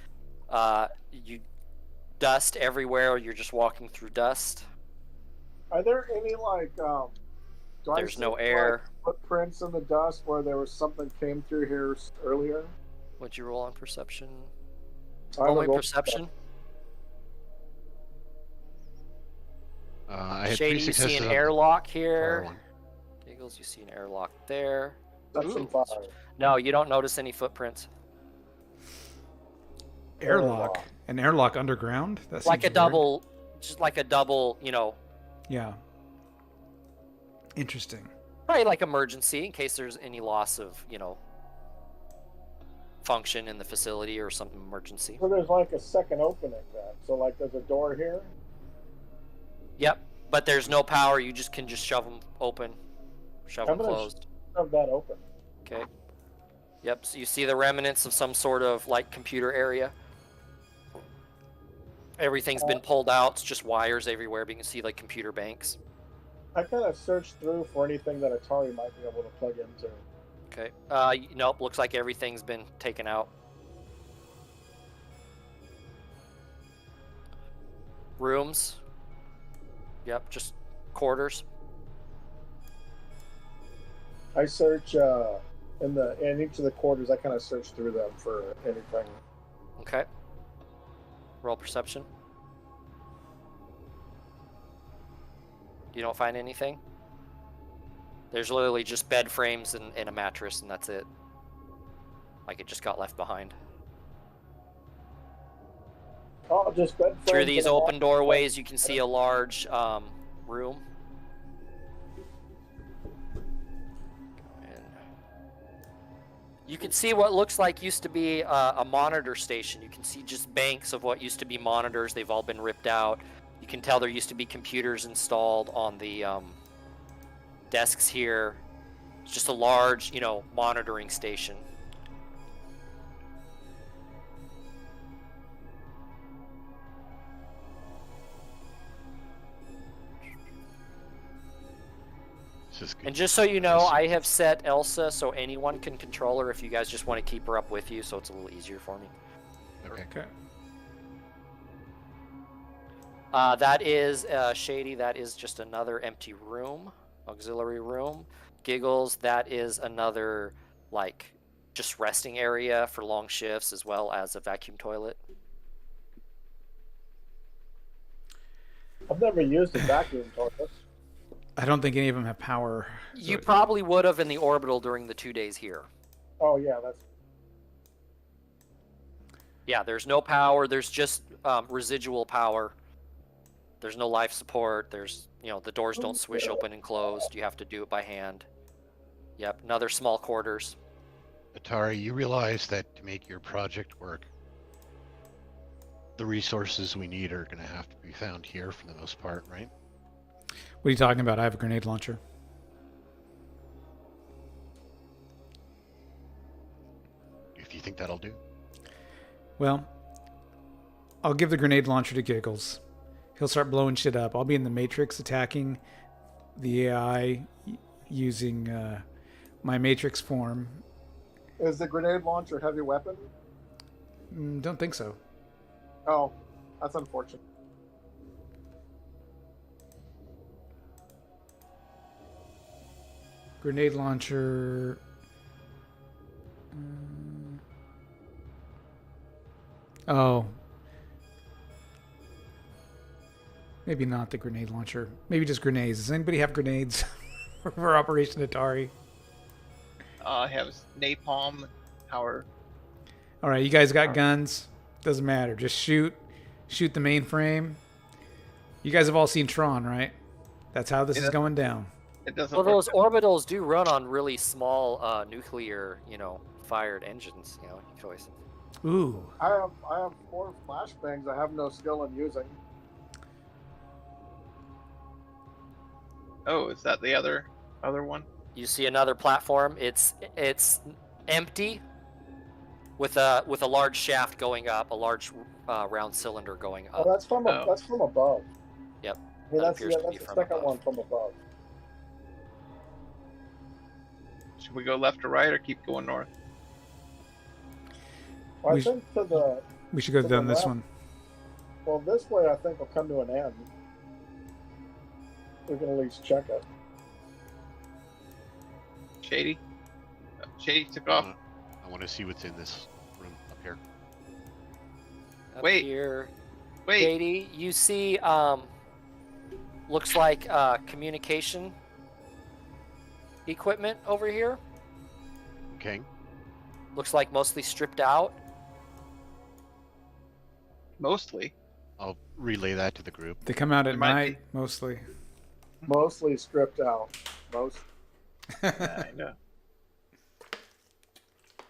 You dust everywhere. You're just walking through dust. Are there any do I There's see, no air. footprints in the dust where there was something came through here earlier? Would you roll on perception? I haven't Only rolled- perception. I had Shady, three you see successes an on the airlock prior here. one. Giggles, you see an airlock there. Perception Ooh. 5. No, you don't notice any footprints. Airlock. An airlock underground? That Like a seems weird. double, just like a double, Yeah. Interesting. probably like emergency in case there's any loss of, function in the facility or some emergency. So there's like a second opening then. So like there's a door here. Yep, but there's no power. You just can shove them open, shove I'm them gonna closed. Have that open. Okay. Yep. So you see the remnants of some sort of like computer area. Everything's been pulled out. It's just wires everywhere, but you can see like computer banks. I kind of searched through for anything that Atari might be able to plug into. Okay. Nope. Looks like everything's been taken out. Rooms. Yep. Just quarters. I search in each of the quarters. I kind of search through them for anything. Okay. Roll perception. You don't find anything? There's literally just bed frames and a mattress, and that's it. Like it just got left behind. Oh, just bed frames. Through these and a open mattress. doorways, you can see a large room. You can see what looks like used to be a monitor station. You can see just banks of what used to be monitors. They've all been ripped out. You can tell there used to be computers installed on the desks here. It's just a large, monitoring station. And just so you know, I have set Elsa so anyone can control her if you guys just want to keep her up with you, so it's a little easier for me. Okay. That is Shady. That is just another empty room, auxiliary room. Giggles. That is another just resting area for long shifts, as well as a vacuum toilet. I've never used a vacuum toilet. I don't think any of them have power. You probably would have in the orbital during the 2 days here. Oh yeah, that's. Yeah, there's no power. There's just residual power. There's no life support. There's, the doors don't swish open and closed. You have to do it by hand. Yep, another small quarters. Atari, you realize that to make your project work, the resources we need are going to have to be found here for the most part, right? What are you talking about? I have a grenade launcher. If you think that'll do. Well, I'll give the grenade launcher to Giggles. He'll start blowing shit up. I'll be in the Matrix attacking the AI using my Matrix form. Is the grenade launcher a heavy weapon? Don't think so. Oh, that's unfortunate. Grenade launcher. Oh. Maybe not the grenade launcher. Maybe just grenades. Does anybody have grenades for Operation Atari? I have napalm power. All right, you guys got guns. Doesn't matter. Just shoot the mainframe. You guys have all seen Tron, right? That's how this is going down. It doesn't. Well, those orbitals do run on really small nuclear, fired engines. You can always. Ooh. I have 4 flashbangs I have no skill in using. Oh, is that the other one? You see another platform. It's empty, with a large shaft going up, a large round cylinder going up. Oh, that's from above. Yep. Yeah, That that's appears to the be from second above. one from above. Should we go left or right, or keep going north? Well, I We think to the We should go To down the this left. one. well, this way I think will come to an end. We can at least check it. Shady. Shady took off. I want to see what's in this room up here. Up Wait. here, Wait. Katie, you see, looks like communication equipment over here. Okay. Looks like mostly stripped out. Mostly. I'll relay that to the group. They come out at There might night, mostly. Mostly stripped out. I know.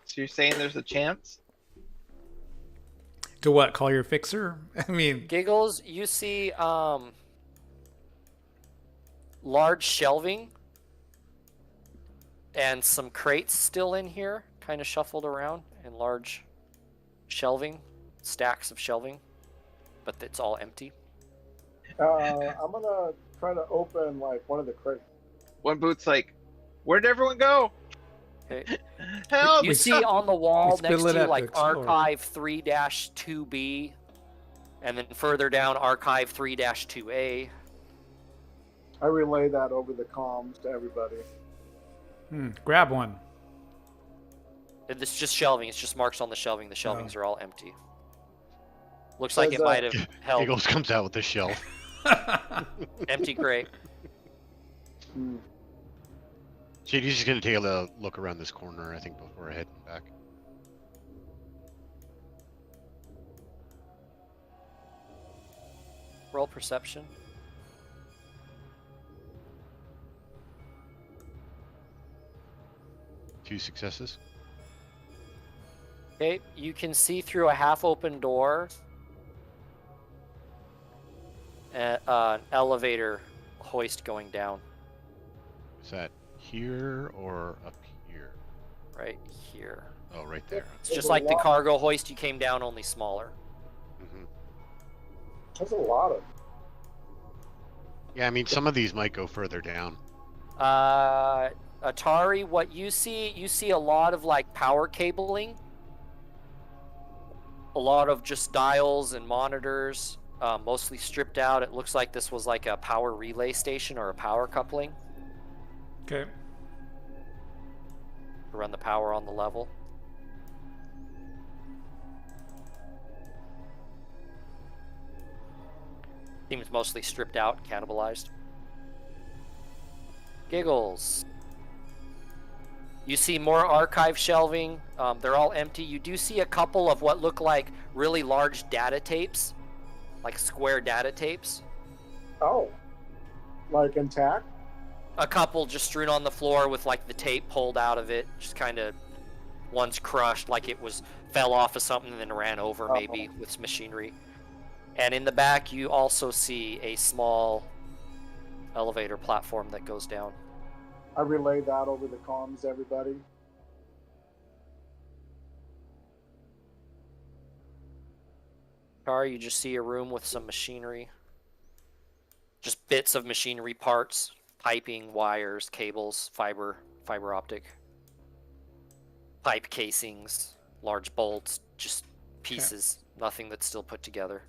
So you're saying there's a chance? To what? Call your fixer? I mean, Giggles, you see large shelving and some crates still in here, kind of shuffled around, and large shelving, stacks of shelving, but it's all empty. I'm gonna try to open one of the crates. One boot's like, where'd everyone go? Okay. Help! You see on the wall We next split to it you, up like to explore. Archive 3-2B, and then further down, Archive 3-2A. I relay that over the comms to everybody. Grab one. It's just shelving. It's just marks on the shelving. The shelvings Oh. are all empty. Looks like Says, it might have held Giggles comes out with the shelf. empty crate. Hmm. Shady's just gonna take a look around this corner, I think, before I head back. Roll perception. Two successes. Okay, you can see through a half-open door an elevator hoist going down Is that here or up here? right here. Oh, right there. It's just like the cargo hoist you came down, only smaller. Hmm. There's a lot of. Yeah, I mean, some of these might go further down. Atari, what you see a lot of like power cabling, a lot of just dials and monitors, mostly stripped out. It looks like this was like a power relay station or a power coupling Okay. to run the power on the level. Seems mostly stripped out, cannibalized. Giggles. You see more archive shelving. They're all empty. You do see a couple of what look like really large data tapes, like square data tapes. Oh, like intact? A couple just strewn on the floor with like the tape pulled out of it, just kind of one's crushed, like it was fell off of something and then ran over maybe with some machinery. And in the back, you also see a small elevator platform that goes down. I relay that over the comms to everybody. Car, you just see a room with some machinery. Just bits of machinery parts, piping, wires, cables, fiber optic, pipe casings, large bolts, just pieces, nothing that's still put together.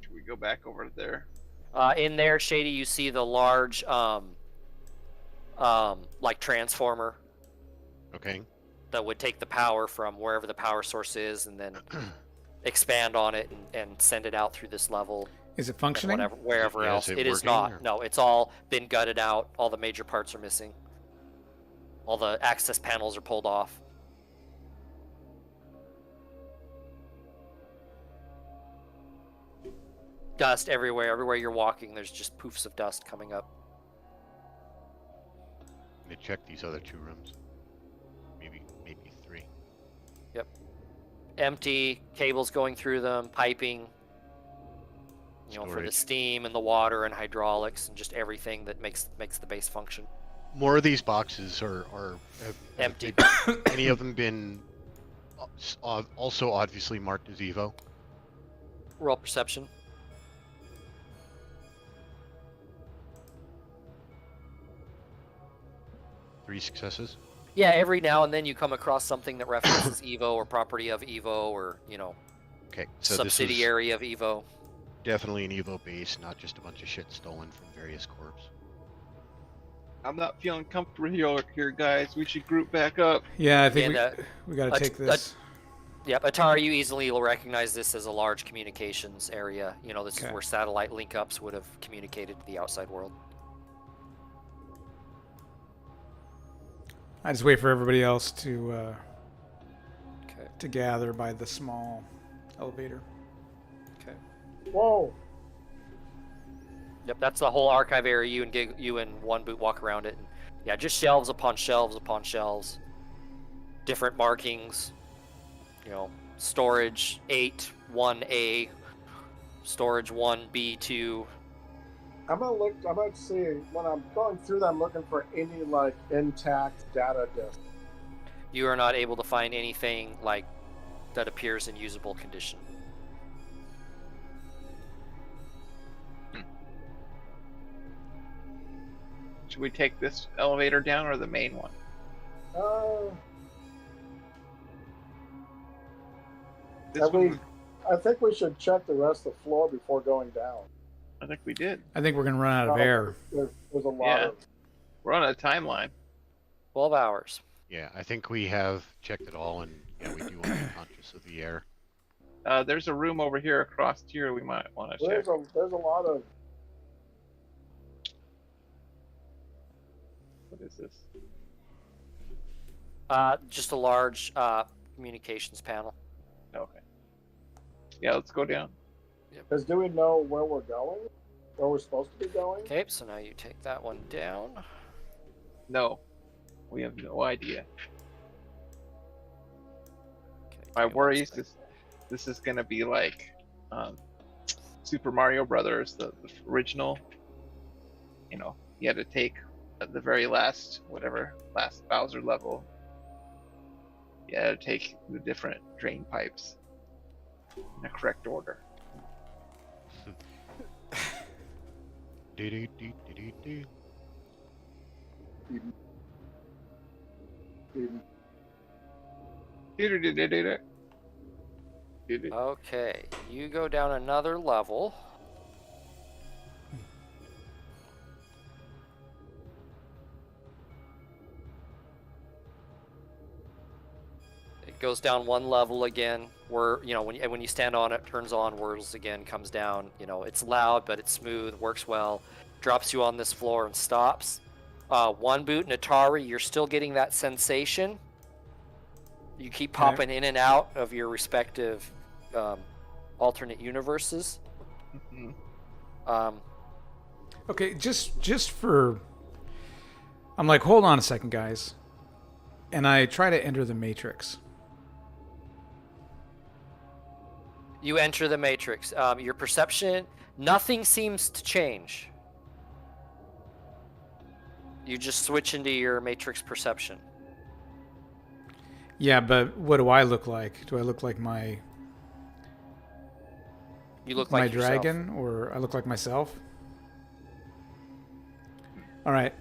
Should we go back over there? In there, Shady, you see the large, like transformer Okay. that would take the power from wherever the power source is and then expand on it and send it out through this level. Is it And functioning? wherever Yeah, else. is it It is working, not. or- No, it's all been gutted out. All the major parts are missing. All the access panels are pulled off. Dust everywhere. Everywhere you're walking, there's just poofs of dust coming up. Let me check these other two rooms. Maybe three. Empty, cables going through them, piping, you know, for the Storage. steam and the water and hydraulics and just everything that makes the base function. More of these boxes are have Empty. any of them been also obviously marked as Evo? Roll perception. Three successes. Yeah, every now and then you come across something that references Evo or property of Evo or, you know, Okay, so subsidiary of Evo. this is definitely an Evo base, not just a bunch of shit stolen from various corps. I'm not feeling comfortable here, guys. We should group back up. Yeah, I think And, we got to take this. Yep, Atari, you easily will recognize this as a large communications area. You know, this is Okay. where satellite link-ups would have communicated to the outside world. I just wait for everybody else to Okay. gather by the small elevator. Okay. Whoa. Yep, that's the whole archive area. You and One Boot walk around it. And, yeah, just shelves upon shelves upon shelves. Different markings. You know, storage 8, 1A, storage 1B2. I'm gonna see when I'm going through that, I'm looking for any like intact data disk. You are not able to find anything like that appears in usable condition. Should we take this elevator down or the main one? This one, I think we should check the rest of the floor before going down. I think we did. I think we're gonna run out of air. There's a lot Yeah. of. We're on a timeline. 12 hours. Yeah, I think we have checked it all, and yeah, we do want to be conscious of the air. There's a room over here across here we might want to check. There's a lot of. What is this? Just a large communications panel. Okay. Yeah, let's go down. Because do we know where we're going? Where we're supposed to be going? Okay, so now you take that one down. No, we have no idea. Okay, My give me one worry is second. this is gonna be like Super Mario Brothers, the original. You know, you had to take the very last Bowser level. You had to take the different drain pipes in the correct order. Do-do-do-do-do-do. Okay, you go down another level. It goes down one level again. Where when you stand on it, turns on, whirls again, comes down. It's loud, but it's smooth, works well. Drops you on this floor and stops. One boot and Atari, you're still getting that sensation. You keep popping in and out of your respective alternate universes. Mhm. Okay, just for, I'm like, hold on a second, guys, and I try to enter the Matrix. You enter the Matrix. Your perception, nothing seems to change. You just switch into your Matrix perception. Yeah, but what do I look like? Do I look like my You look my like yourself. dragon, or I look like myself? All right.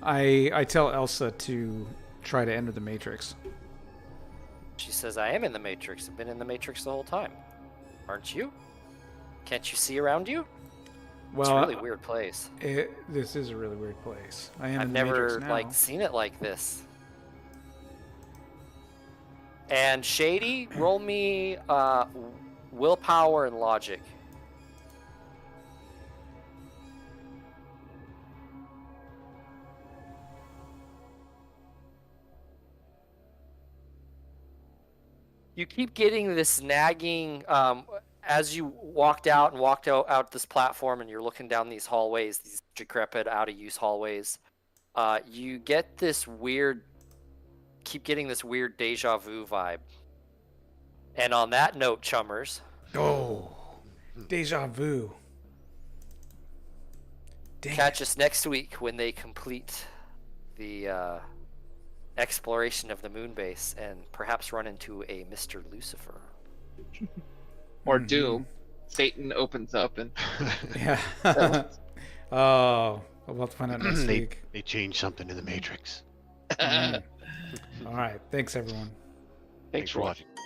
I tell Elsa to try to enter the Matrix. She says, I am in the Matrix. I've been in the Matrix the whole time. Aren't you? Can't you see around you? It's a Well, really weird place. this is a really weird place. I am I've in the Matrix never now. seen it like this. And Shady, roll me willpower and logic. You keep getting this nagging as you walked out this platform, and you're looking down these hallways, these decrepit, out of use hallways. You get this weird, keep getting this weird deja vu vibe. And on that note, chummers, Oh, deja vu. Dang catch us next week when they complete the exploration of the moon base and perhaps run into a Mr. Lucifer. Or Doom. Satan opens up and Yeah. Oh, we'll have to find out next they, week. they changed something in the Matrix. All right. Thanks, everyone. thanks for watching. watching.